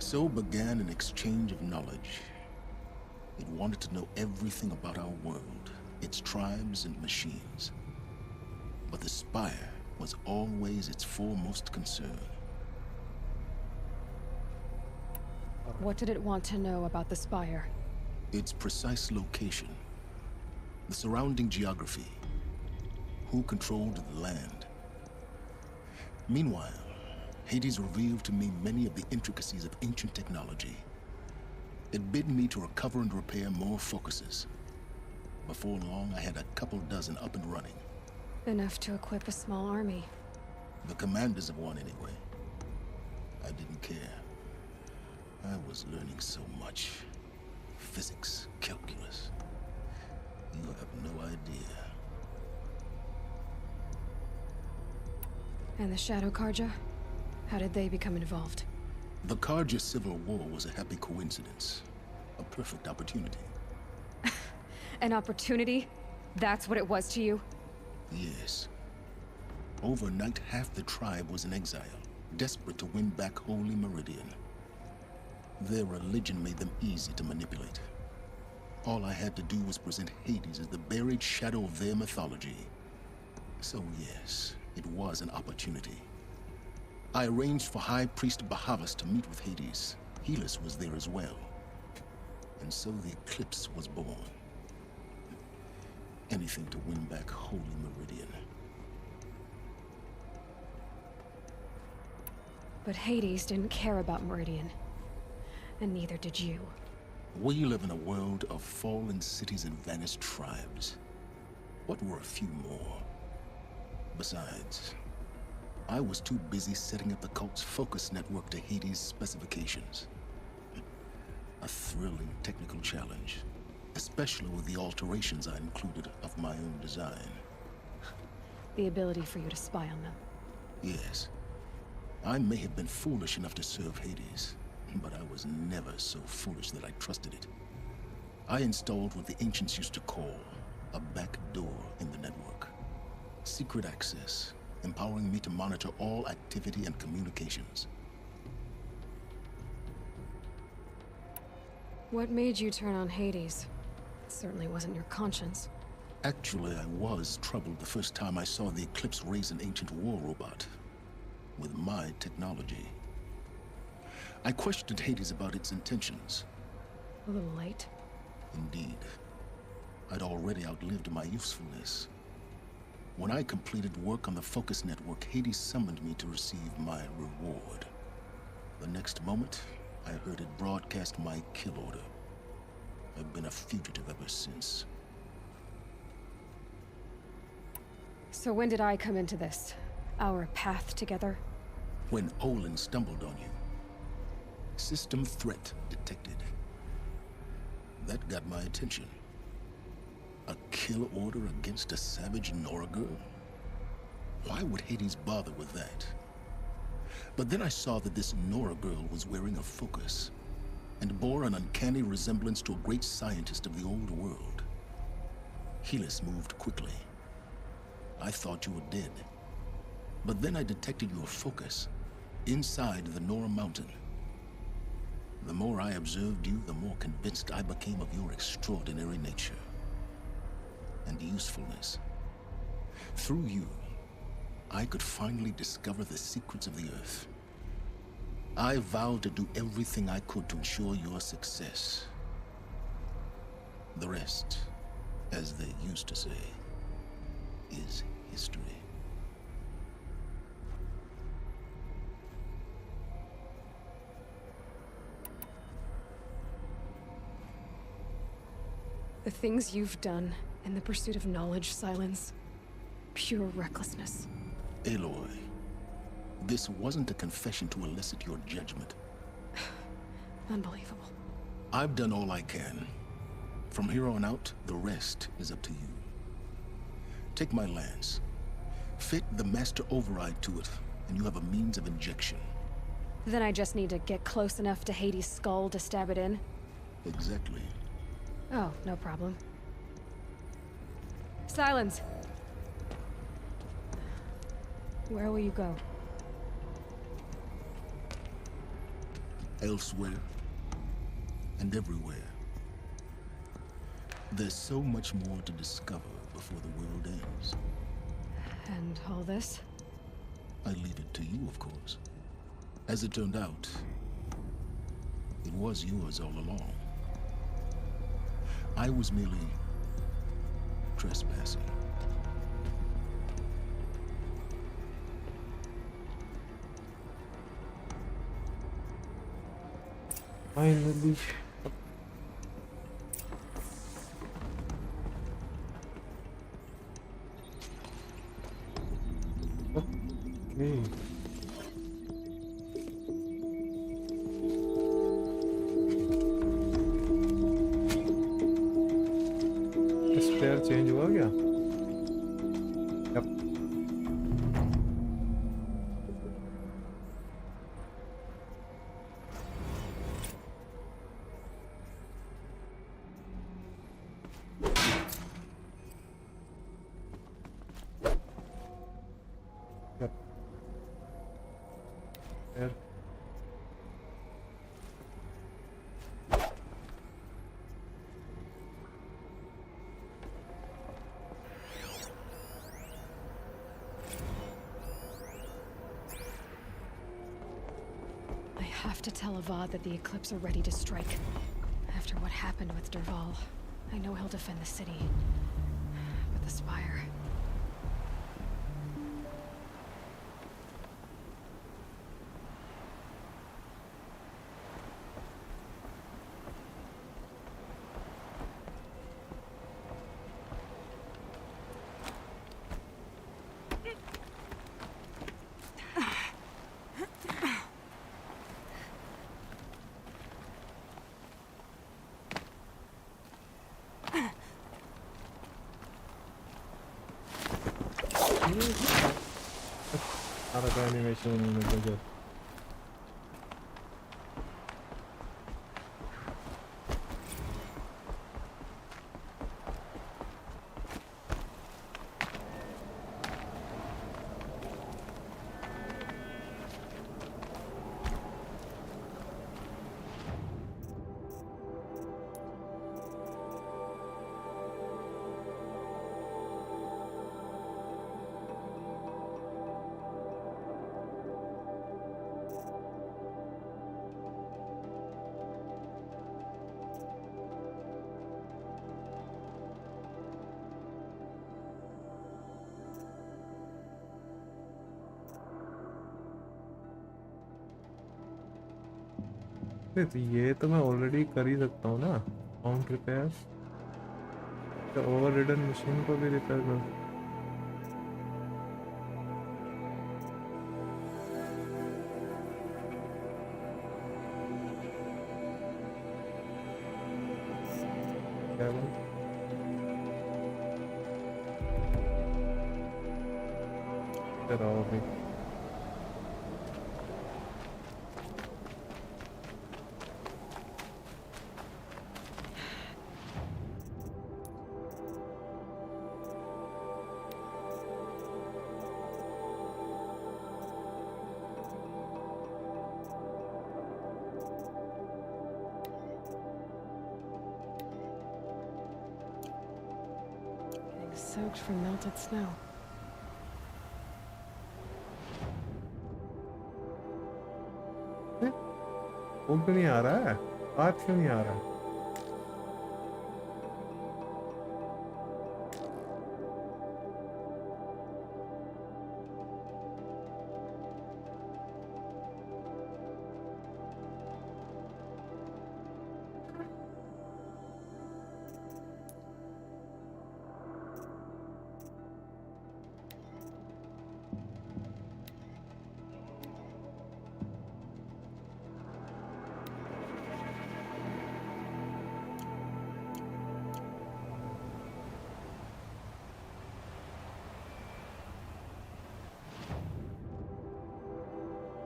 So began an exchange of knowledge. It wanted to know everything about our world, its tribes and machines. But the Spire was always its foremost concern. What did it want to know about the Spire? Its precise location, the surrounding geography, who controlled the land. Meanwhile, Hades revealed to me many of the intricacies of ancient technology. It bid me to recover and repair more focuses. Before long, I had a couple dozen up and running. Enough to equip a small army. The commanders of one, anyway. I didn't care. I was learning so much. Physics, calculus. You have no idea. And the Shadow Karja? How did they become involved? The Karja Civil War was a happy coincidence. A perfect opportunity. An opportunity? That's what it was to you? Yes. Overnight, half the tribe was in exile, desperate to win back Holy Meridian. Their religion made them easy to manipulate. All I had to do was present Hades as the buried shadow of their mythology. So yes, it was an opportunity. I arranged for High Priest Bahavas to meet with Hades. Helis was there as well. And so the Eclipse was born. Anything to win back Holy Meridian. But Hades didn't care about Meridian. And neither did you. We live in a world of fallen cities and vanished tribes. What were a few more? Besides, I was too busy setting up the cult's focus network to Hades' specifications. A thrilling technical challenge, especially with the alterations I included of my own design. The ability for you to spy on them. Yes. I may have been foolish enough to serve Hades, but I was never so foolish that I trusted it. I installed what the ancients used to call a back door in the network. Secret access, empowering me to monitor all activity and communications. What made you turn on Hades? It certainly wasn't your conscience. Actually, I was troubled the first time I saw the Eclipse raise an ancient war robot with my technology. I questioned Hades about its intentions. A little late. Indeed. I'd already outlived my usefulness. When I completed work on the Focus Network, Hades summoned me to receive my reward. The next moment, I heard it broadcast my kill order. I've been a fugitive ever since. So when did I come into this? Our path together? When Olin stumbled on you. System threat detected. That got my attention. A kill order against a savage Nora girl? Why would Hades bother with that? But then I saw that this Nora girl was wearing a focus and bore an uncanny resemblance to a great scientist of the old world. Helis moved quickly. I thought you were dead. But then I detected your focus inside the Nora mountain. The more I observed you, the more convinced I became of your extraordinary nature and usefulness. Through you, I could finally discover the secrets of the Earth. I vowed to do everything I could to ensure your success. The rest, as they used to say, is history. The things you've done in the pursuit of knowledge, Silence. Pure recklessness. Aloy, this wasn't a confession to elicit your judgment. Unbelievable. I've done all I can. From here on out, the rest is up to you. Take my lance. Fit the master override to it, and you have a means of injection. Then I just need to get close enough to Hades' skull to stab it in? Exactly. Oh, no problem. Silence! Where will you go? Elsewhere. And everywhere. There's so much more to discover before the world ends. And all this? I leave it to you, of course. As it turned out, it was yours all along. I was merely trespassing. Finally. Okay. Spare change हुआ क्या? Yep. Yep. There. I have to tell Avad that the Eclipse are ready to strike. After what happened with Derval, I know he'll defend the city. But the Spire... Ada animation ini juga. नहीं तो ये तो मैं already कर ही सकता हूँ ना, mount repair. तो ओवर रिडन मशीन को भी रिपेयर कर सकता हूँ। रहो भाई, Getting soaked from melted snow. वो क्यों नहीं आ रहा है? आज क्यों नहीं आ रहा है?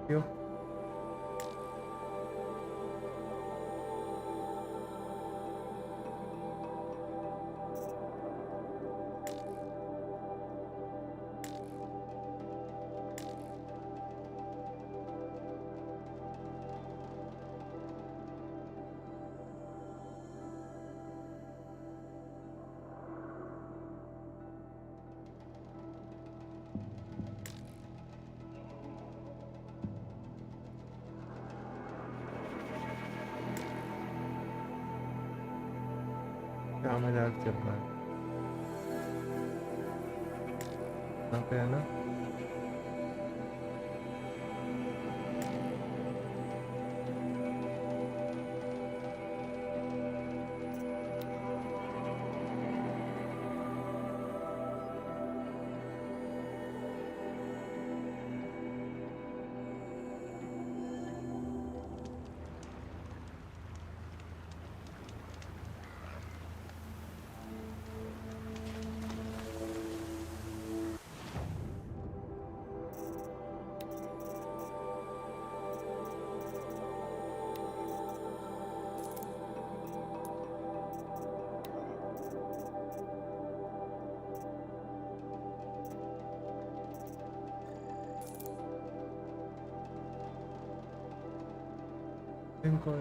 क्यों? क्या मजाक चल रहा है? यहाँ पे है ना? इनको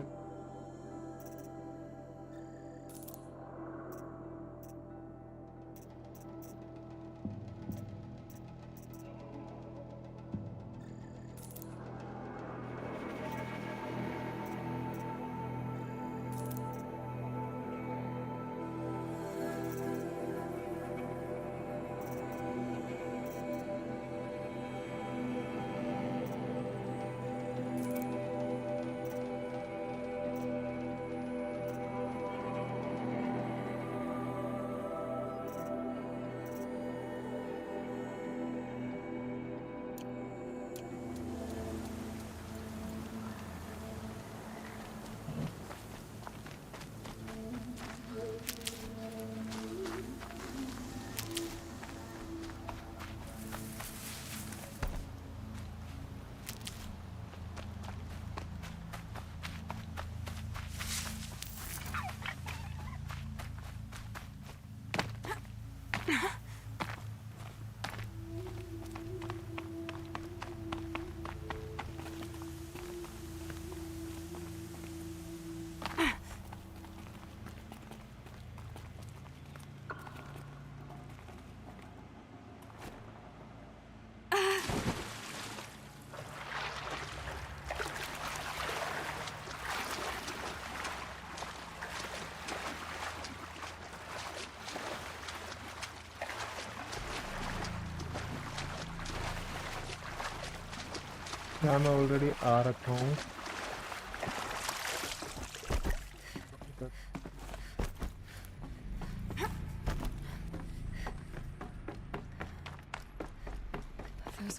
यहाँ मैं ऑलरेडी आ रखा हूँ।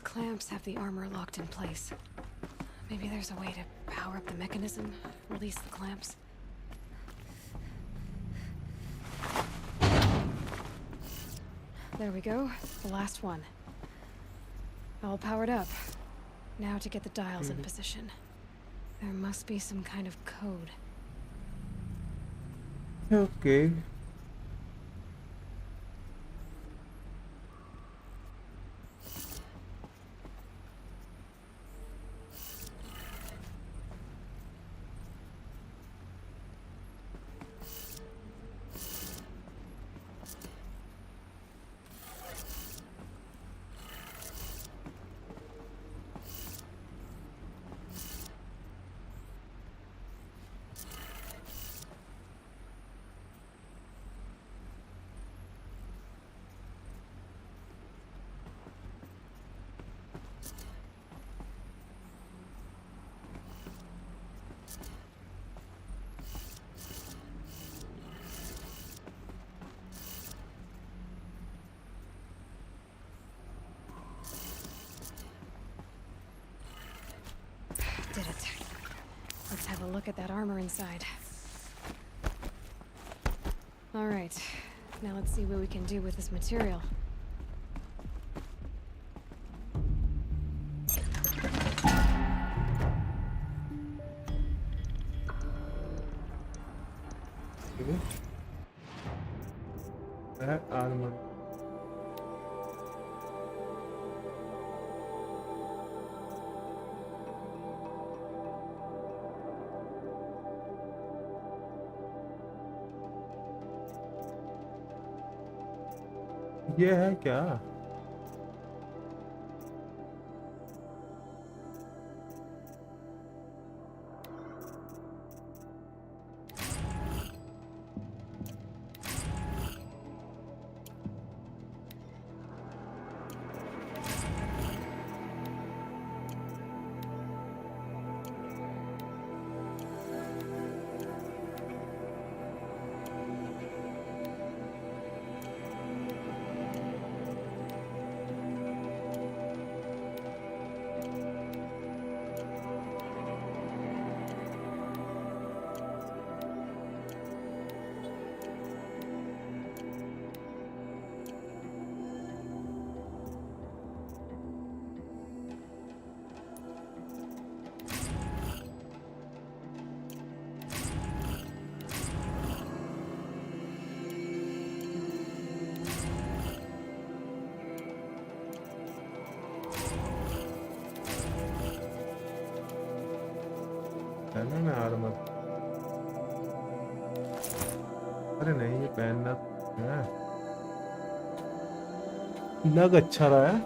clamps have the armor locked in place. Maybe there's a way to power up the mechanism, release the clamps. There we go, the last one. All powered up. Now to get the dials in position. There must be some kind of code. Okay. Did it. Let's have a look at that armor inside. All right, now let's see what we can do with this material. That armor. ये है क्या? पहना ना armour. अरे नहीं, ये पहनना है। लग अच्छा रहा है।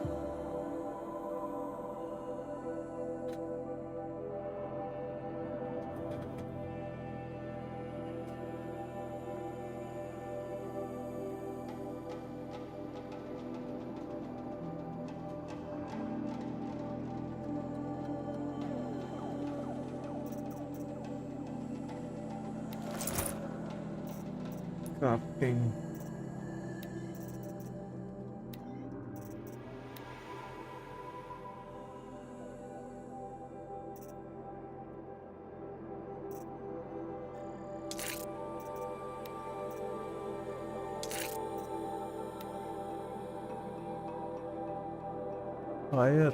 Crafting. Fire.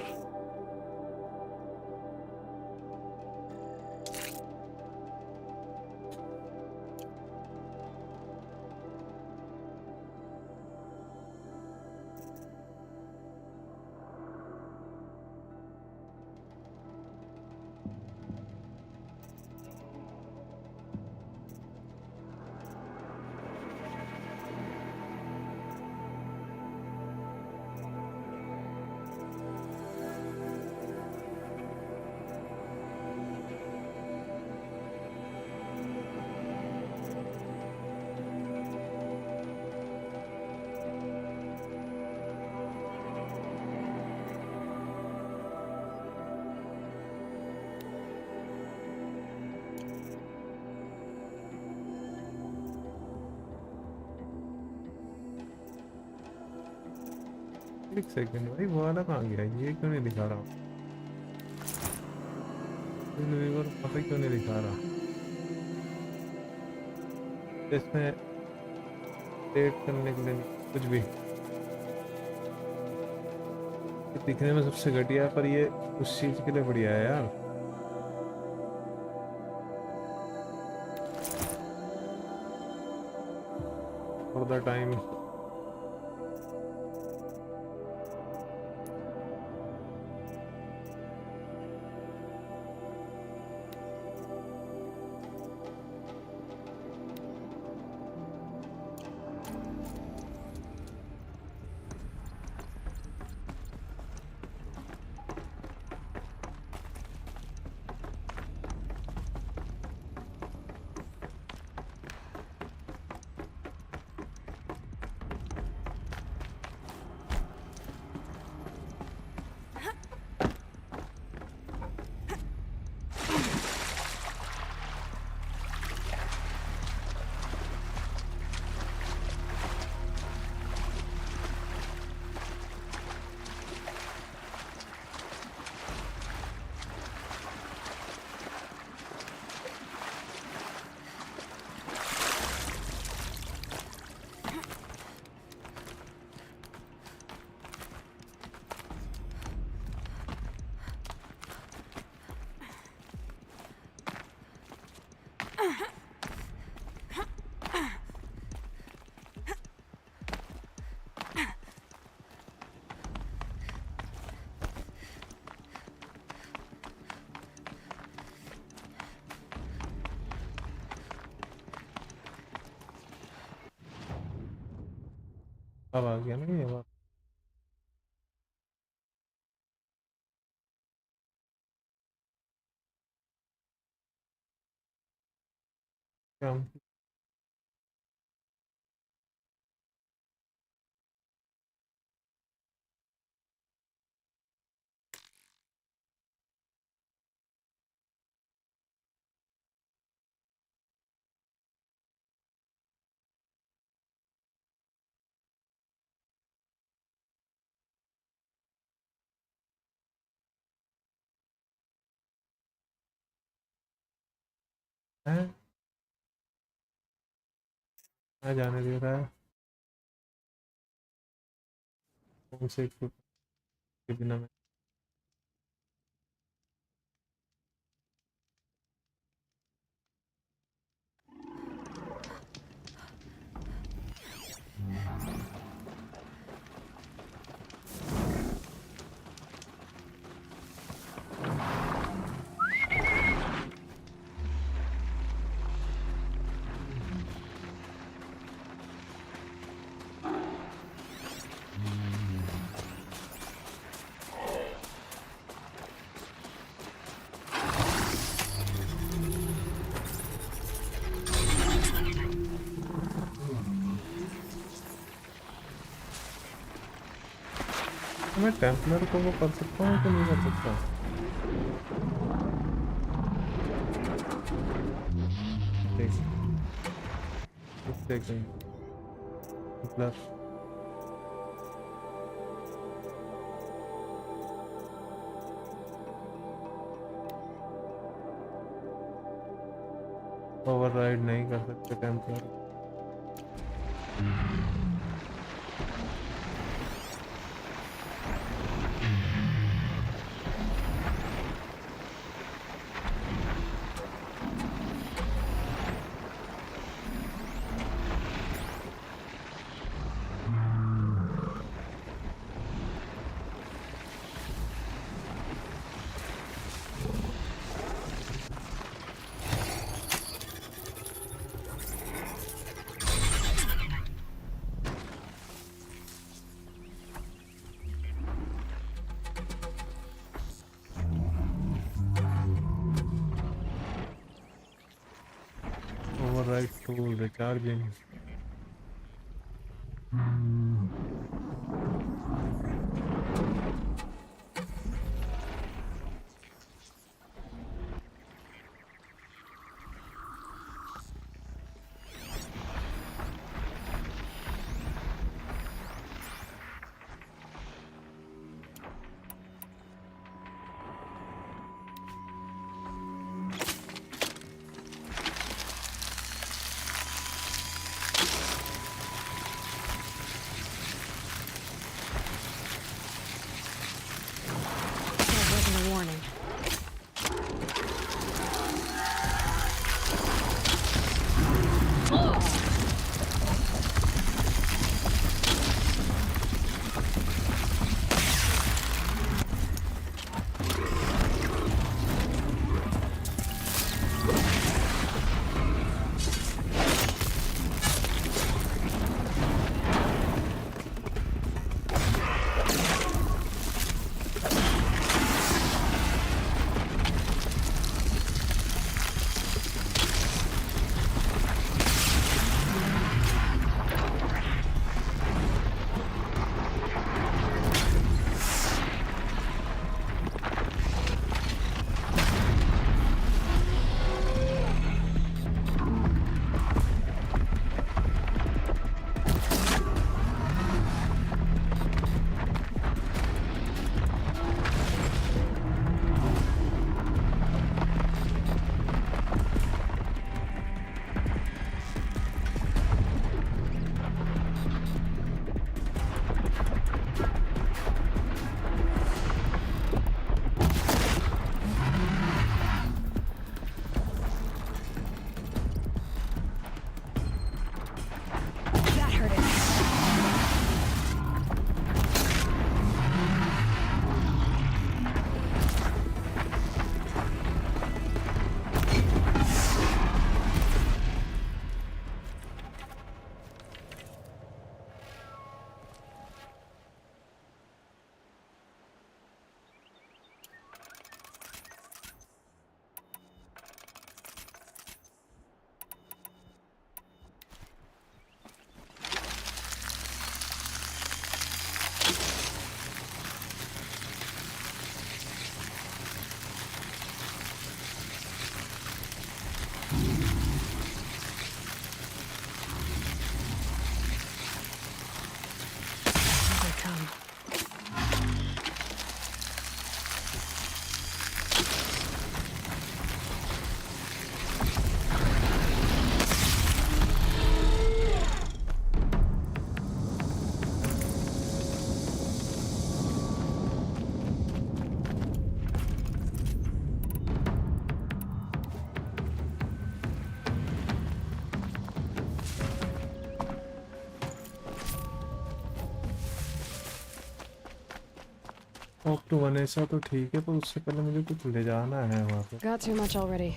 एक सेकंड भाई, वो वाला कहाँ गया? ये क्यों नहीं दिखा रहा? व्यूअर वहाँ पे क्यों नहीं दिखा रहा? इसमें अपडेट करने के लिए कुछ भी दिखने में सबसे घटिया है, पर ये उस चीज के लिए बढ़िया है यार। फॉर द टाइम अब आ गया ना ये बात। क्या है? क्या जाने दे रहा है? कौन से के बिना में मैं टेम्पलर को वो कर सकता हूँ कि नहीं कर सकता? एक सेकंड, टेम्पलर ओवरराइड नहीं कर सकते templar. Override tool recharging. Off to Vanessa तो ठीक है, पर उससे पहले मुझे कुछ ले जाना है वहाँ पे। Got too much already.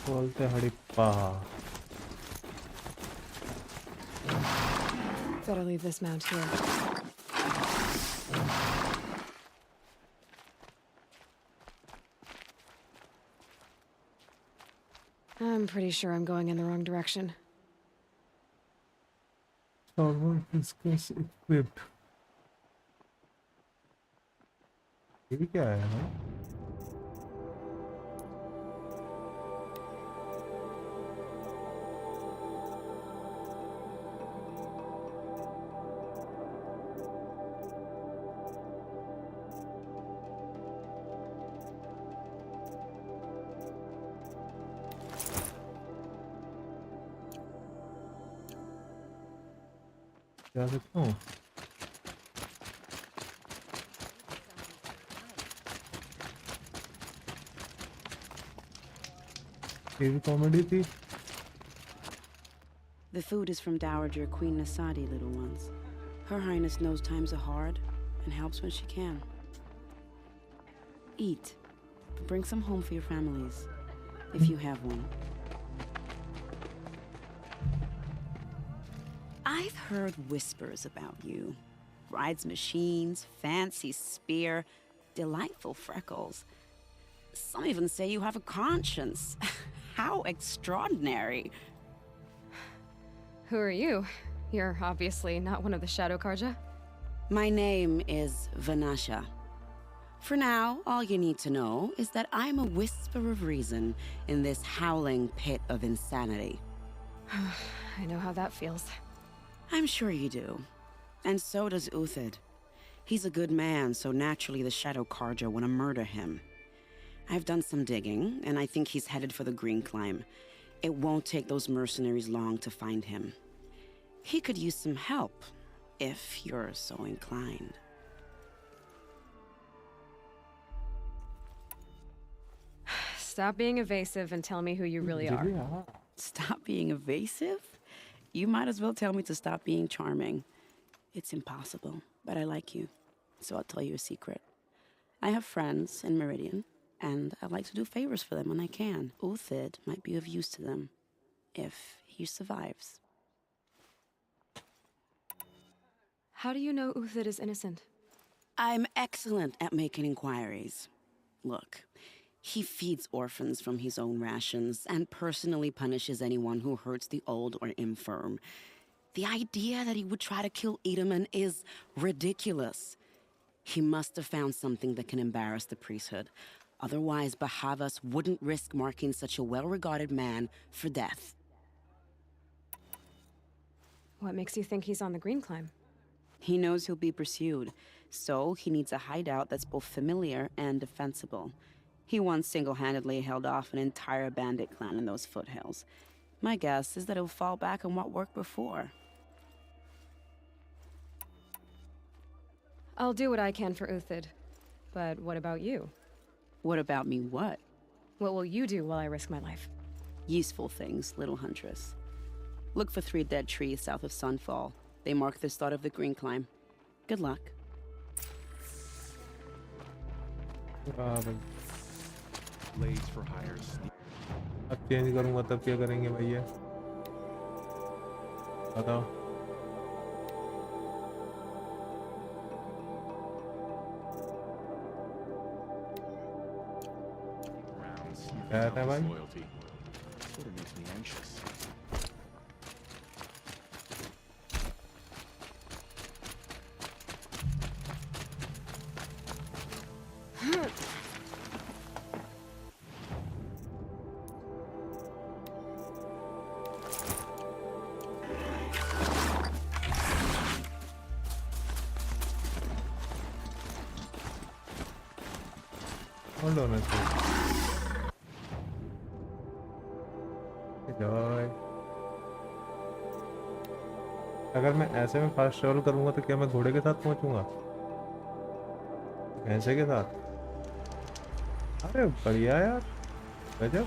बोलते Harappa. Better leave this mount here. I'm pretty sure I'm going in the wrong direction. Someone discuss equipped. ये क्या है ना? जा सकता हूँ? ये भी कॉमेडी थी। The food is from Dowager Queen Nasadi, little ones. Her Highness knows times are hard and helps when she can. Eat, but bring some home for your families, if you have one. I've heard whispers about you. Rides machines, fancy spear, delightful freckles. Some even say you have a conscience. How extraordinary. Who are you? You're obviously not one of the Shadow Karja. My name is Vanasha. For now, all you need to know is that I'm a whisper of reason in this howling pit of insanity. I know how that feels. I'm sure you do. And so does Uthid. He's a good man, so naturally the Shadow Karja want to murder him. I've done some digging, and I think he's headed for the Green Climb. It won't take those mercenaries long to find him. He could use some help, if you're so inclined. Stop being evasive and tell me who you really are. Stop being evasive? You might as well tell me to stop being charming. It's impossible, but I like you, so I'll tell you a secret. I have friends in Meridian, and I like to do favors for them when I can. Uthid might be of use to them, if he survives. How do you know Uthid is innocent? I'm excellent at making inquiries. Look, he feeds orphans from his own rations and personally punishes anyone who hurts the old or infirm. The idea that he would try to kill Edelman is ridiculous. He must have found something that can embarrass the priesthood. Otherwise, Bahavas wouldn't risk marking such a well-regarded man for death. What makes you think he's on the Green Climb? He knows he'll be pursued, so he needs a hideout that's both familiar and defensible. He once single-handedly held off an entire bandit clan in those foothills. My guess is that he'll fall back on what worked before. I'll do what I can for Uthid. But what about you? What about me what? What will you do while I risk my life? Useful things, little huntress. Look for 3 dead trees south of Sunfall. They mark the start of the green climb. Good luck. Blades for hire. अब change करूँगा तब क्या करेंगे भैया? बताओ। क्या है भाई? Sort of makes me anxious. Hold on a second. Joy. अगर मैं ऐसे में फास्ट ट्रैवल करूंगा तो क्या मैं घोड़े के साथ पहुंचूंगा? भैंसे के साथ? अरे बढ़िया यार, गजब।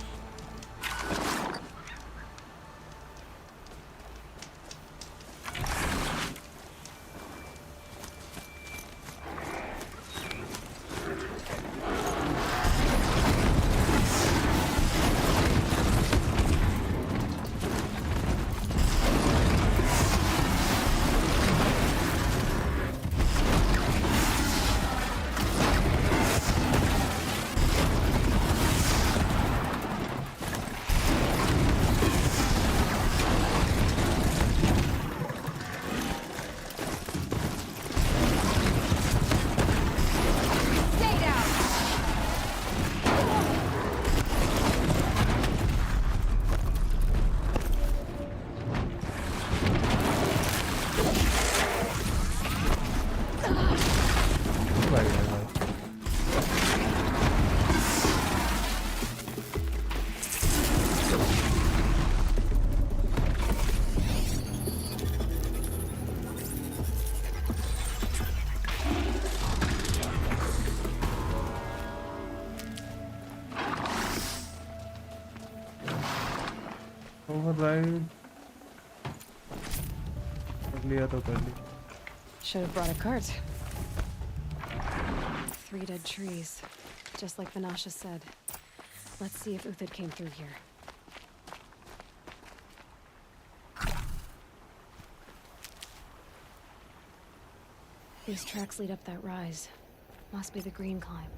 Override. कर लिया तो कर लिया. Should have brought a cart. 3 dead trees, just like Vanasha said. Let's see if Uthid came through here. These tracks lead up that rise. Must be the green climb.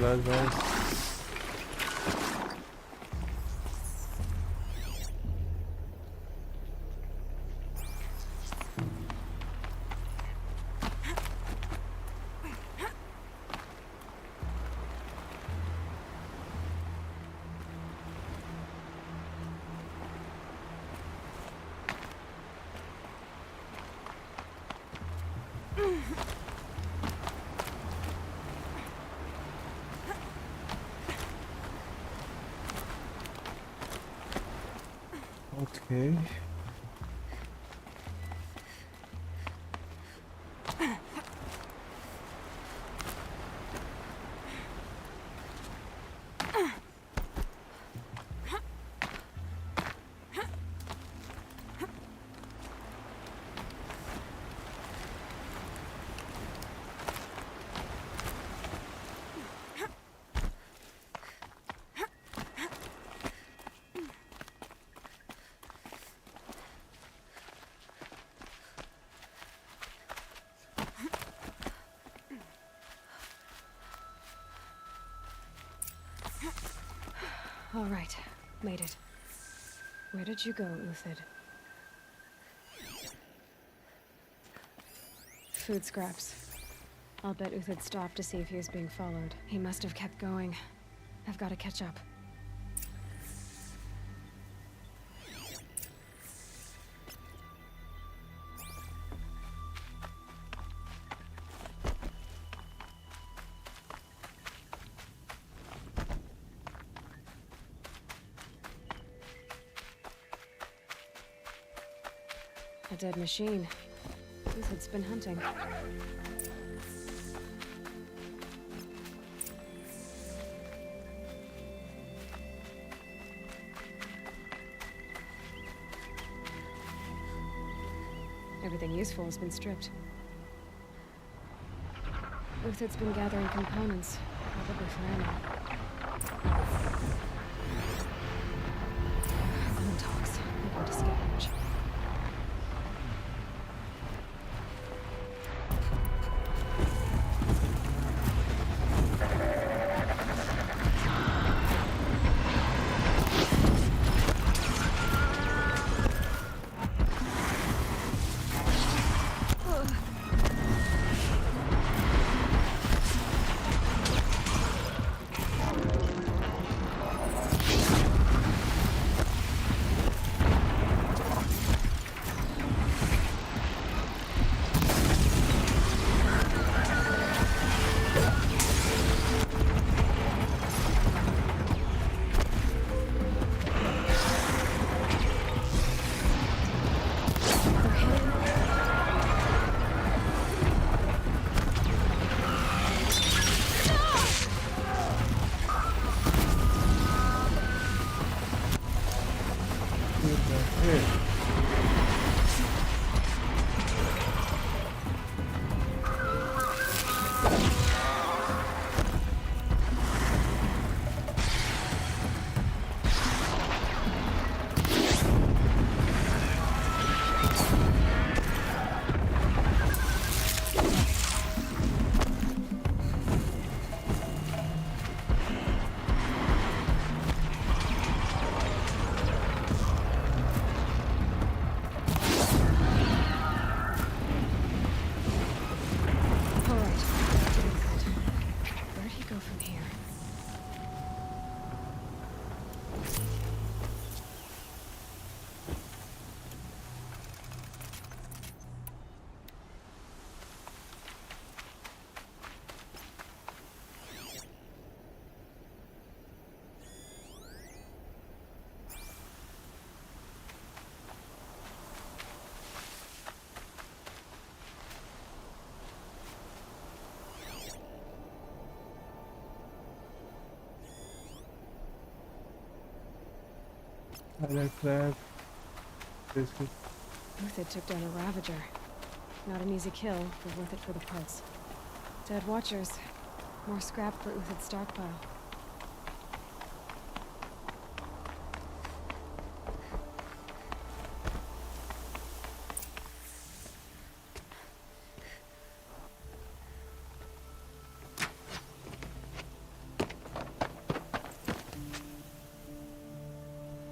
बस okay. All right, made it. Where did you go, Uthid? Food scraps. I'll bet Uthid stopped to see if he was being followed. He must have kept going. I've got to catch up. A dead machine. Uthid's been hunting. Everything useful has been stripped. Uthid's been gathering components, probably for ammo. Clone talks. I'm going to scavenge. I like that. Uthid took down a Ravager. Not an easy kill, but worth it for the parts. Dead Watchers. More scrap for Uthid's stockpile.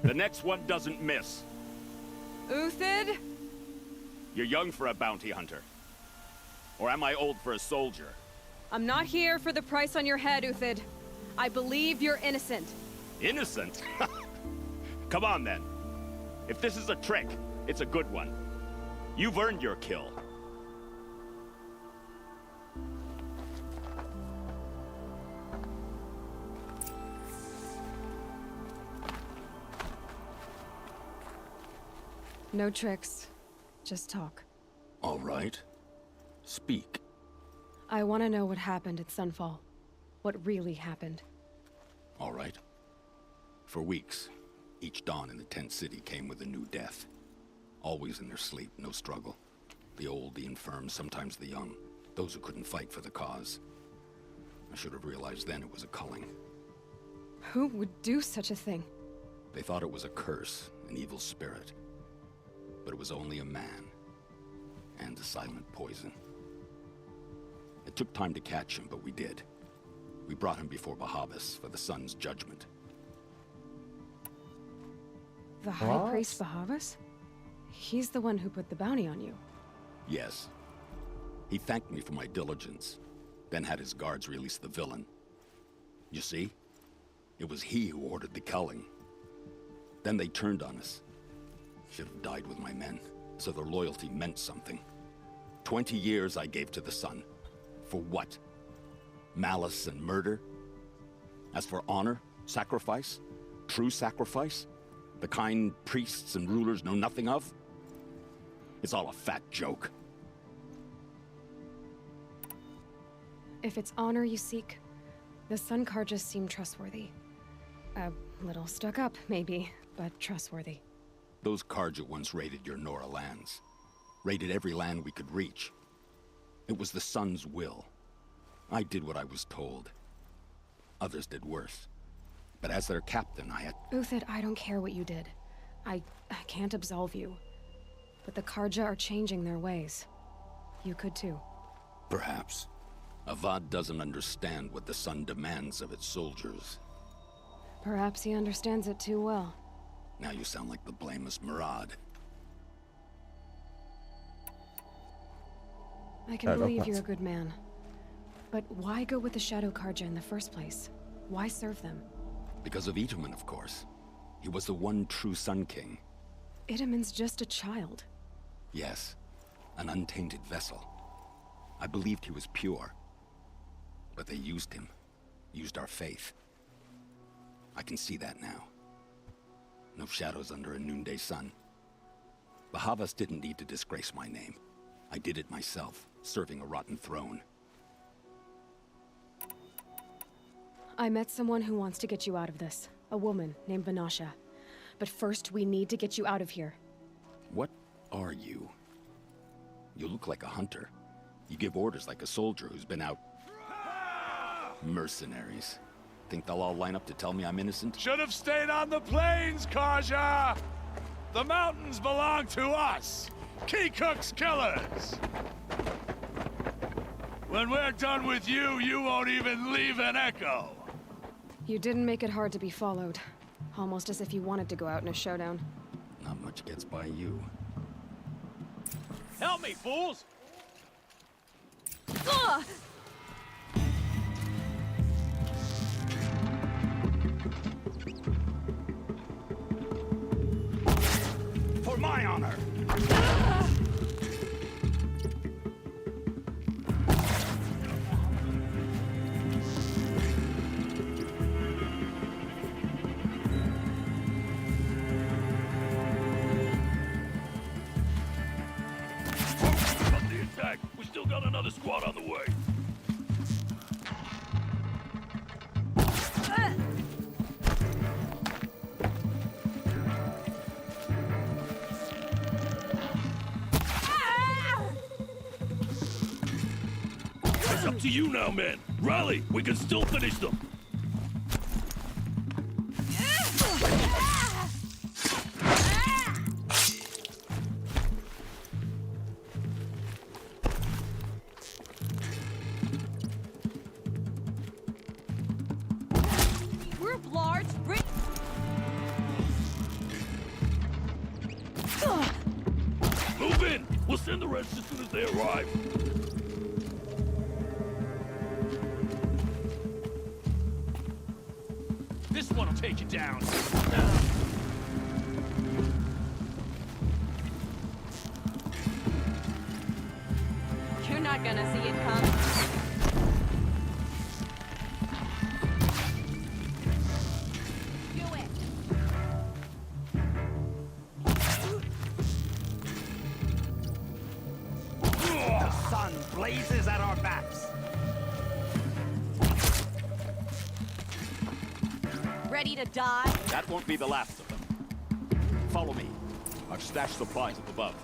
The next one doesn't miss. Uthid? You're young for a bounty hunter. Or am I old for a soldier? I'm not here for the price on your head, Uthid. I believe you're innocent. Innocent? Come on, then. If this is a trick, it's a good one. You've earned your kill. No tricks. Just talk. All right. Speak. I want to know what happened at Sunfall. What really happened. All right. For weeks, each dawn in the tent city came with a new death. Always in their sleep, no struggle. The old, the infirm, sometimes the young. Those who couldn't fight for the cause. I should have realized then it was a culling. Who would do such a thing? They thought it was a curse, an evil spirit. But it was only a man. And a silent poison. It took time to catch him, but we did. We brought him before Bahavas for the sun's judgment. The High Priest Bahavas? He's the one who put the bounty on you. Yes. He thanked me for my diligence, then had his guards release the villain. You see? It was he who ordered the culling. Then they turned on us. Should have died with my men, so their loyalty meant something. 20 years I gave to the sun. For what? Malice and murder? As for honor, sacrifice, true sacrifice, the kind priests and rulers know nothing of, it's all a fat joke. If it's honor you seek, the Sun Karjas seem trustworthy. A little stuck up, maybe, but trustworthy. Those Karja once raided your Nora lands. Raided every land we could reach. It was the Sun's will. I did what I was told. Others did worse. But as their captain, I had... Uthid, I don't care what you did. I can't absolve you. But the Karja are changing their ways. You could too. Perhaps. Avad doesn't understand what the Sun demands of its soldiers. Perhaps he understands it too well. Now you sound like the blameless Murad. I can believe you're a good man. But why go with the Shadow Karja in the first place? Why serve them? Because of Itaman, of course. He was the one true Sun King. Itaman's just a child. Yes, an untainted vessel. I believed he was pure. But they used him. Used our faith. I can see that now. No shadows under a noonday sun. Bahavas didn't need to disgrace my name. I did it myself, serving a rotten throne. I met someone who wants to get you out of this. A woman named Vanasha. But first, we need to get you out of here. What are you? You look like a hunter. You give orders like a soldier who's been out... Mercenaries. Think they'll all line up to tell me I'm innocent? Should have stayed on the plains, Karja! The mountains belong to us! Keycook's killers! When we're done with you, you won't even leave an echo! You didn't make it hard to be followed. Almost as if you wanted to go out in a showdown. Not much gets by you. Help me, fools! Ugh! For my honor! We still got another squad on the way. It's up to you now, man. Rally, we can still finish them. Move in! We'll send the rest as soon as they arrive. This one'll take you down. You're not gonna see it come. Blazes at our backs. Ready to die? That won't be the last of them. Follow me. I've stashed supplies up above.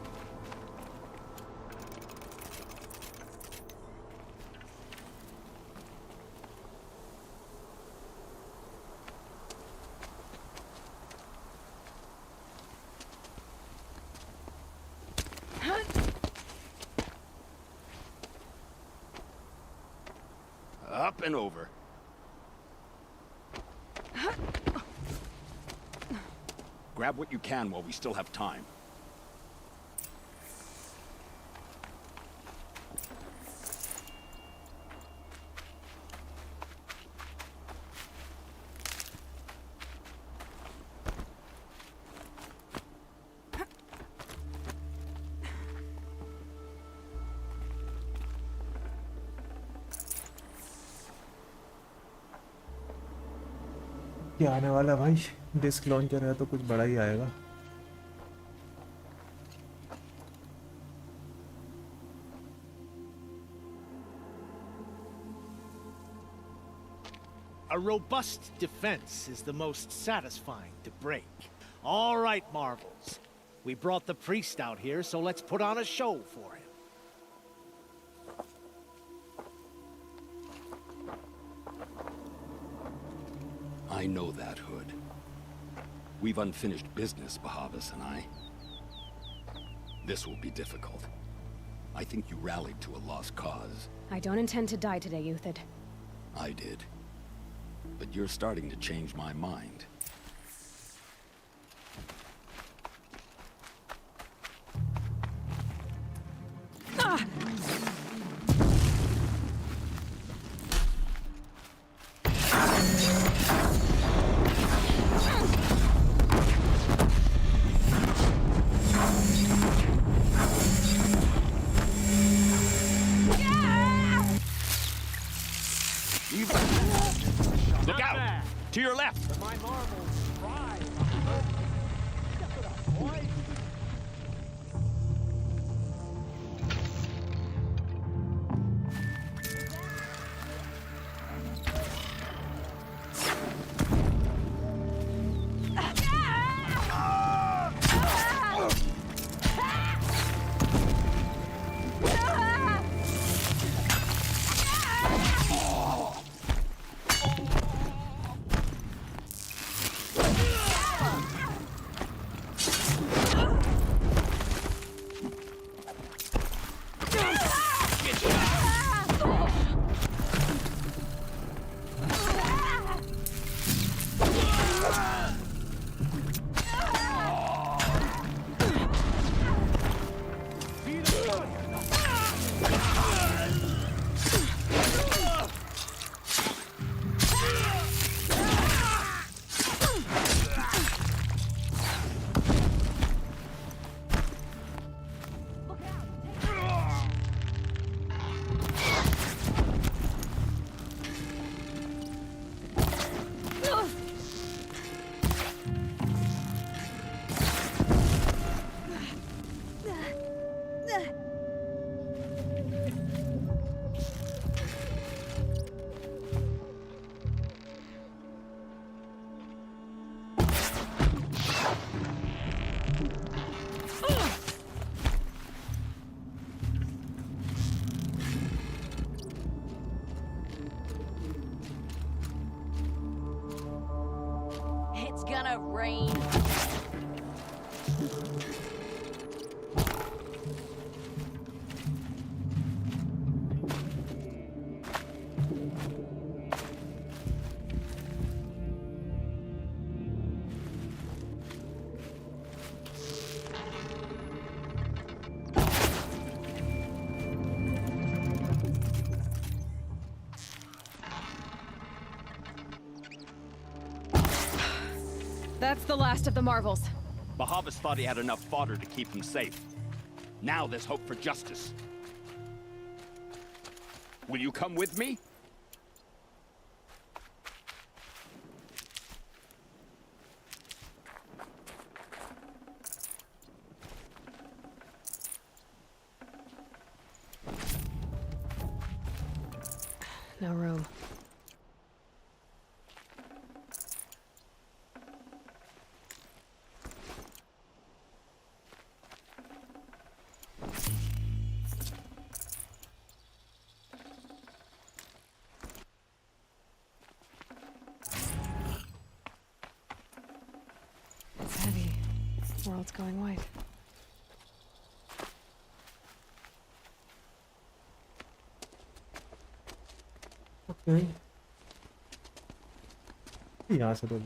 Up and over. Grab what you can while we still have time. क्या आने वाला है भाई? Disc launcher है तो कुछ बड़ा ही आएगा। A robust defense is the most satisfying to break. All right, Marvels. We brought the priest out here, so let's put on a show for him. I know that, Hood. We've unfinished business, Bahavas and I. This will be difficult. I think you rallied to a lost cause. I don't intend to die today, Euthyd. I did. But you're starting to change my mind. Ah! Look out! To your left! My marbles fry. It's gonna rain. That's the last of the Marvels. Bahavas thought he had enough fodder to keep him safe. Now there's hope for justice. Will you come with me? No room. It's heavy. World's going white. Okay. यहाँ से तो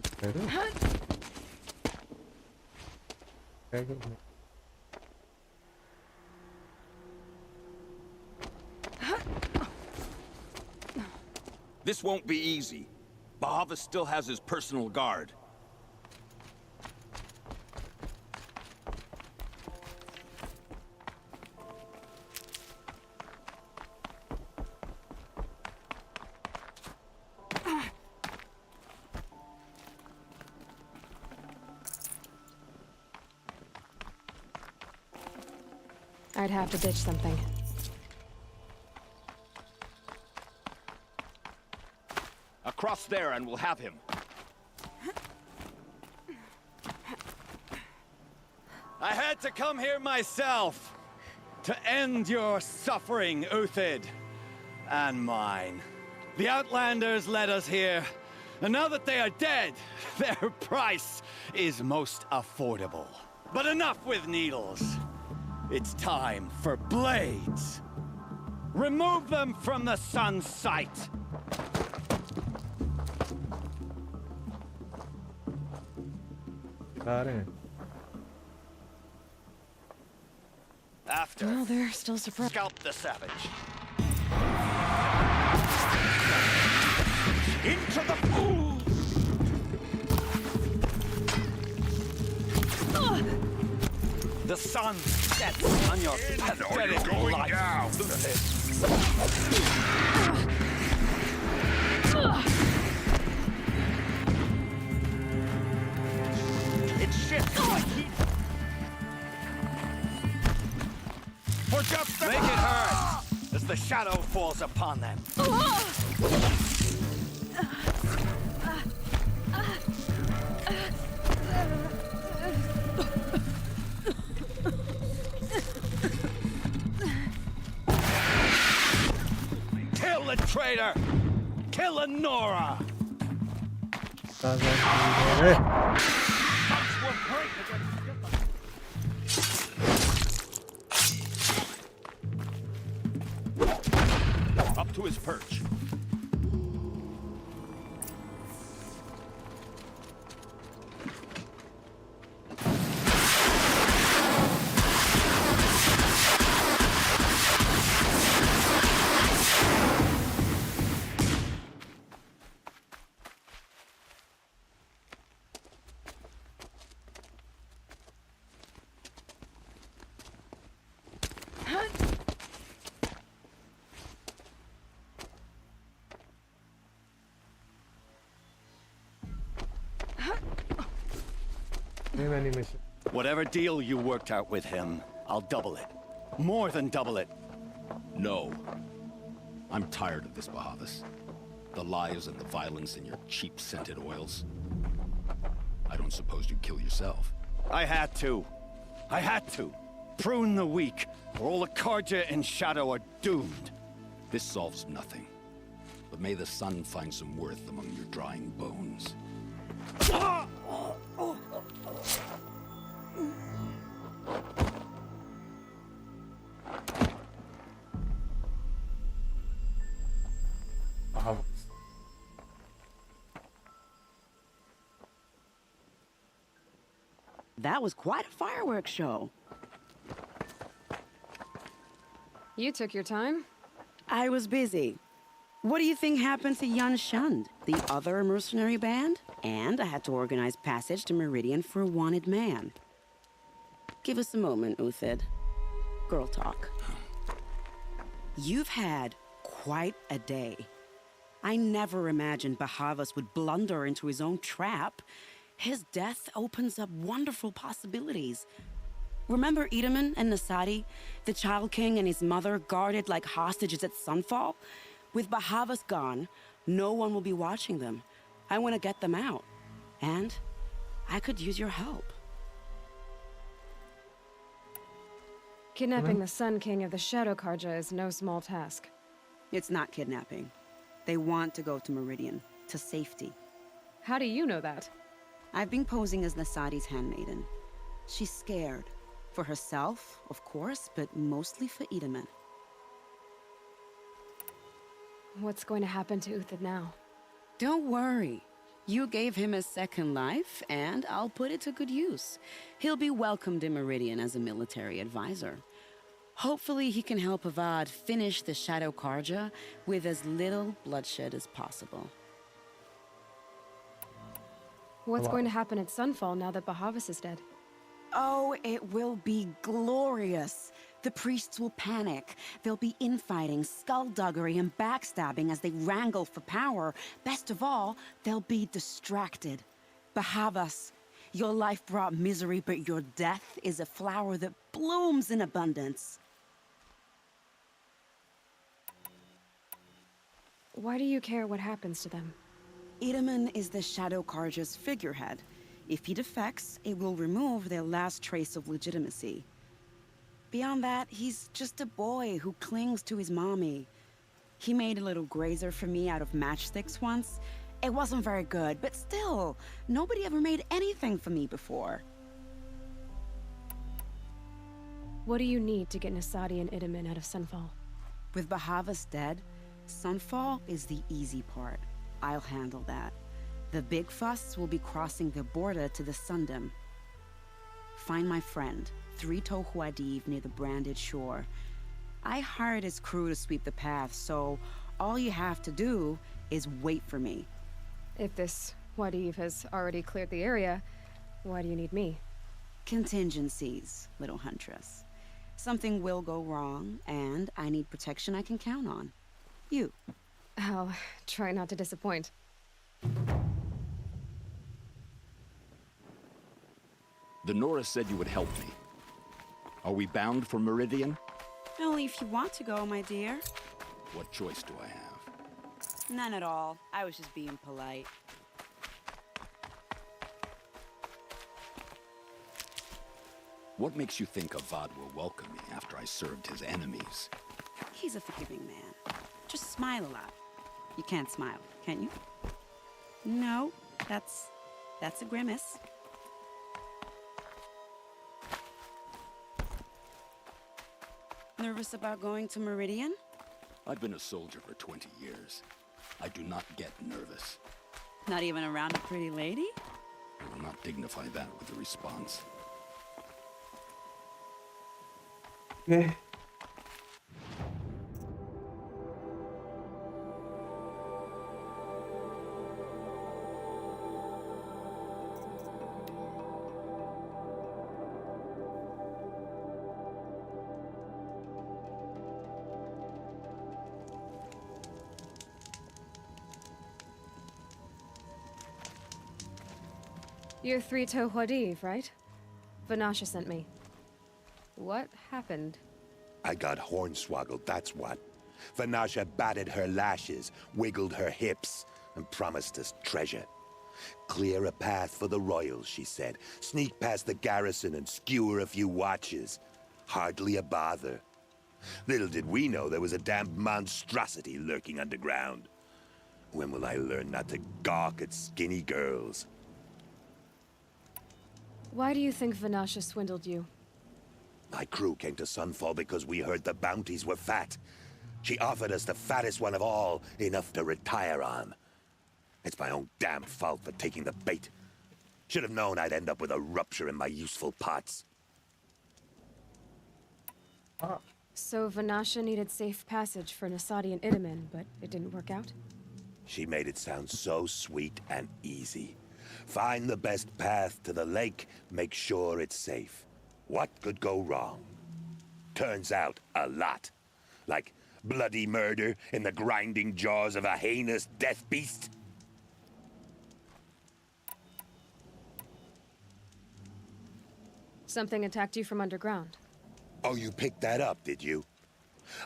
क्या करना? This won't be easy. Bahavas still has his personal guard. I'd have to ditch something. Across there and we'll have him. I had to come here myself to end your suffering, Uthid, and mine. The Outlanders led us here, and now that they are dead, their price is most affordable. But enough with needles. It's time for blades. Remove them from the sun's sight. After. Well, they're still surprised. Scalp the savage. Into the pool! The sun sets on your pathetic life. It shifts like heat. For just make it hurt as the shadow falls upon them. Kill the traitor! Kill Nora! Up to his perch. Whatever deal you worked out with him, I'll double it. More than double it. No. I'm tired of this, Bahavas. The lies and the violence in your cheap-scented oils. I don't suppose you'd kill yourself. I had to. Prune the weak, or all the Karja and Shadow are doomed. This solves nothing. But may the sun find some worth among your drying bones. That was quite a fireworks show. You took your time? I was busy. What do you think happened to Yan Shund, the other mercenary band? And I had to organize passage to Meridian for a wanted man. Give us a moment, Uthid. Girl talk. You've had quite a day. I never imagined Bahavas would blunder into his own trap. His death opens up wonderful possibilities. Remember Itaman and Nasadi, the Child King and his mother guarded like hostages at sunfall? With Bahavas gone, no one will be watching them. I want to get them out. And I could use your help. Kidnapping the Sun King of the Shadow Karja is no small task. It's not kidnapping. They want to go to Meridian, to safety. How do you know that? I've been posing as Nasadi's handmaiden. She's scared. For herself, of course, but mostly for Itaman. What's going to happen to Uthid now? Don't worry. You gave him a second life, and I'll put it to good use. He'll be welcomed in Meridian as a military advisor. Hopefully he can help Avad finish the Shadow Karja with as little bloodshed as possible. What's going to happen at Sunfall now that Bahavas is dead? Oh, it will be glorious. The priests will panic. There'll be infighting, skullduggery, and backstabbing as they wrangle for power. Best of all, they'll be distracted. Bahavas, your life brought misery, but your death is a flower that blooms in abundance. Why do you care what happens to them? Itaman is the Shadow Karja's figurehead. If he defects, it will remove their last trace of legitimacy. Beyond that, he's just a boy who clings to his mommy. He made a little grazer for me out of matchsticks once. It wasn't very good, but still, nobody ever made anything for me before. What do you need to get Nasadi and Itaman out of Sunfall? With Bahavas dead, Sunfall is the easy part. I'll handle that. The big fuss will be crossing the border to the Sundom. Find my friend, III Remastered, near the branded shore. I hired his crew to sweep the path, so all you have to do is wait for me. If this Wadiv has already cleared the area, why do you need me? Contingencies, little huntress. Something will go wrong, and I need protection I can count on. You. I'll try not to disappoint. The Nora said you would help me. Are we bound for Meridian? Only if you want to go, my dear. What choice do I have? None at all. I was just being polite. What makes you think Avad will welcome me after I served his enemies? He's a forgiving man. Just smile a lot. You can't smile, can you? No, that's a grimace. Nervous about going to Meridian? I've been a soldier for 20 years. I do not get nervous. Not even around a pretty lady? I will not dignify that with a response. Okay. You're III Remastered, right? Vanasha sent me. What happened? I got hornswoggled, that's what. Vanasha batted her lashes, wiggled her hips, and promised us treasure. Clear a path for the royals, she said. Sneak past the garrison and skewer a few watches. Hardly a bother. Little did we know there was a damned monstrosity lurking underground. When will I learn not to gawk at skinny girls? Why do you think Vanasha swindled you? My crew came to Sunfall because we heard the bounties were fat. She offered us the fattest one of all, enough to retire on. It's my own damn fault for taking the bait. Should have known I'd end up with a rupture in my useful parts. So Vanasha needed safe passage for Nasadi and Itaman, but it didn't work out? She made it sound so sweet and easy. Find the best path to the lake, make sure it's safe. What could go wrong? Turns out, a lot. Like bloody murder in the grinding jaws of a heinous death beast. Something attacked you from underground. Oh, you picked that up, did you?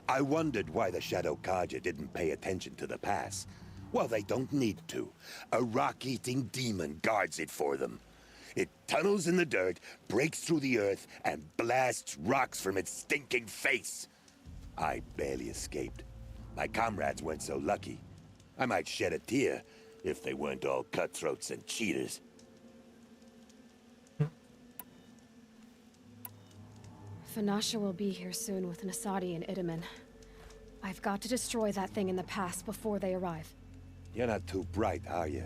I wondered why the Shadow Karja didn't pay attention to the pass. Well, they don't need to. A rock-eating demon guards it for them. It tunnels in the dirt, breaks through the earth, and blasts rocks from its stinking face. I barely escaped. My comrades weren't so lucky. I might shed a tear if they weren't all cutthroats and cheaters. Vanasha will be here soon with Nasadi and Itaman. I've got to destroy that thing in the pass before they arrive. You're not too bright, are you?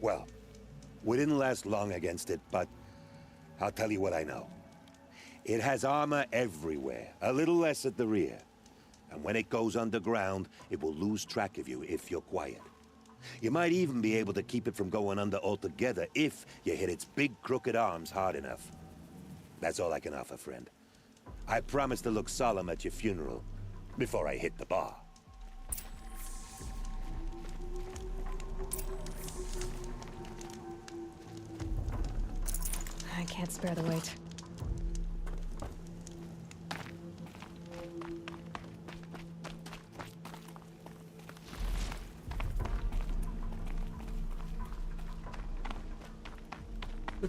Well, we didn't last long against it, but I'll tell you what I know. It has armor everywhere, a little less at the rear. And when it goes underground, it will lose track of you if you're quiet. You might even be able to keep it from going under altogether if you hit its big crooked arms hard enough. That's all I can offer, friend. I promise to look solemn at your funeral before I hit the bar. I can't spare the weight.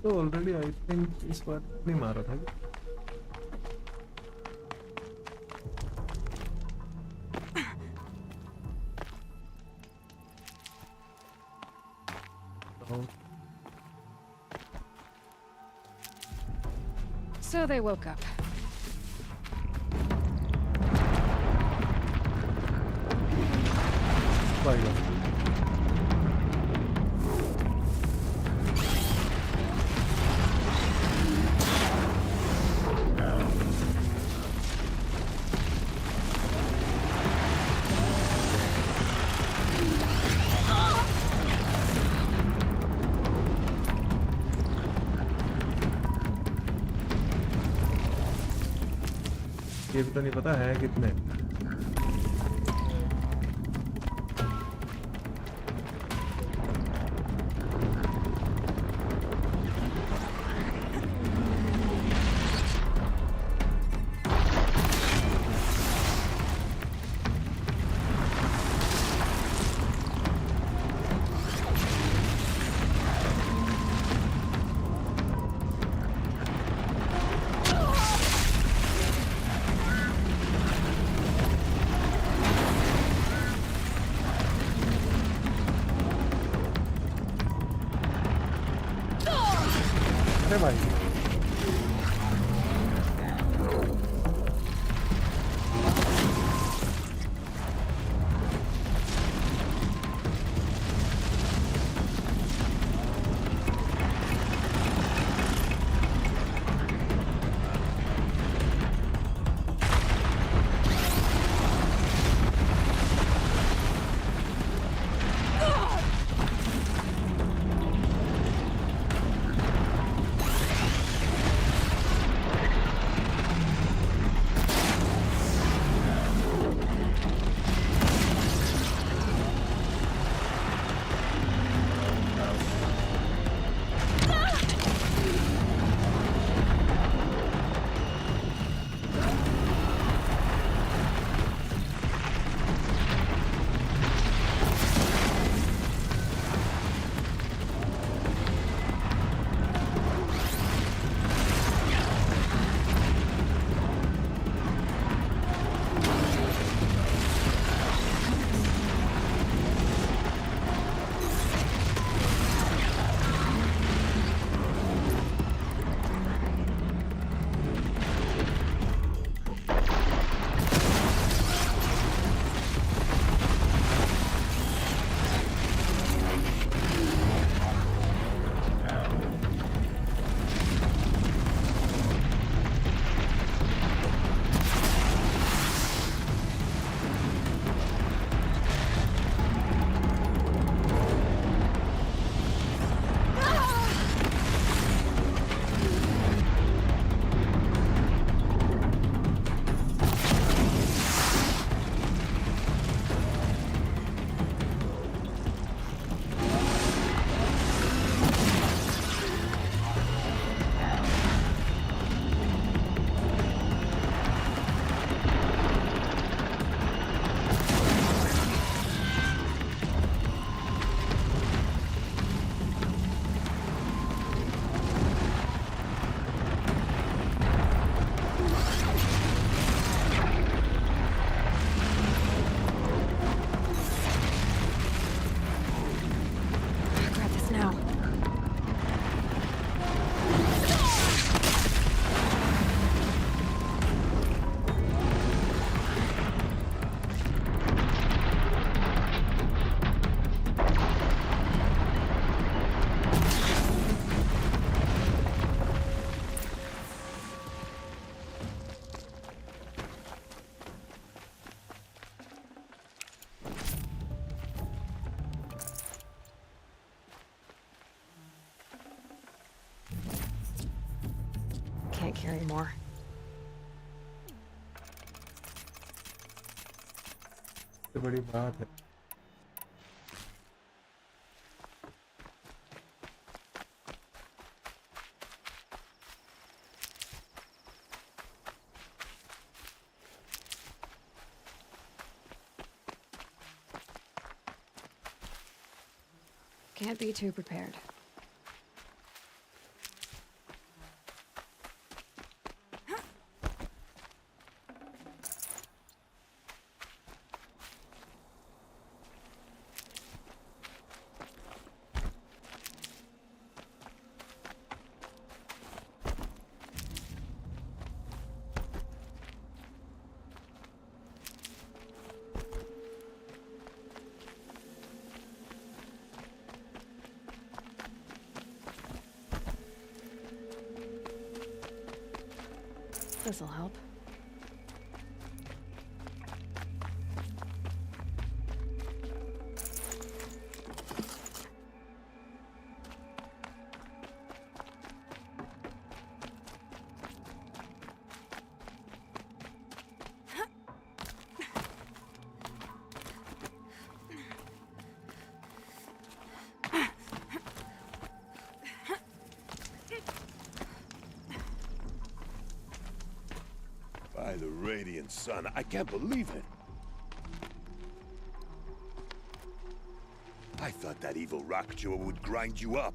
तो already I think इस बार नहीं मारा था So they woke up. ये भी तो नहीं पता है कितने here anymore. ये बड़ी बात है. Can't be too prepared. This'll help. By the radiant sun, I can't believe it. I thought that evil rock jewel would grind you up.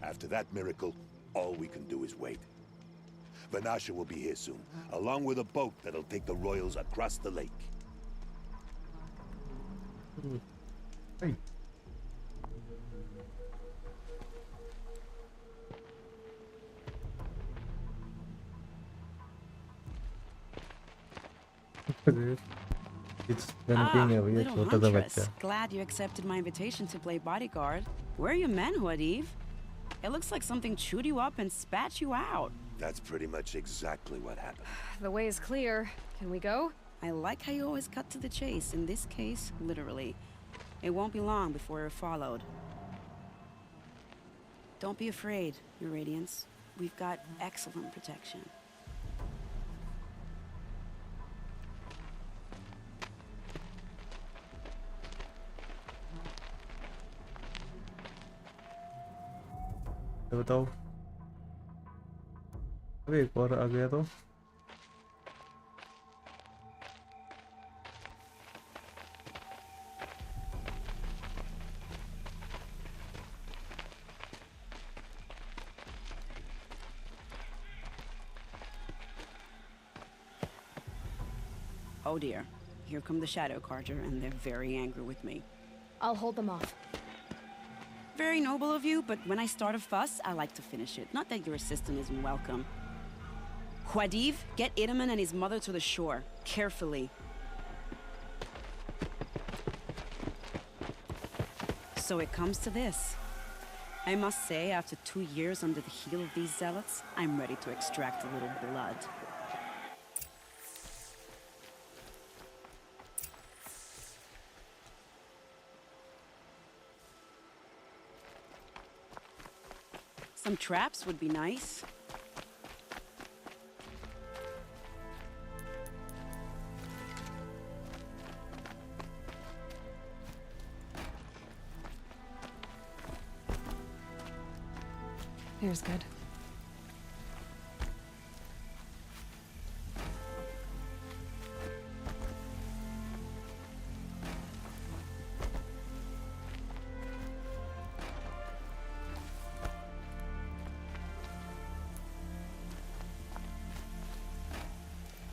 After that miracle, all we can do is wait. Vanasha will be here soon, along with a boat that'll take the royals across the lake. Hey. It's being a weird little छोटा सा huntress. बच्चा. Glad you accepted my invitation to play bodyguard. Where are your manhood, Eve? It looks like something chewed you up and spat you out. That's pretty much exactly what happened. The way is clear. Can we go? I like how you always cut to the chase. In this case, literally. It won't be long before you're followed. Don't be afraid, Your Radiance. We've got excellent protection. तो बताओ अबे एक और आ गया तो Oh dear. Here come the Shadow Carter, and they're very angry with me. I'll hold them off. Very noble of you, but when I start a fuss, I like to finish it. Not that your assistant isn't welcome. Huadiv, get Itaman and his mother to the shore. Carefully. So it comes to this. I must say, after 2 years under the heel of these zealots, I'm ready to extract a little blood. Some traps would be nice. Here's good.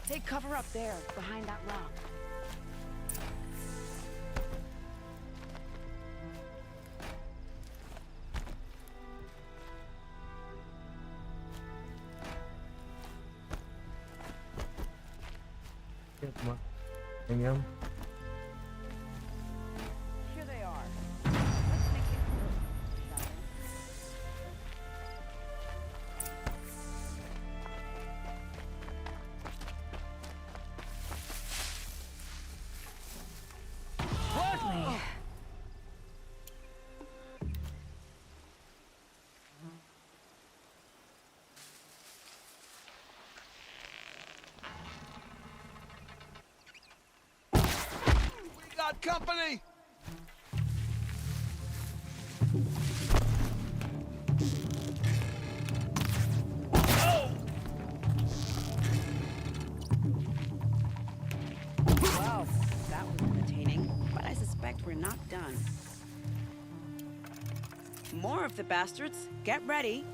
Take cover up there, behind that rock. Yum. Here they are. Let's make it work, shall Hardly. got company! Wow, that was entertaining, but I suspect we're not done. More of the bastards. Get ready.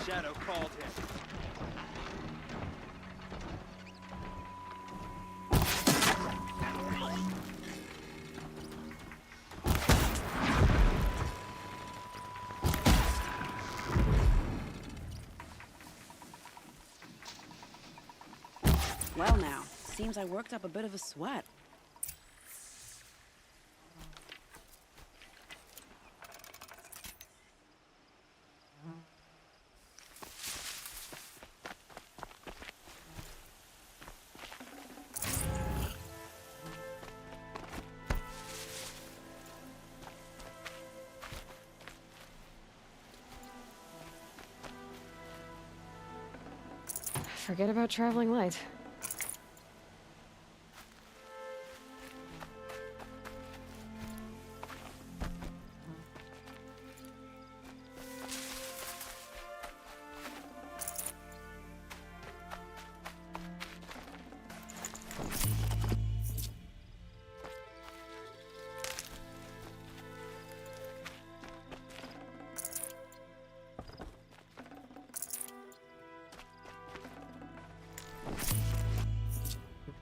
Shadow called him. Well now, seems I worked up a bit of a sweat. Forget about traveling light.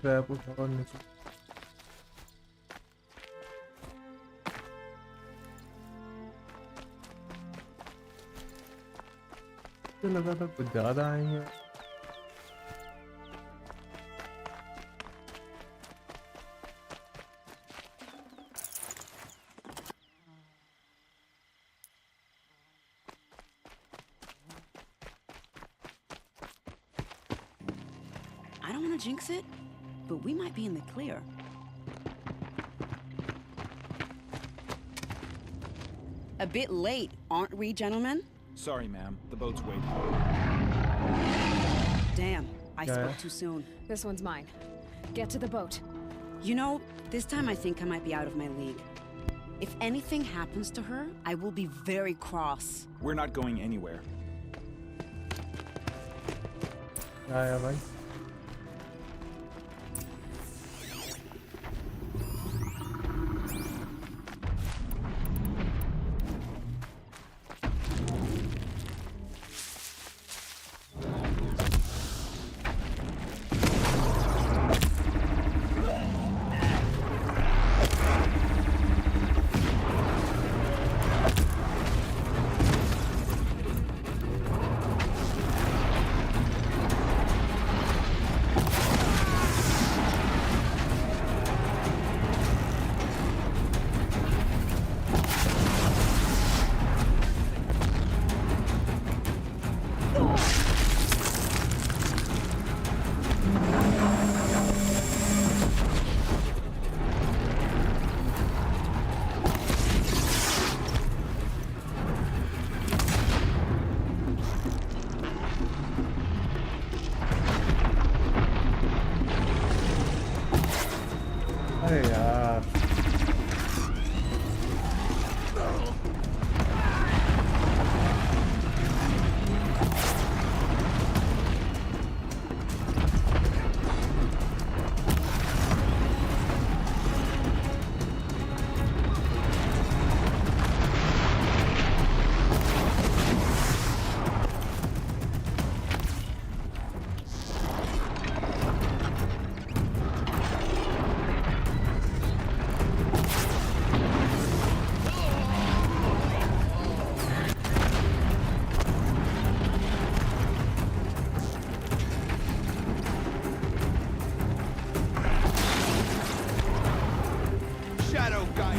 Trap उठा और नीचे तो लगा था कुछ ज्यादा आएंगे I don't want to jinx it, but we might be in the clear. A bit late, aren't we, gentlemen? Sorry, ma'am. The boat's waiting. Damn, I spoke too soon. This one's mine. Get to the boat. You know, this time I think I might be out of my league. If anything happens to her, I will be very cross. We're not going anywhere. आया भाई अरे यार Shadow guy.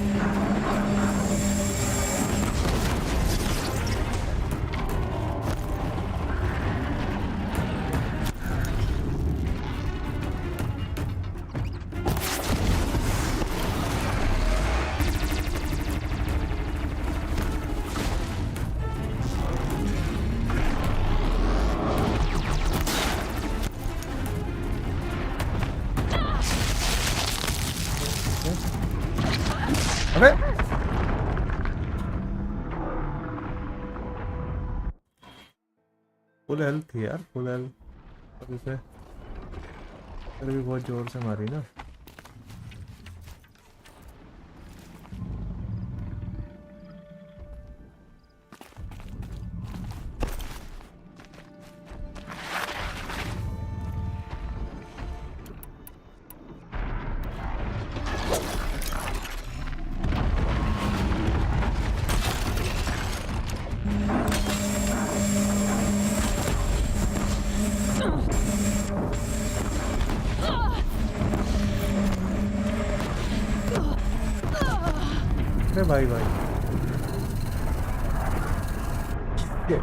अबे full health थी यार, full health. अब इसे फिर भी बहुत जोर से मारी ना। अरे भाई भाई ये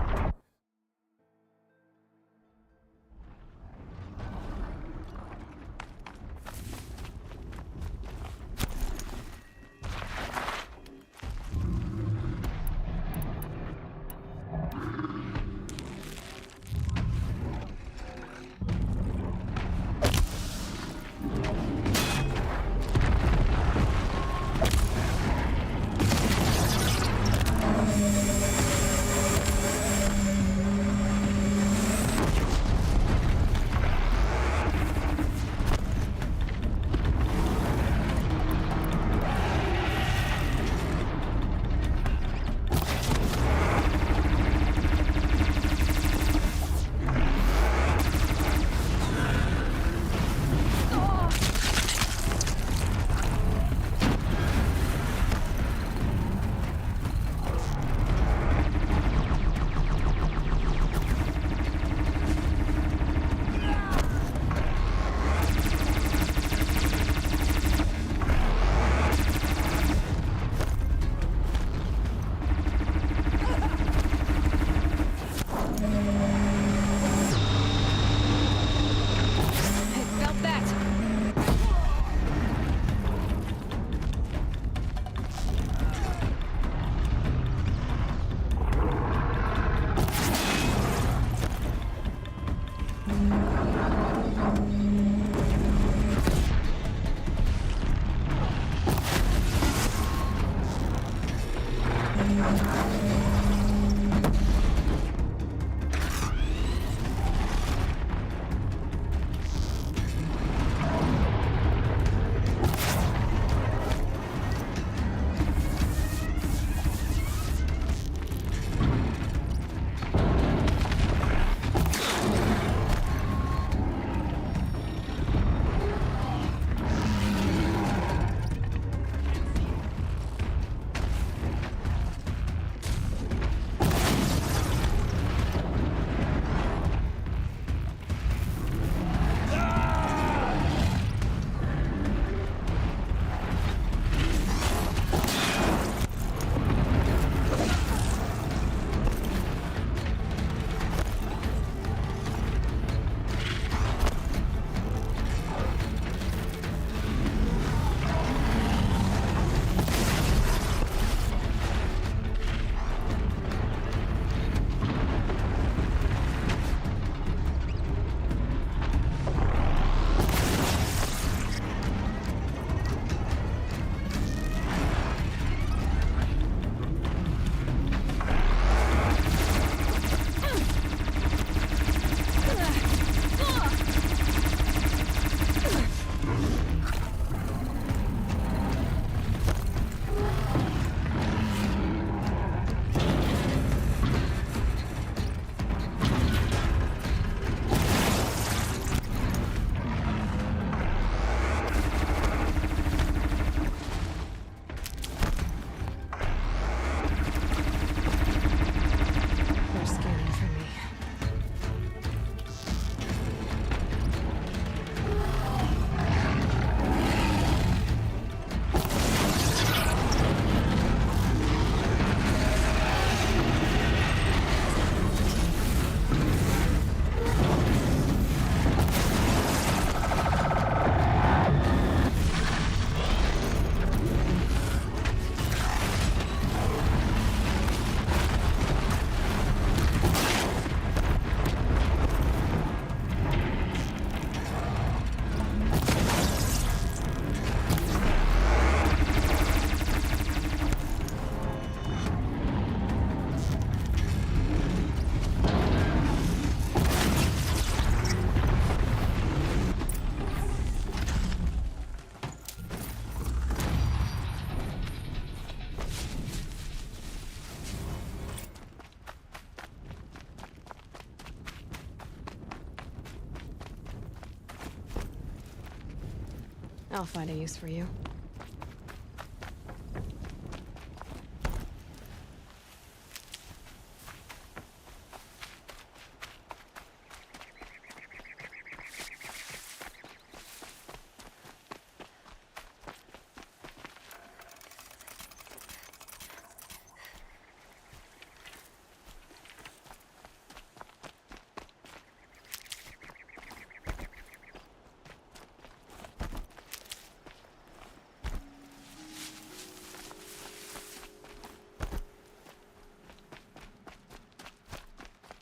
I'll find a use for you.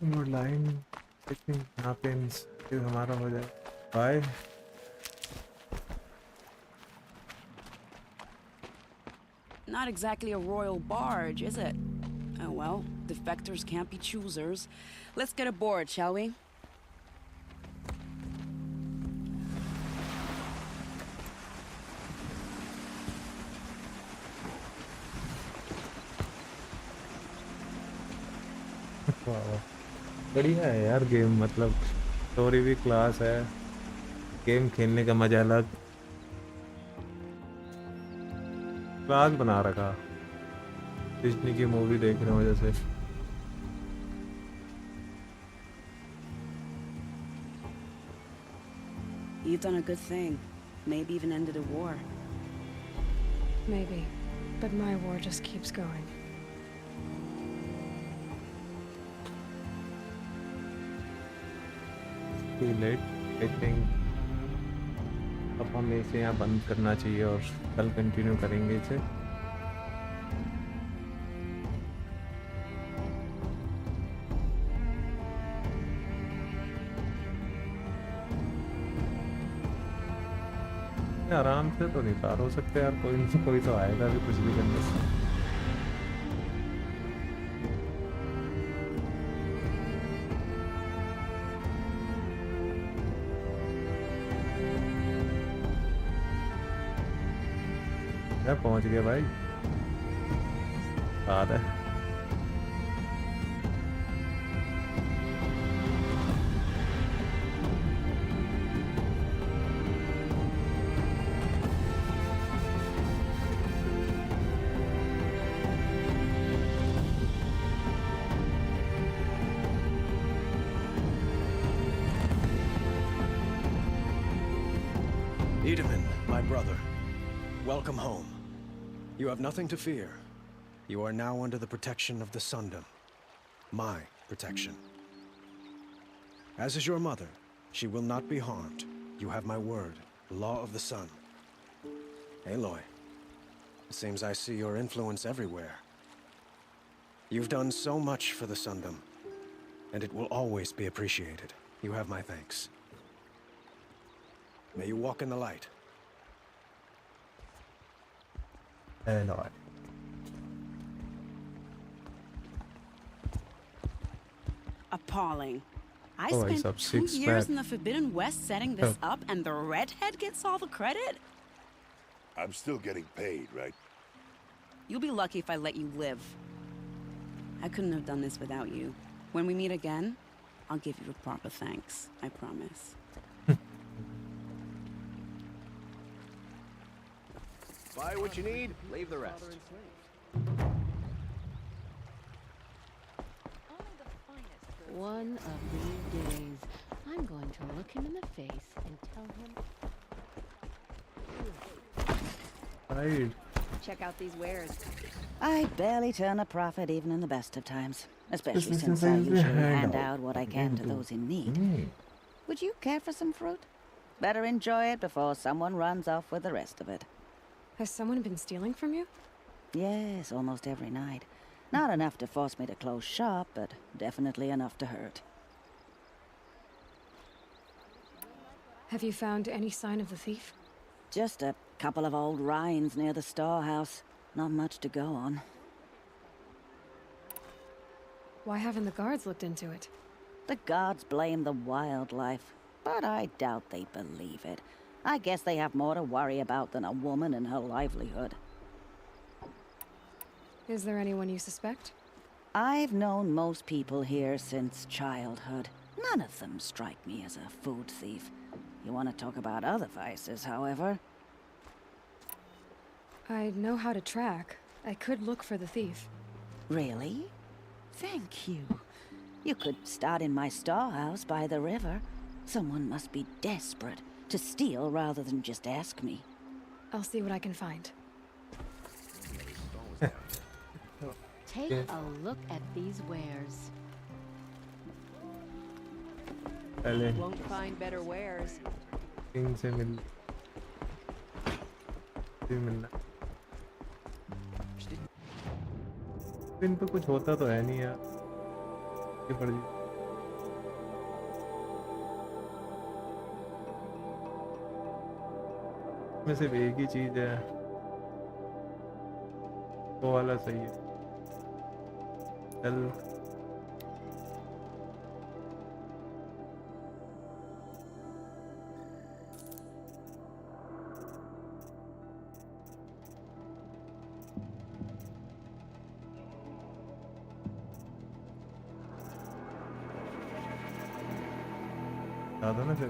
वो लाइन लेकिन यहाँ पे फिर हमारा हो जाए bye Not exactly a royal barge, is it? Oh well, defectors can't be choosers. Let's get aboard, shall we? बढ़िया है यार गेम मतलब स्टोरी भी क्लास है गेम खेलने का मजा अलग क्लास बना रखा डिज्नी की मूवी देखने वजह से You've done a good thing. Maybe even ended a war. Maybe. But my war just keeps going. Too late. I think अब हमें इसे यहाँ बंद करना चाहिए और कल कंटिन्यू करेंगे इसे आराम से तो नहीं पार हो सकते यार कोई तो आएगा भी कुछ भी करने से पहुंच गया भाई बात है Wiedemann, my brother, welcome home. You have nothing to fear. You are now under the protection of the Sundom. My protection. As is your mother, she will not be harmed. You have my word, the law of the sun. Aloy, it seems I see your influence everywhere. You've done so much for the Sundom, and it will always be appreciated. You have my thanks. May you walk in the light. Aloy. Appalling. I Oh, spent he's up 2 6 years back. in the Forbidden West setting this up, and the redhead gets all the credit? I'm still getting paid, right? You'll be lucky if I let you live. I couldn't have done this without you. When we meet again, I'll give you a proper thanks. I promise. Buy what you need, leave the rest. One of these days, I'm going to look him in the face and tell him... Right. Check out these wares. I barely turn a profit even in the best of times, especially since I usually hand out what I can to those in need. Would you care for some fruit? Better enjoy it before someone runs off with the rest of it. Has someone been stealing from you? Yes, almost every night. Not enough to force me to close shop, but definitely enough to hurt. Have you found any sign of the thief? Just a couple of old rinds near the storehouse. Not much to go on. Why haven't the guards looked into it? The gods blame the wildlife, but I doubt they believe it. I guess they have more to worry about than a woman and her livelihood. Is there anyone you suspect? I've known most people here since childhood. None of them strike me as a food thief. You want to talk about other vices, however? I know how to track. I could look for the thief. Really? Thank you. You could start in my storehouse by the river. Someone must be desperate to steal rather than just ask me. I'll see what I can find. Take a look at these wares. पहले Won't find better wares. King से मिलना इन पे कुछ होता तो है नहीं यार ये पड़ जी में सिर्फ एक ही चीज है वो वाला सही है चल ज्यादा ना फिर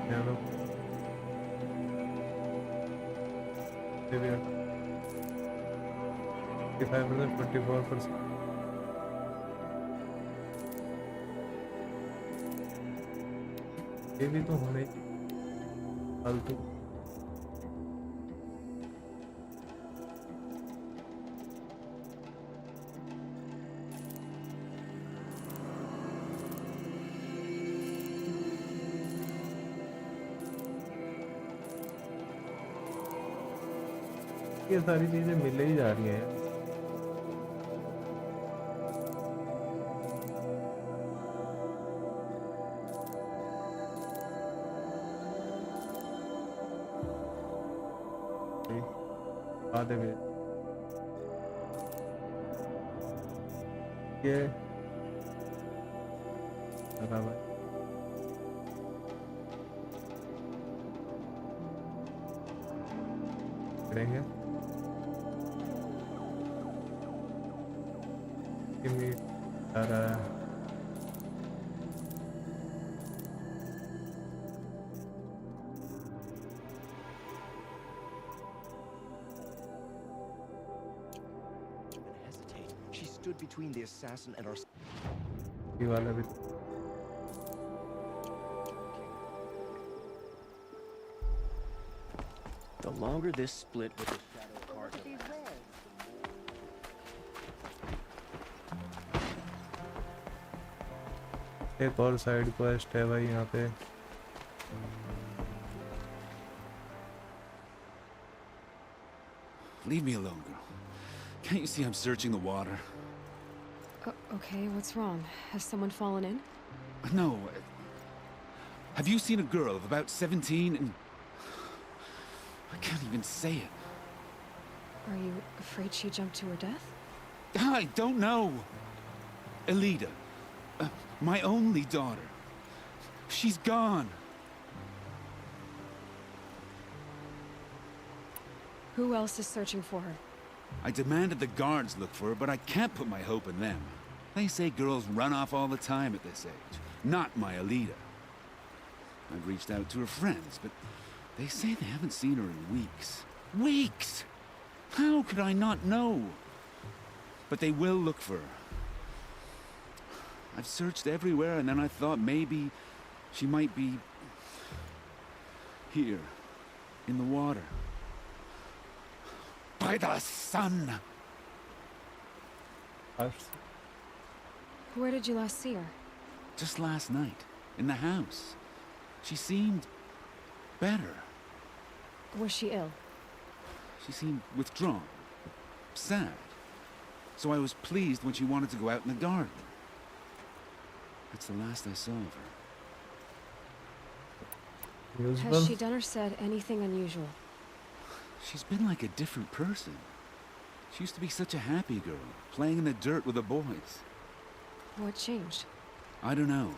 ध्यान 24%. ये भी तो होने फालतू ये सारी चीजें मिल ही जा रही हैं आधे में ये बराबर करेंगे She stood between the assassin and our. ये वाला भी The longer this split with the shadow card. एक और साइड क्वेस्ट है भाई यहाँ पे Leave me alone, girl. Can't you see I'm searching the water? Okay, what's wrong? Has someone fallen in? No. Have you seen a girl of about 17 and... I can't even say it. Are you afraid she jumped to her death? I don't know. Elida. My only daughter. She's gone. Who else is searching for her? I demanded the guards look for her, but I can't put my hope in them. They say girls run off all the time at this age. Not my Elida. I've reached out to her friends, but they say they haven't seen her in weeks. Weeks! How could I not know? But they will look for her. I've searched everywhere, and then I thought maybe she might be here, in the water. By the sun! Where did you last see her? Just last night, in the house. She seemed better. Was she ill? She seemed withdrawn, sad. So I was pleased when she wanted to go out in the garden. That's the last I saw of her. Has she done or said anything unusual? She's been like a different person. She used to be such a happy girl, playing in the dirt with the boys. What changed? I don't know.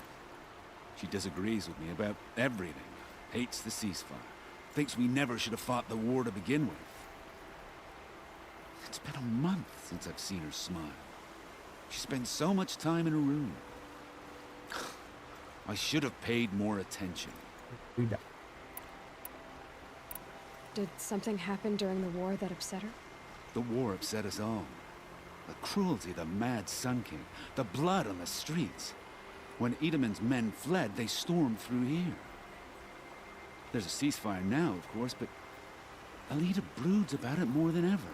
She disagrees with me about everything. Hates the ceasefire. Thinks we never should have fought the war to begin with. It's been a month since I've seen her smile. She spends so much time in her room. I should have paid more attention. Did something happen during the war that upset her? The war upset us all. The cruelty of the mad Sun King, the blood on the streets. When Itaman's men fled, they stormed through here. There's a ceasefire now, of course, but Alita broods about it more than ever.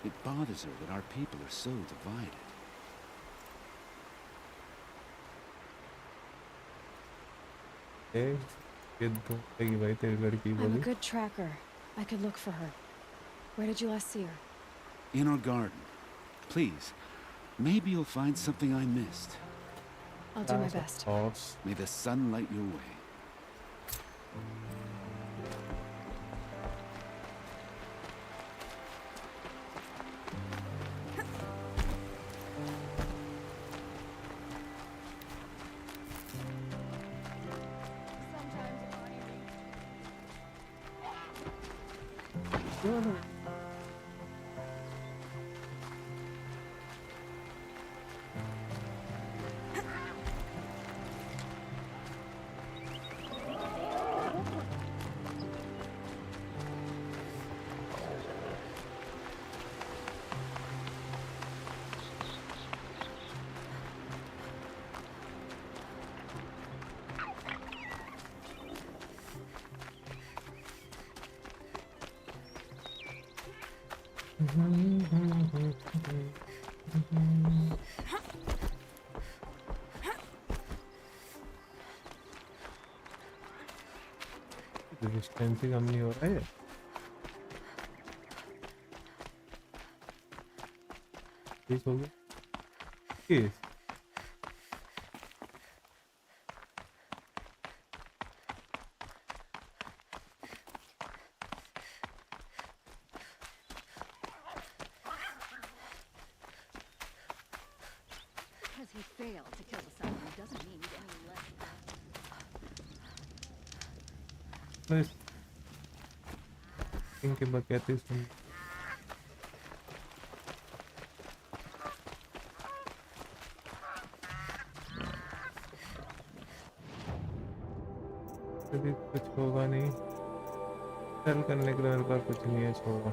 It bothers her that our people are so divided. I'm a good tracker. I could look for her. Where did you last see her? In our garden. Please, maybe you'll find something I missed. I'll do my best. May the sun light your way. Resistance ही कम नहीं हो रहा है ठीक हो गया case Because he failed to kill the Asylum doesn't mean he's any less. बस इनके बकैते सुन कभी कुछ होगा नहीं चल करने के लिए मेरे पास कुछ नहीं है छोड़ो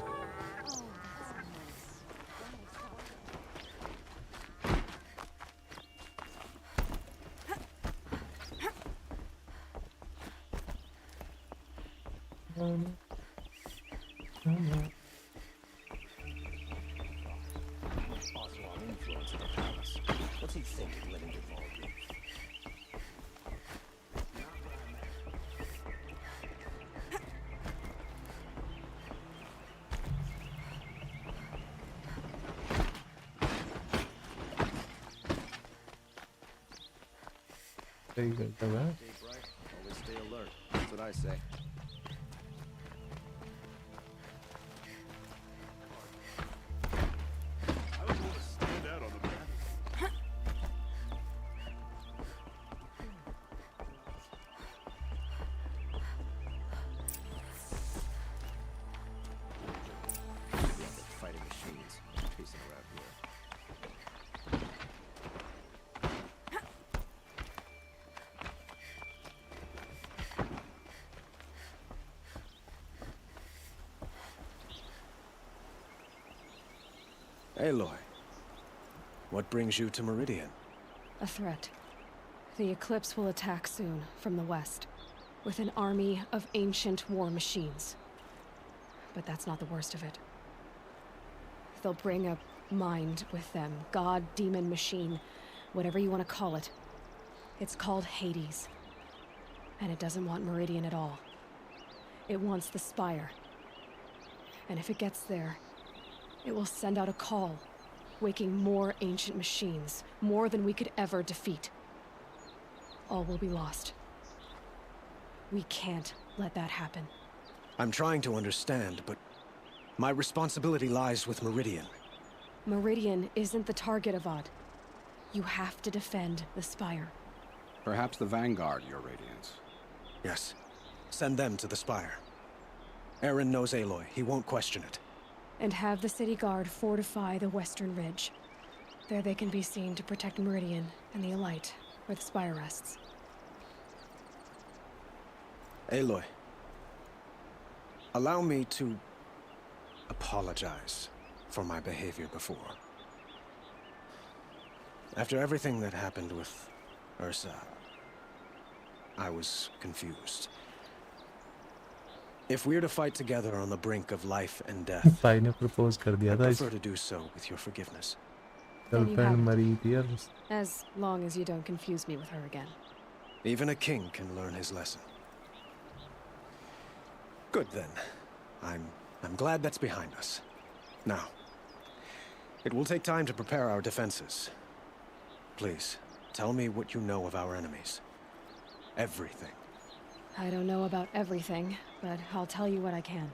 What's he thinking, letting it involve you? सही करता है Stay bright, always stay alert. That's what I say. Aloy, what brings you to Meridian? A threat. The Eclipse will attack soon, from the west, with an army of ancient war machines. But that's not the worst of it. They'll bring a mind with them, god, demon, machine, whatever you want to call it. It's called Hades. And it doesn't want Meridian at all. It wants the Spire. And if it gets there, it will send out a call, waking more ancient machines, more than we could ever defeat. All will be lost. We can't let that happen. I'm trying to understand, but my responsibility lies with Meridian. Meridian isn't the target, Avad. You have to defend the Spire. Perhaps the Vanguard, Your Radiance. Yes. Send them to the Spire. Aaron knows Aloy. He won't question it. And have the city guard fortify the western ridge. There they can be seen to protect Meridian and the Elite, where the spire rests. Aloy, allow me to apologize for my behavior before. After everything that happened with Ursa, I was confused. If we're to fight together on the brink of life and death, भाई ने propose कर I दिया था prefer to do so with your forgiveness. Girlfriend मरी थी यार As long as you don't confuse me with her again. Even a king can learn his lesson. Good then. I'm glad that's behind us. Now, it will take time to prepare our defenses. Please, tell me what you know of our enemies. Everything. I don't know about everything, but I'll tell you what I can.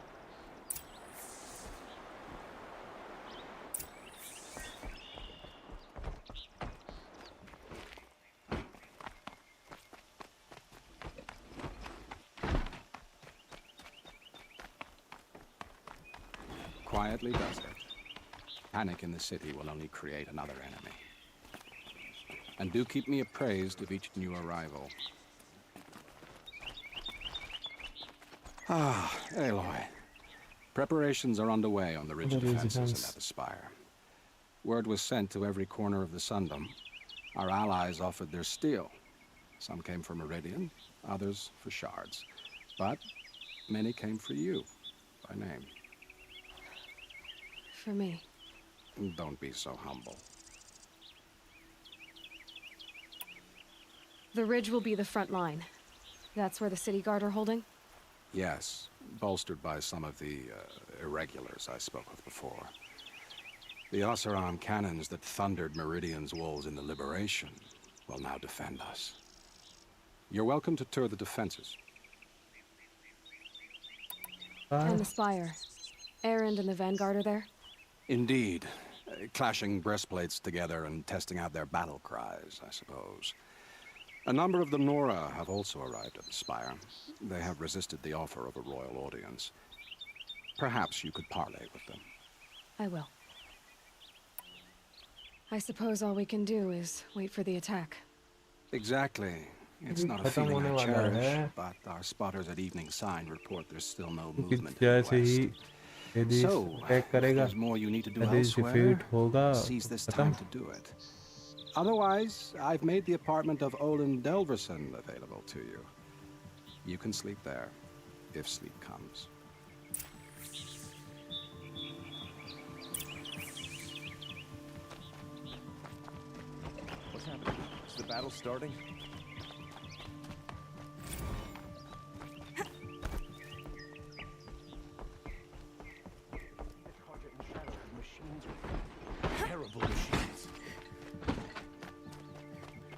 Quietly does it. Panic in the city will only create another enemy. And do keep me appraised of each new arrival. Ah, Aloy. Preparations are underway on the ridge defenses and at the spire. Word was sent to every corner of the Sundom. Our allies offered their steel. Some came for Meridian, others for shards. But many came for you, by name. For me. Don't be so humble. The ridge will be the front line. That's where the city guard are holding? Yes, bolstered by some of the irregulars I spoke of before. The Oseram cannons that thundered Meridian's walls in the Liberation will now defend us. You're welcome to tour the defenses. And the spire. Erend and the Vanguard are there? Indeed. Clashing breastplates together and testing out their battle cries, I suppose. A number of the Nora have also arrived at the spire. They have resisted the offer of a royal audience. Perhaps you could parley with them. I will. I suppose all we can do is wait for the attack. Exactly. It's not a feeling I cherish, but our spotters at Evening Sign report there's still no movement in the west. So, if there's more you need to do elsewhere, seize this time to do it. Otherwise, I've made the apartment of Olin Delverson available to you. You can sleep there, if sleep comes. What's happening? Is the battle starting? Terrible machines.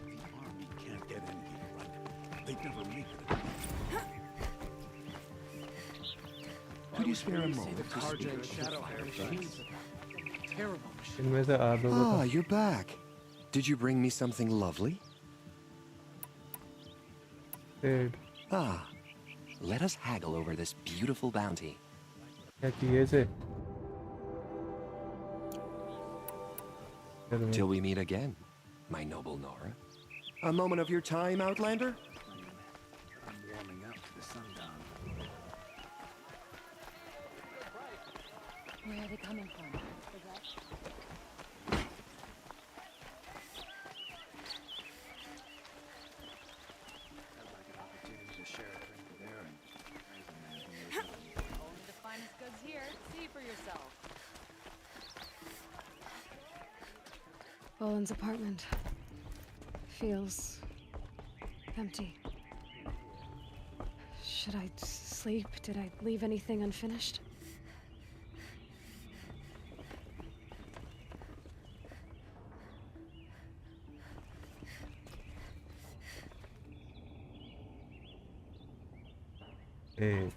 The army can't get anything right. They'd never make it. Could you spare a moment to speak to the Firefights? Terrible इनमें से आधों को Ah, you're back. Did you bring me something lovely? Ah, let us haggle over this beautiful bounty. क्या किए से Till we meet again, my noble Nora. A moment of your time, Outlander? I'm warming up to the sundown. Where are they coming from? Only the finest goods here. See for yourself. Boland's apartment. Feels empty. Should I sleep? Did I leave anything unfinished? Hey,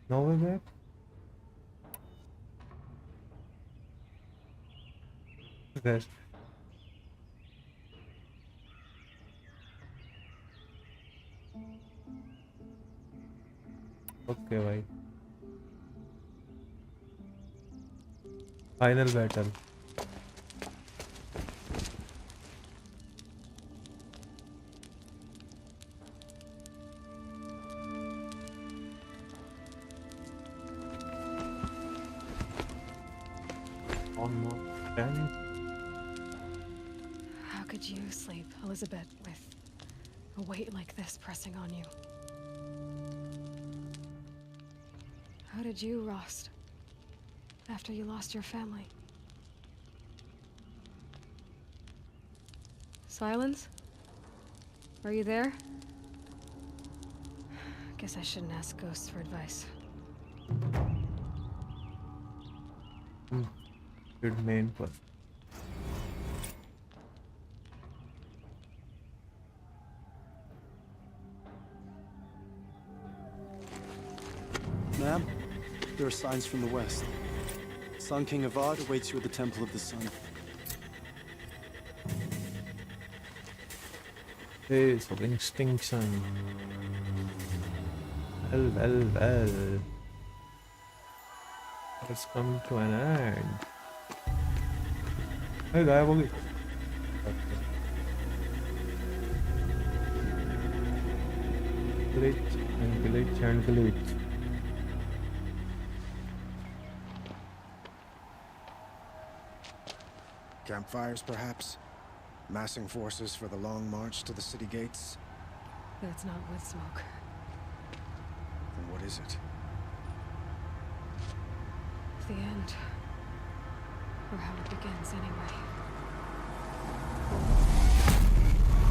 no way back. Rest. Okay, भाई. Final battle. Almost done. How could you sleep, Elizabeth, with a weight like this pressing on you? How did you, Rost, after you lost your family? Silence? Are you there? Guess I shouldn't ask ghosts for advice. Good main one. Ma'am, there are signs from the west. Sun King Avad awaits you at the Temple of the Sun. Days of extinction. Well. Let's come to an end. Hey, गायब हो गई. Glitch. Campfires, perhaps? Massing forces for the long march to the city gates? That's not with smoke. Then what is it? The end. Or how it begins, anyway.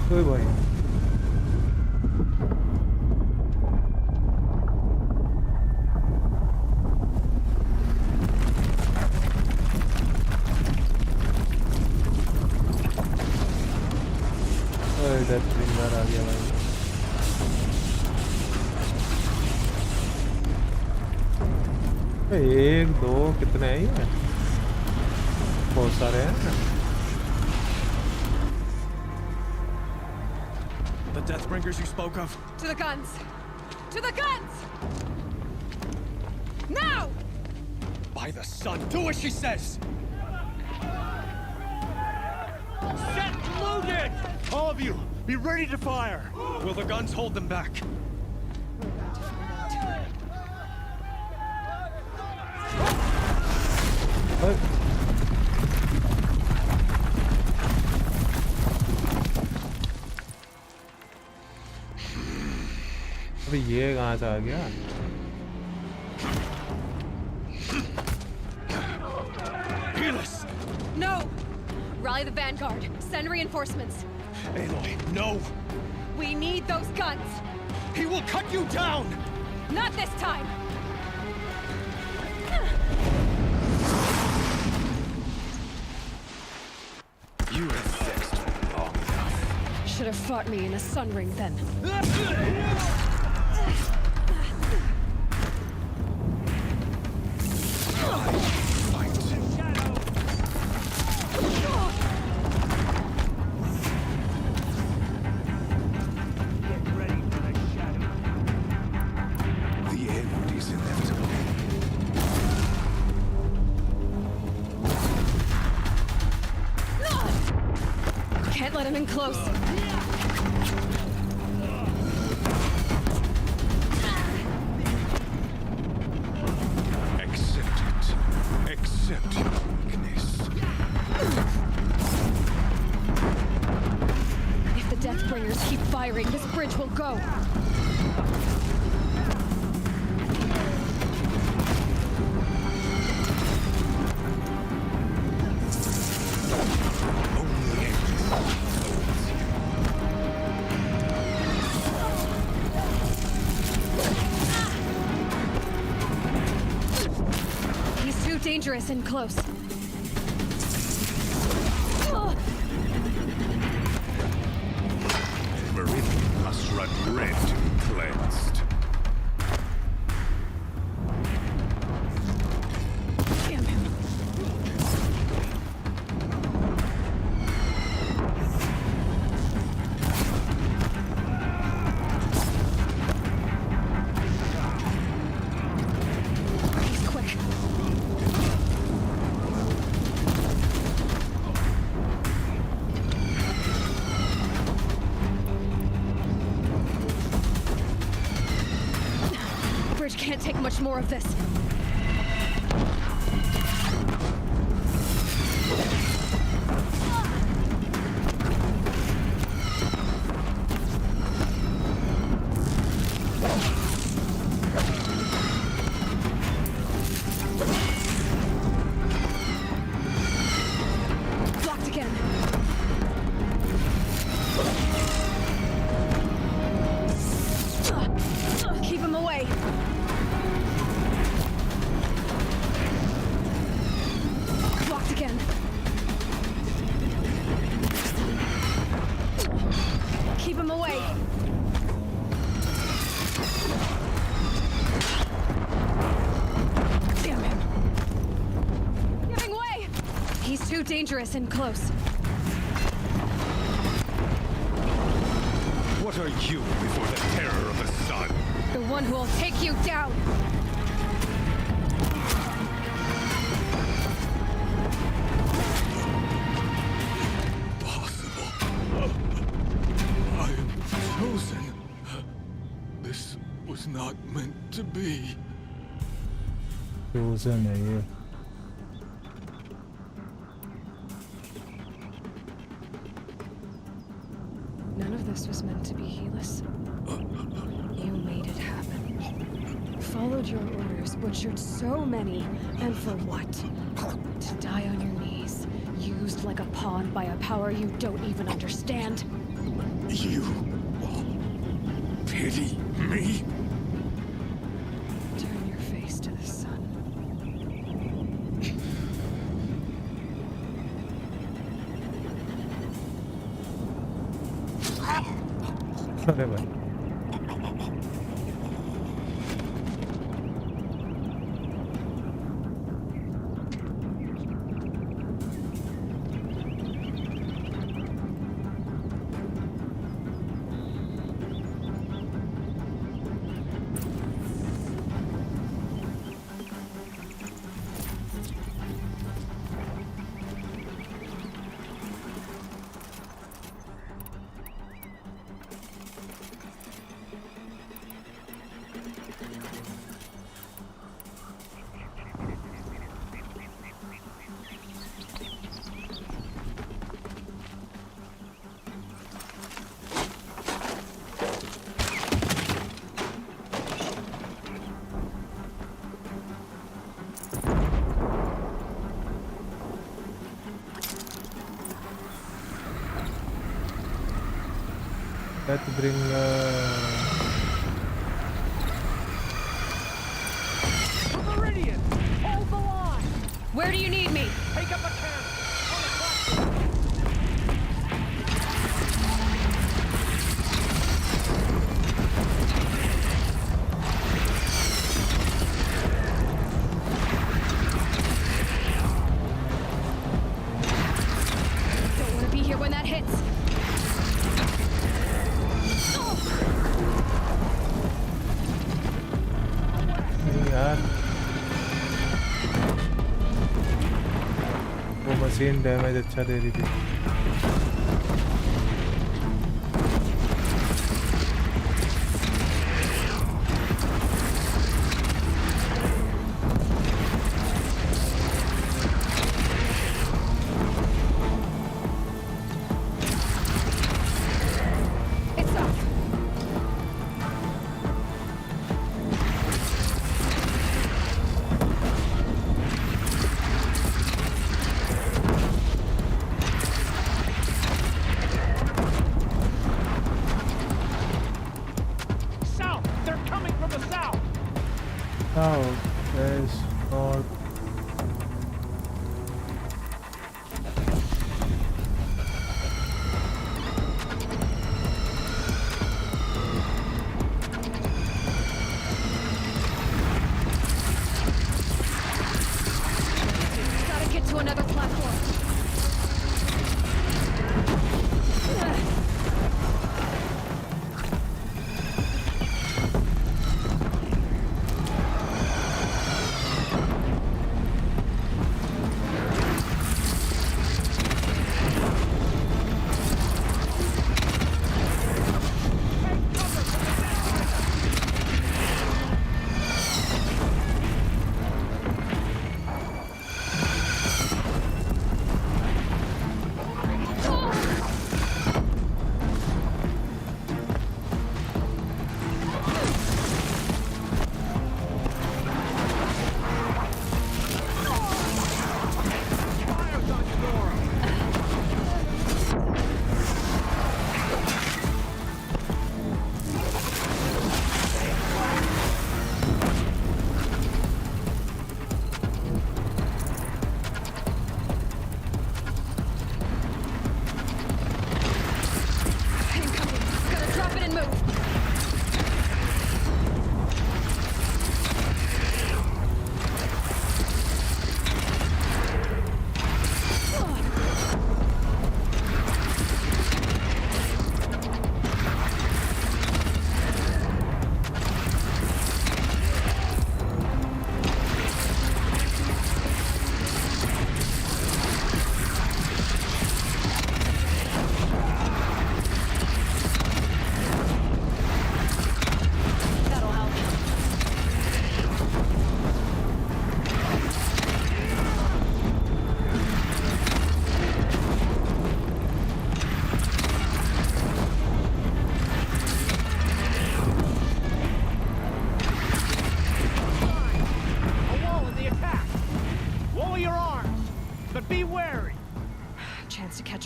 Hey, boy. Death bringer आ गया भाई. एक दो कितने हैं ये? बहुत सारे हैं. The Deathbringers you spoke of? To the guns! To the guns! Now! By the sun, do as she says! Set loaded! All of you, be ready to fire! Will the guns hold them back? अबे ये कहाँ से आ गया? No! Rally the vanguard. Send reinforcements. Aloy, no! We need those guns! He will cut you down! Not this time! You have fixed long enough. Should have fought me in a sun ring then. Can't let him in close. Accept it. Accept your weakness. If the Deathbringers keep firing, this bridge will go. Dangerous and close. Meridian must run red to be cleansed. Damn him. He's quick. can't take much more of this. Blocked again. Keep him away. Blocked again. Keep him away. Damn him. Giving way. He's too dangerous and close. What are you before the terror of the sun? The one who will take you down. I am chosen. This was not meant to be. Chosen है ये. None of this was meant to be, Helis. You made it happen. Followed your orders, butchered so many, and for what? To die on your knees, used like a pawn by a power you don't even understand. You pity me? Turn your face to the sun. अरे भाई. Let's bring Meridian, hold the line. Where do you need me? Take up a cannon. Don't want to be here when that hits. यार वो machine damage अच्छा दे रही थी.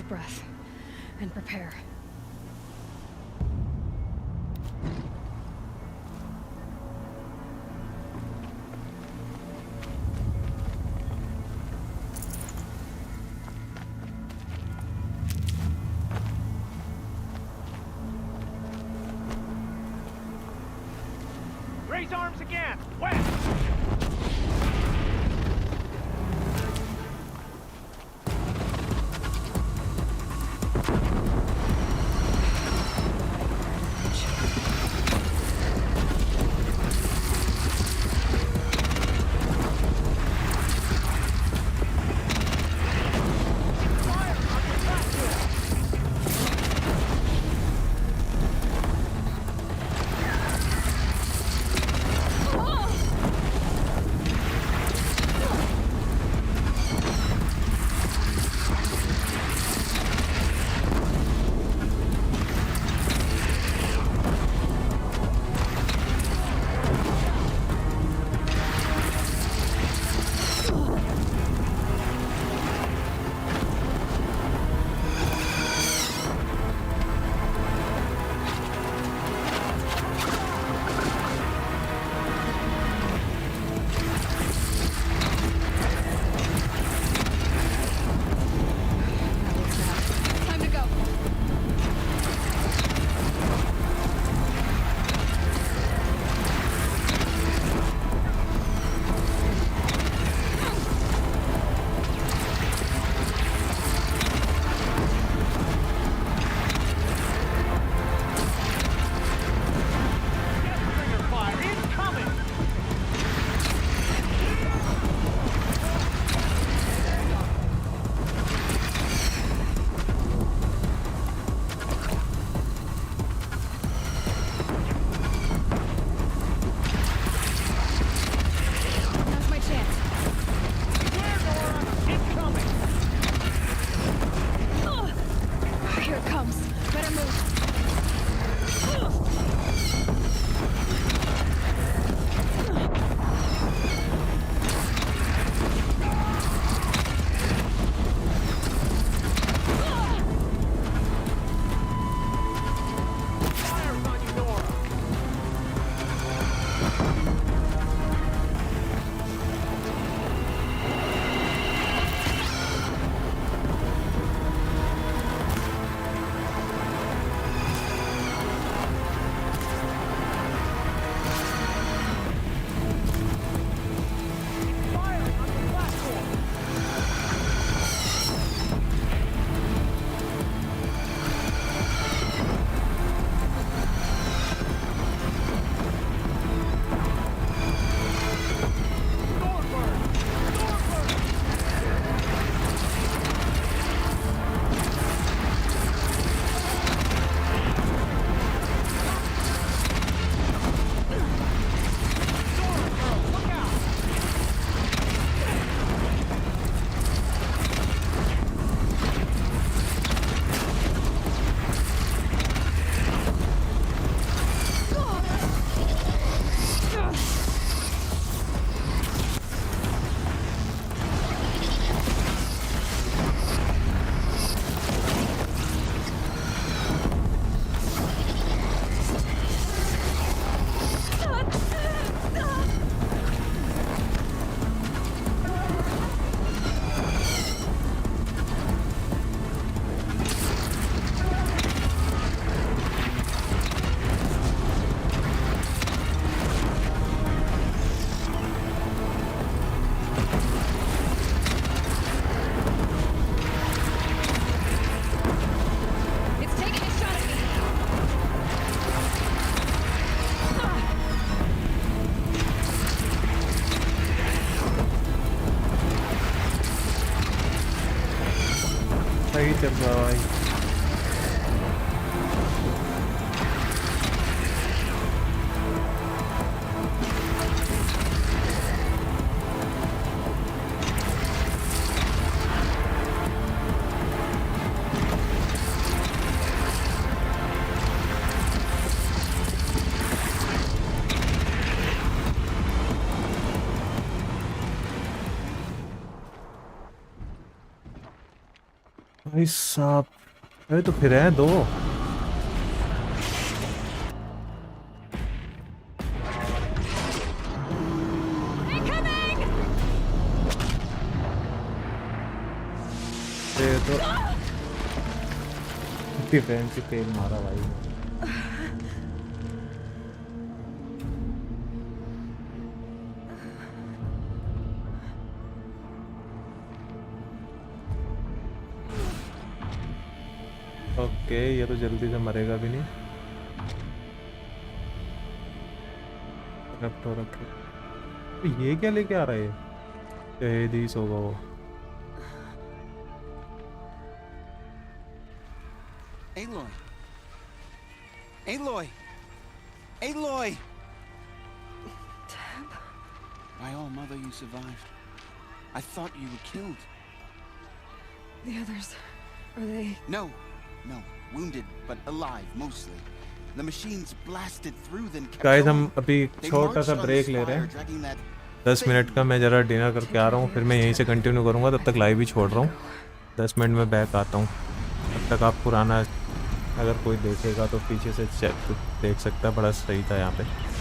breath and prepare. Raise arms again! West! सही चल रहा भाई। भाई साहब, अरे तो फिर है दो। ये तो डिफेंस फेल मारा भाई। ओके, ये तो जल्दी से मरेगा भी नहीं। रख तो रख। तो ये क्या लेके आ रहा है? शहीदीस होगा वो। Aloy! Aloy! Aloy! By all mother, you survived. I thought you were killed. The others, are they? No, wounded but alive mostly. The machines blasted through then kept guys, going. हम अभी छोटा सा ब्रेक ले रहे हैं 10 minute का। मैं ज़रा डिनर करके आ रहा हूँ, फिर मैं यहीं से कंटिन्यू करूँगा। तब तक लाइव ही छोड़ रहा हूँ, 10 मिनट में बैक आता हूँ। तब तक आप पुराना अगर कोई देखेगा तो पीछे से चेक देख सकता है, बड़ा सही था यहाँ पे।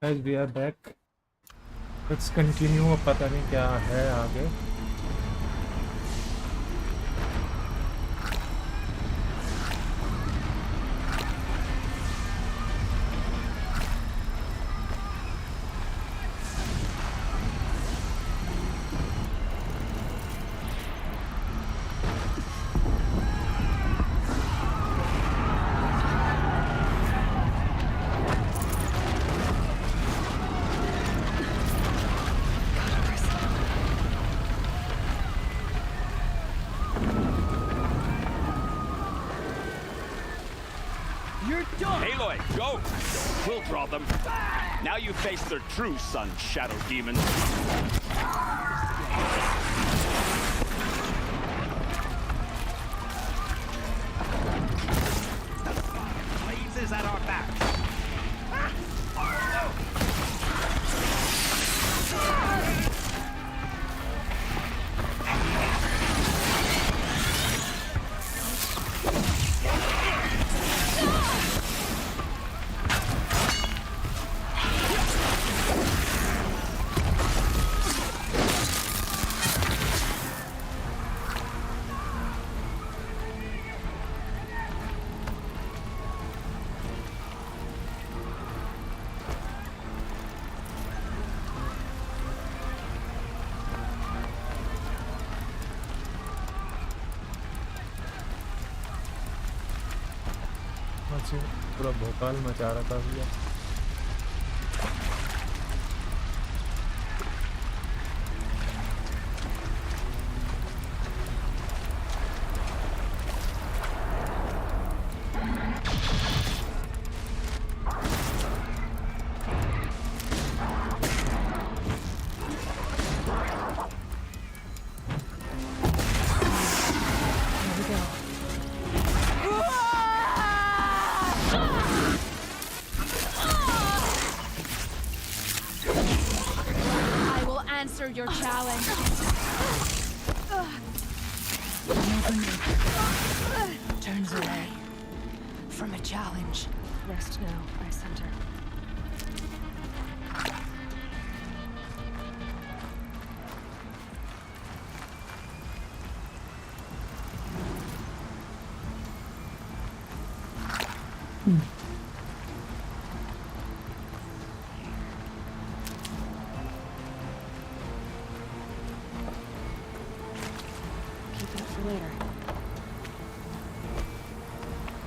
Guys, we are back. Let's continue. अब पता नहीं क्या है आगे. Aloy, go! We'll draw them. Now you face their true son, Shadow Demon. Blazes at our backs. पूरा भोकाल मचा रहा था भैया. Your challenge. Turns away from a challenge. Rest now, I center.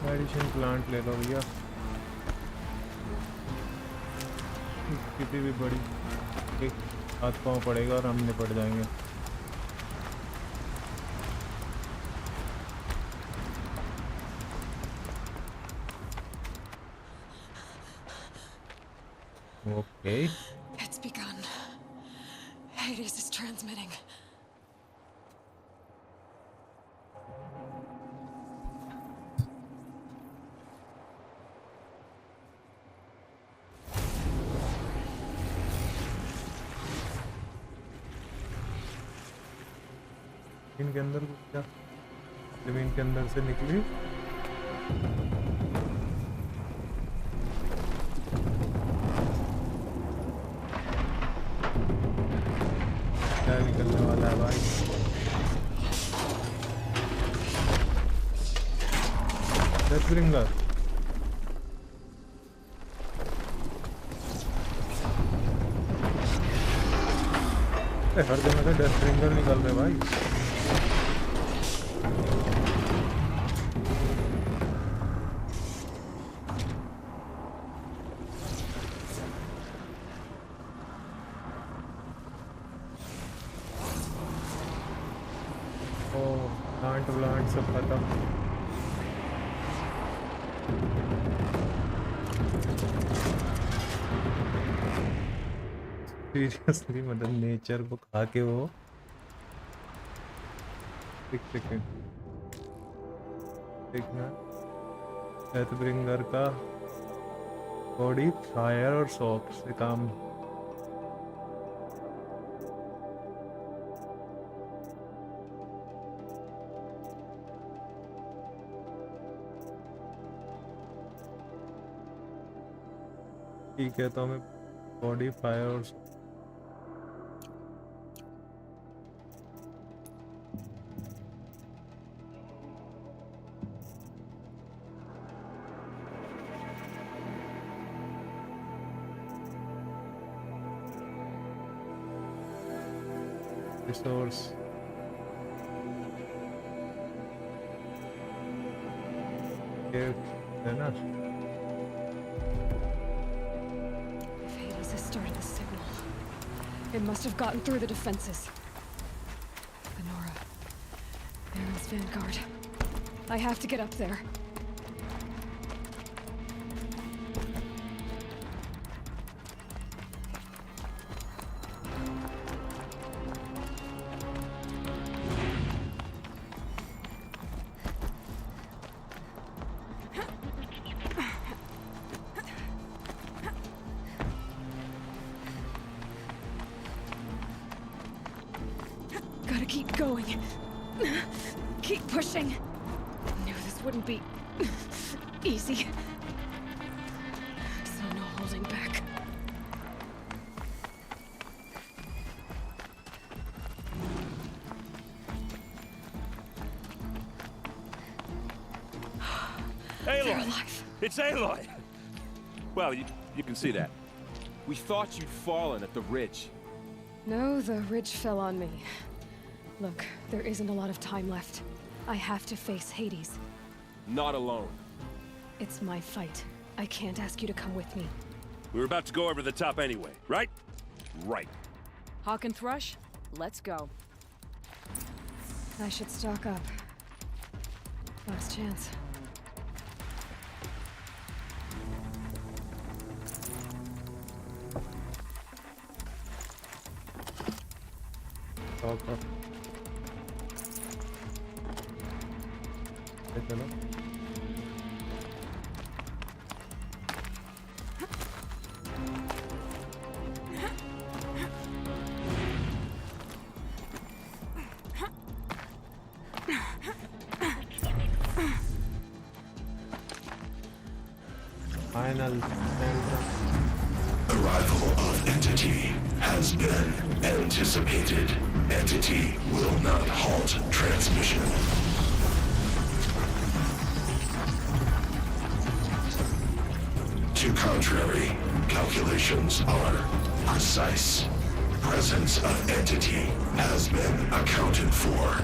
Medicine plant ले लो भैया. किसी भी बड़ी एक हाथ पाँव पड़ेगा और हम निपट जाएंगे. Okay. It's begun. Hades is transmitting. के अंदर क्या जमीन के अंदर से निकली. क्या निकलने वाला है भाई? डेथब्रिंगर. हर जगह से डेथब्रिंगर निकल रहे भाई. प्लांट सब खत्म. सीरियसली मतलब नेचर को खा के वो. एक सेकेंड देखना. डेथब्रिंगर का बॉडी फायर और सॉफ्ट से काम. ठीक है तो हमें Body fires. Resource. है ना? If Hades has started the signal, it must have gotten through the defenses. Lenora, Baron's vanguard. I have to get up there. Gotta keep going. Keep pushing. Knew this wouldn't be easy. So no holding back. Aloy! alive. It's Aloy! Well, you can see that. We thought you'd fallen at the ridge. No, the ridge fell on me. Look, there isn't a lot of time left. I have to face Hades. Not alone. It's my fight. I can't ask you to come with me. We were about to go over the top anyway, right? Right. Hawk and Thrush, let's go. I should stock up. Last chance. Stock up. चलो final arrival of entity has been anticipated. Entity will not halt transmission. To contrary, calculations are precise. Presence of entity has been accounted for.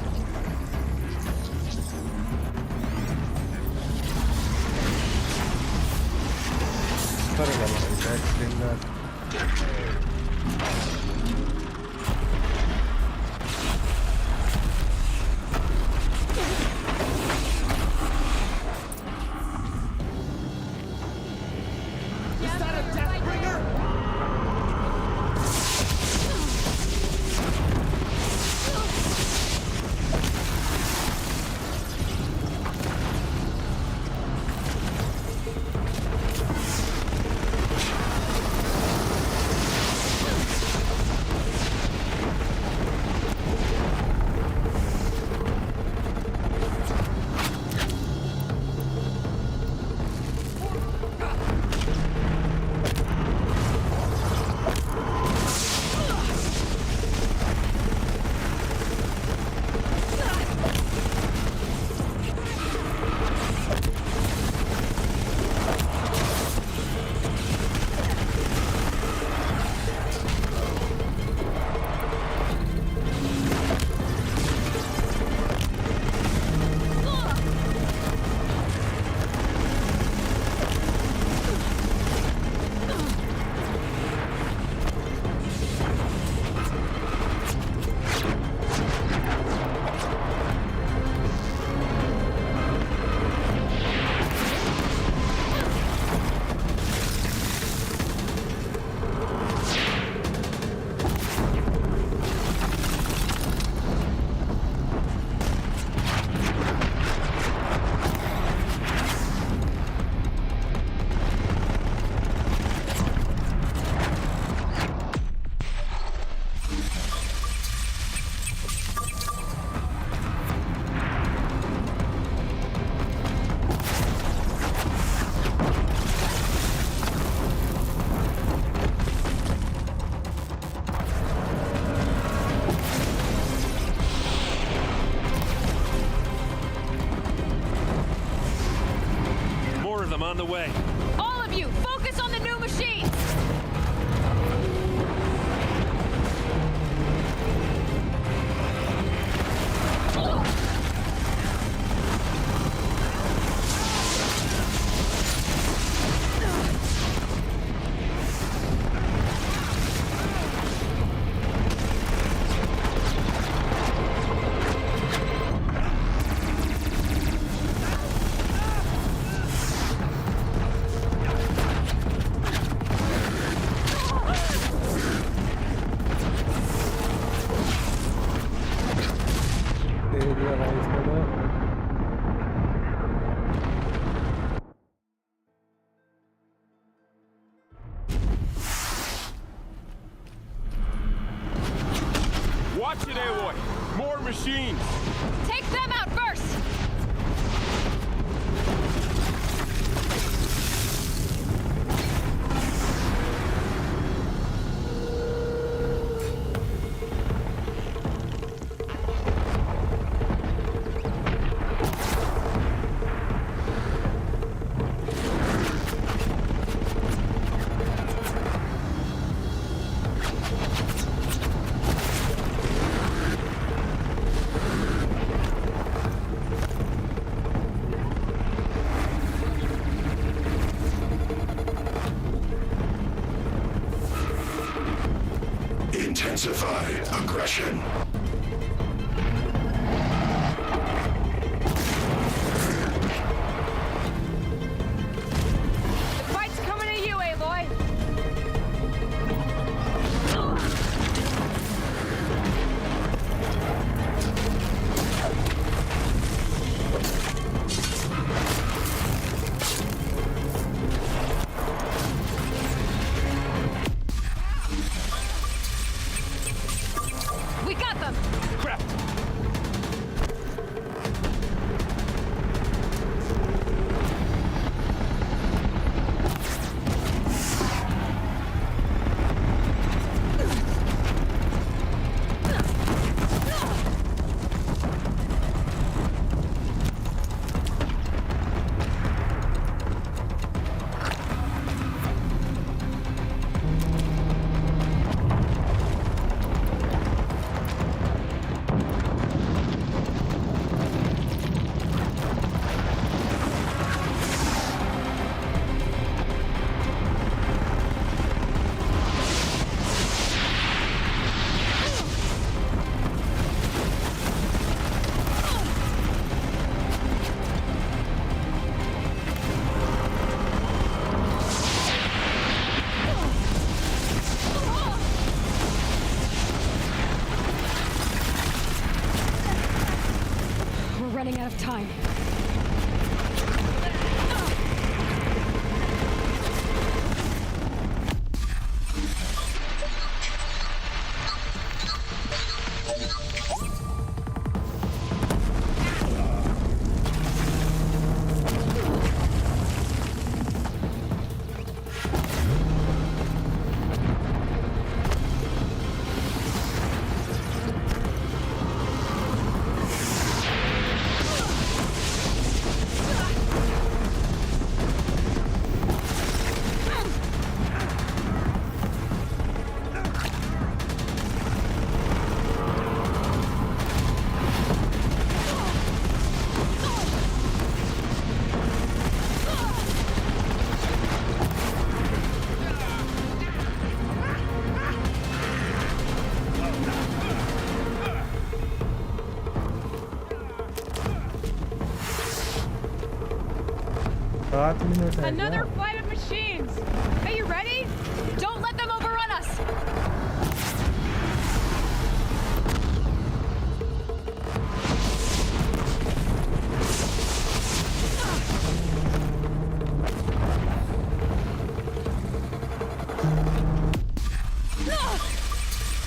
I'm on the way. All of you, focus on the new machines! Watch it, Aloy! More machines! Take them out first! Intensify aggression. The fight's coming to you, Aloy! We got them! Crap! We're running out of time. Another flight of machines! Are you ready? Don't let them overrun us!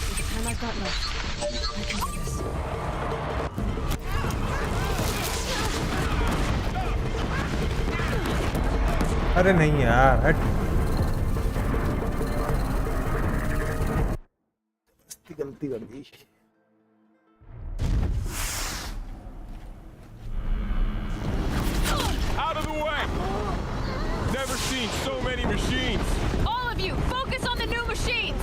With the time I've got left, I can do this. अरे नहीं यार हट गलती कर दी Out of the way! seen so many machines. All of you, focus on the new machines!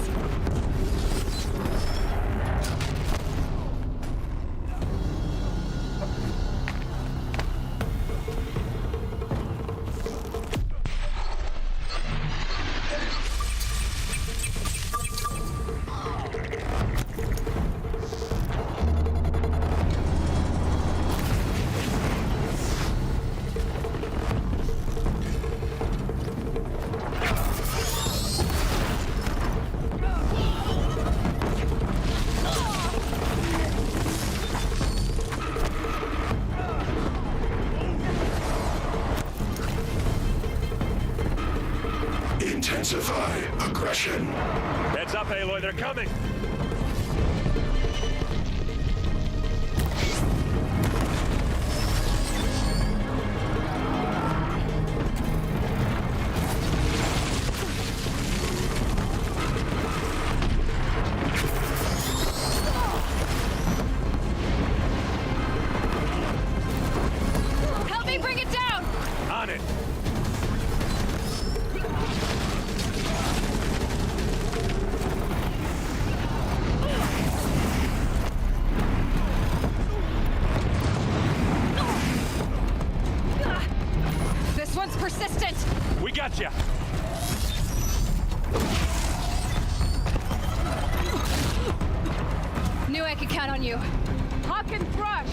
Intensify aggression. Heads up, Aloy, they're coming. Help me bring it down! On it. This one's persistent! We got ya. Knew I could count on you. Hawk and Thrush!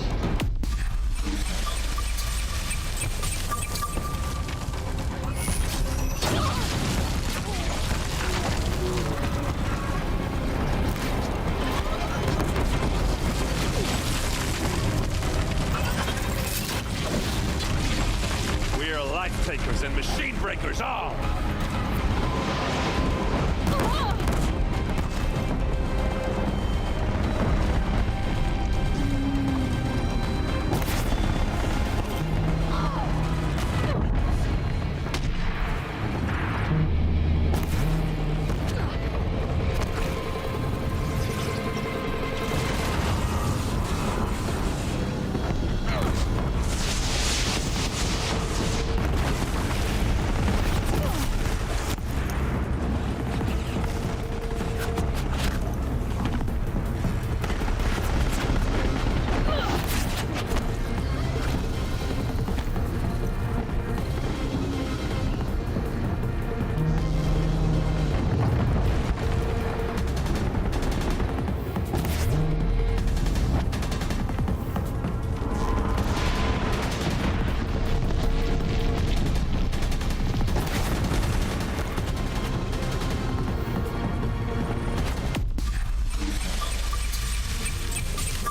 We are life takers and machine breakers all.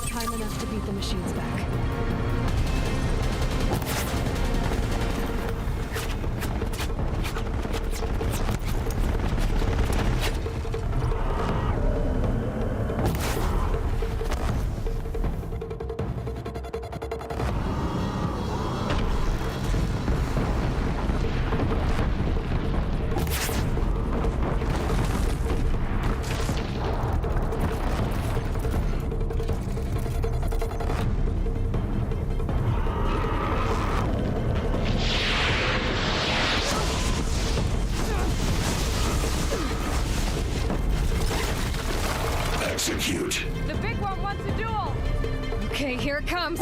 Time enough to beat the machines back. Execute. The big one wants a duel! Okay, here it comes.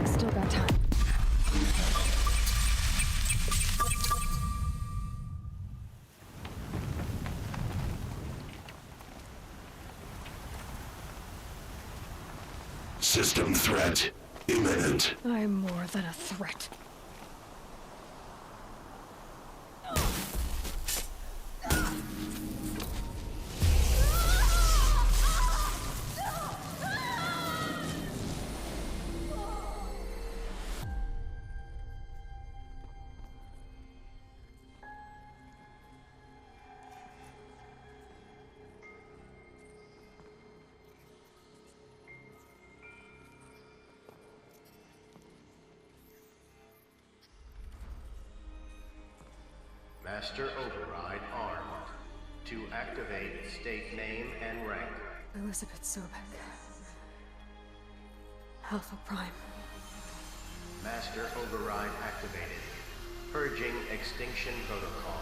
Still got time. System threat imminent. I'm more than a threat. Master Override armed. To activate, state name and rank. Elizabeth Sobek. Alpha Prime. Master Override activated. Purging Extinction Protocol.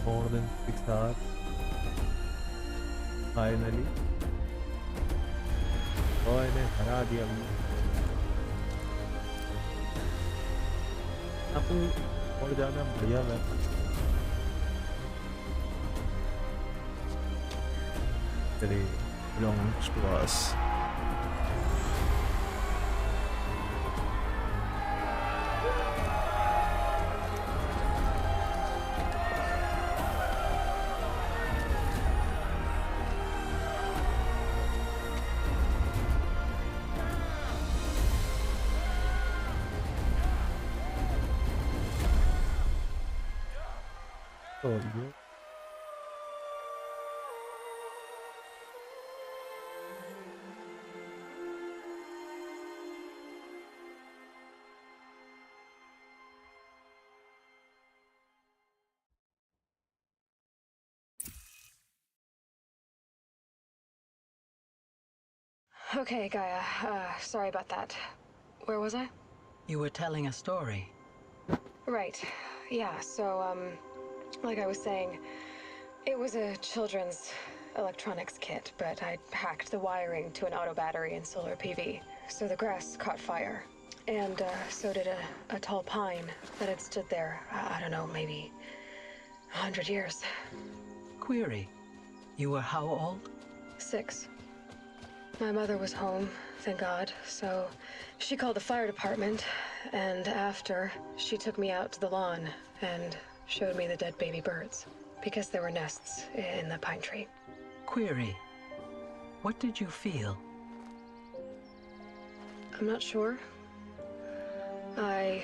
More than 6 hours. Finally. Boy ने हरा दिया मुझे. अब और ज़्यादा बढ़िया है. Today belongs to us. Oh, yeah. Okay, Gaia. Sorry about that. Where was I? You were telling a story. Right. Yeah, so, like I was saying, it was a children's electronics kit, but I hacked the wiring to an auto battery and solar PV. So the grass caught fire. And, so did a tall pine that had stood there, I don't know, maybe 100 years. Query. You were how old? 6. My mother was home, thank God, so she called the fire department, and after, she took me out to the lawn and showed me the dead baby birds, because there were nests in the pine tree. Query. What did you feel? I'm not sure. I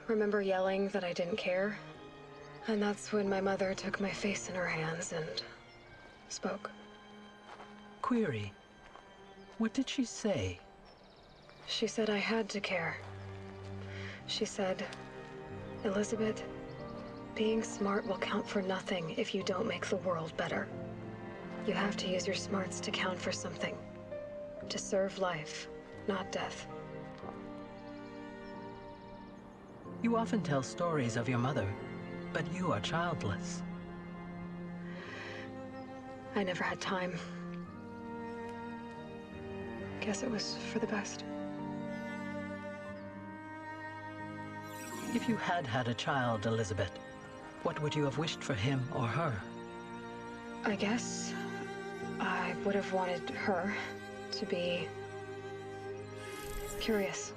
remember yelling that I didn't care, and that's when my mother took my face in her hands and spoke. Query. What did she say? She said I had to care. She said, Elizabeth, being smart will count for nothing if you don't make the world better. You have to use your smarts to count for something. To serve life, not death. You often tell stories of your mother, but you are childless. I never had time. Guess it was for the best. If you had had a child, Elizabeth, what would you have wished for him or her? I guess I would have wanted her to be curious.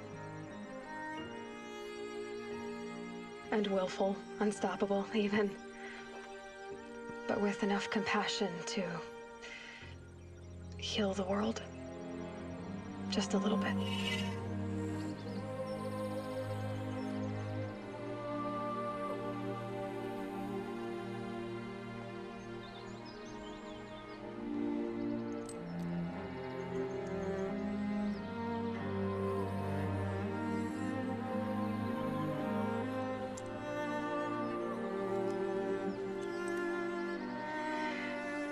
And willful, unstoppable, even. But with enough compassion to heal the world. Just a little bit.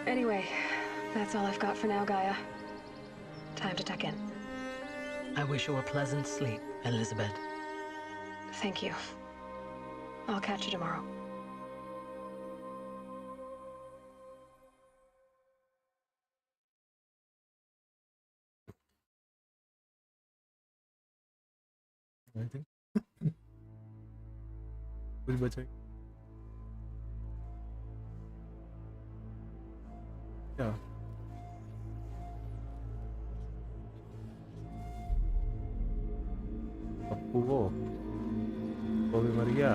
Anyway, that's all I've got for now, Gaia. Time to tuck in. I wish you a pleasant sleep, Elizabeth. Thank you. I'll catch you tomorrow. I think कुछ बचा है क्या पप्पू वो भी मर गया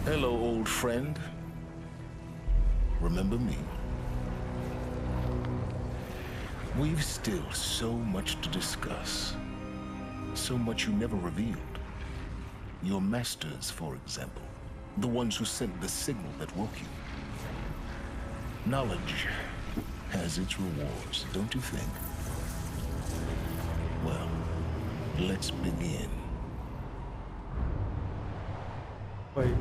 Hello, old friend. Remember me? We've still so much to discuss. So much you never revealed. Your masters, for example. The ones who sent the signal that woke you. Knowledge has its rewards, don't you think? Well, let's begin. Wait.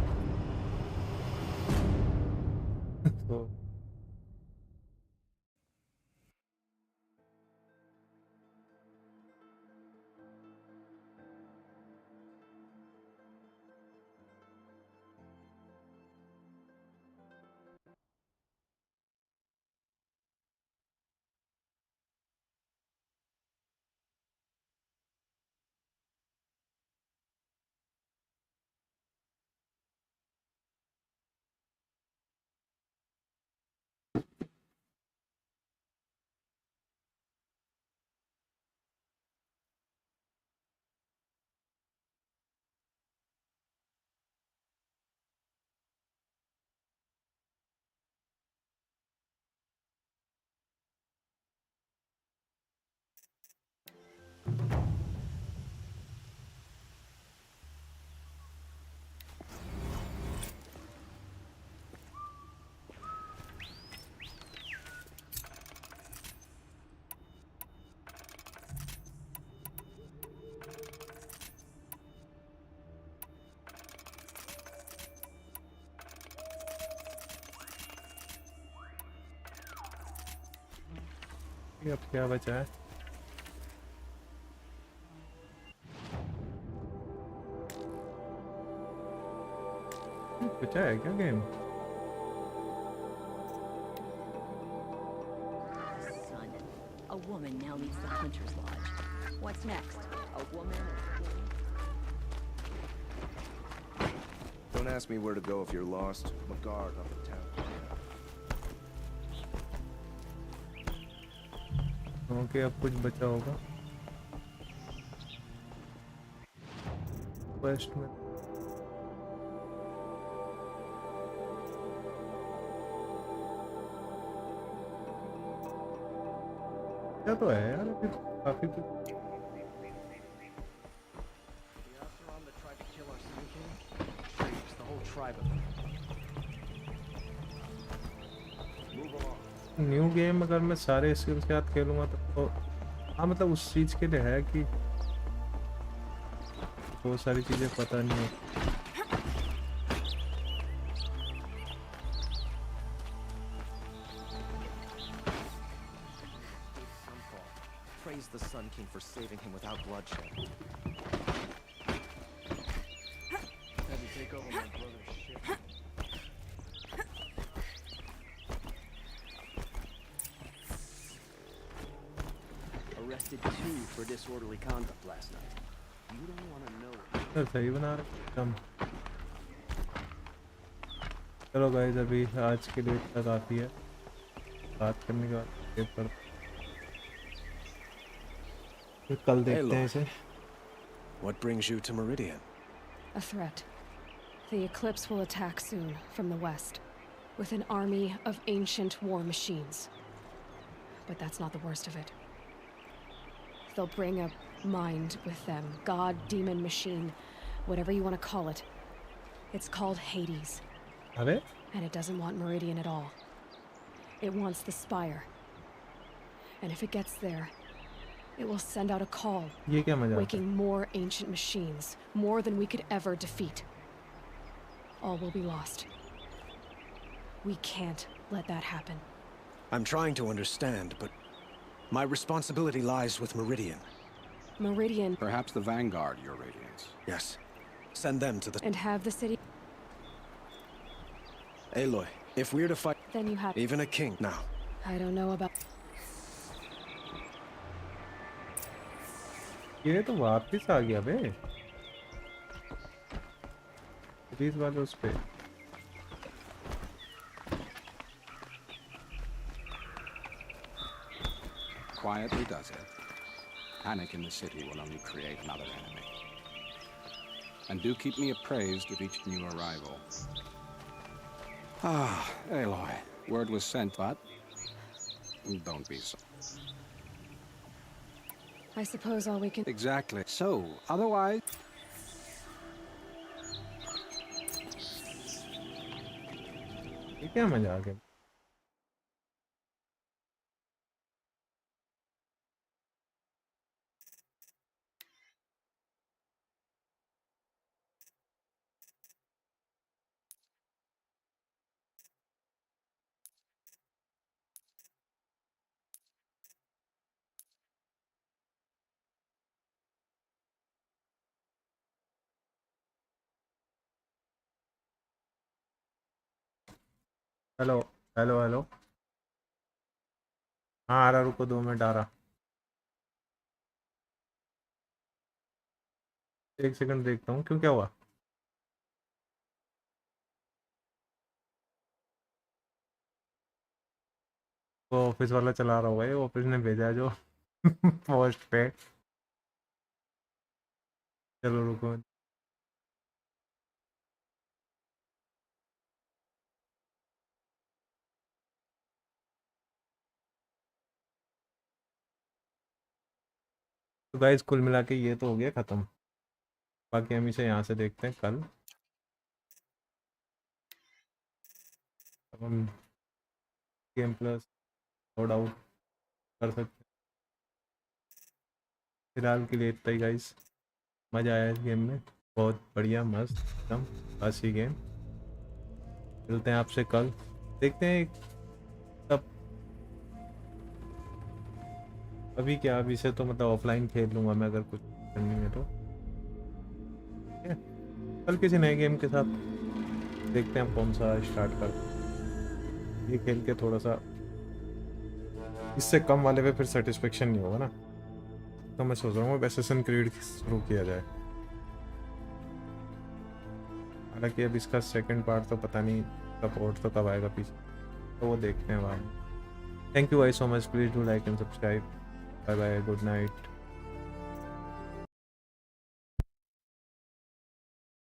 So अब क्या बचा है बचा है क्या game Son, a woman now leads the Hunter's Lodge. What's next? A woman? Don't ask me where to go if you're lost. I'm a guard up in town. Okay अब कुछ बचा होगा वेस्ट में क्या तो है यार अभी काफी कुछ न्यू गेम अगर मैं सारे स्किल्स के साथ खेलूंगा तो हाँ मतलब उस चीज के लिए है कि बहुत सारी चीजें पता नहीं है Praise the Sun King for saving him without bloodshed. Had to take over my brother's ship. Arrested 2 for disorderly conduct last night. You don't want to know. सही बना रहे कम चलो गाइस अभी आज के लिए इतना काफ़ी है बात करने का पेपर कल देखते हैं इसे. What brings you to Meridian? A threat. The Eclipse will attack soon from the west with an army of ancient war machines. But that's not the worst of it. They'll bring a mind with them. God, demon, machine, whatever you want to call it. It's called Hades. अरे? And it doesn't want Meridian at all. It wants the Spire. And if it gets there, it will send out a call, ये क्या मजा आता है? waking more ancient machines, more than we could ever defeat. All will be lost. We can't let that happen. I'm trying to understand, but my responsibility lies with Meridian. Meridian. Perhaps the Vanguard, Your Radiance. Yes. Send them to the... And have the city... Aloy, if we're to fight... Then you have... Even a king now. I don't know about... ये तो वापस आ गया बे please वाले उस पे Quietly does it. Panic in the city will only create another enemy. And do keep me appraised of each new arrival. Ah, Aloy. Word was sent, but don't be so. I suppose all we can... Exactly. So, otherwise... ये क्या मजाक है? Hello hello hello हाँ आ रहा रुको 2 minute आ रहा 1 second देखता हूँ क्यों क्या हुआ वो ऑफिस वाला चला रहा होगा ये ऑफिस ने भेजा है जो पोस्ट पे चलो रुको तो गाइस कुल मिला के ये तो हो गया ख़त्म बाकी हम इसे यहाँ से देखते हैं कल अब हम गेम प्लस लोड आउट कर सकते हैं फिलहाल के लिए इतना ही गाइस मज़ा आया इस गेम में बहुत बढ़िया मस्त एकदम अच्छी गेम मिलते हैं आपसे कल देखते हैं तब अभी क्या अभी से तो मतलब ऑफलाइन खेल लूँगा मैं अगर कुछ करनी है तो कल किसी नए गेम के साथ देखते हैं कौन सा स्टार्ट कर ये खेल के थोड़ा सा इससे कम वाले पे फिर सेटिस्फेक्शन नहीं होगा ना तो मैं सोच रहा हूँ असैसिन क्रीड शुरू किया जाए हालांकि अब इसका सेकंड पार्ट तो पता नहीं सपोर्ट तो कब आएगा पीछे तो वो देखते हैं बाद में thank you guys so much please do like and subscribe bye bye good night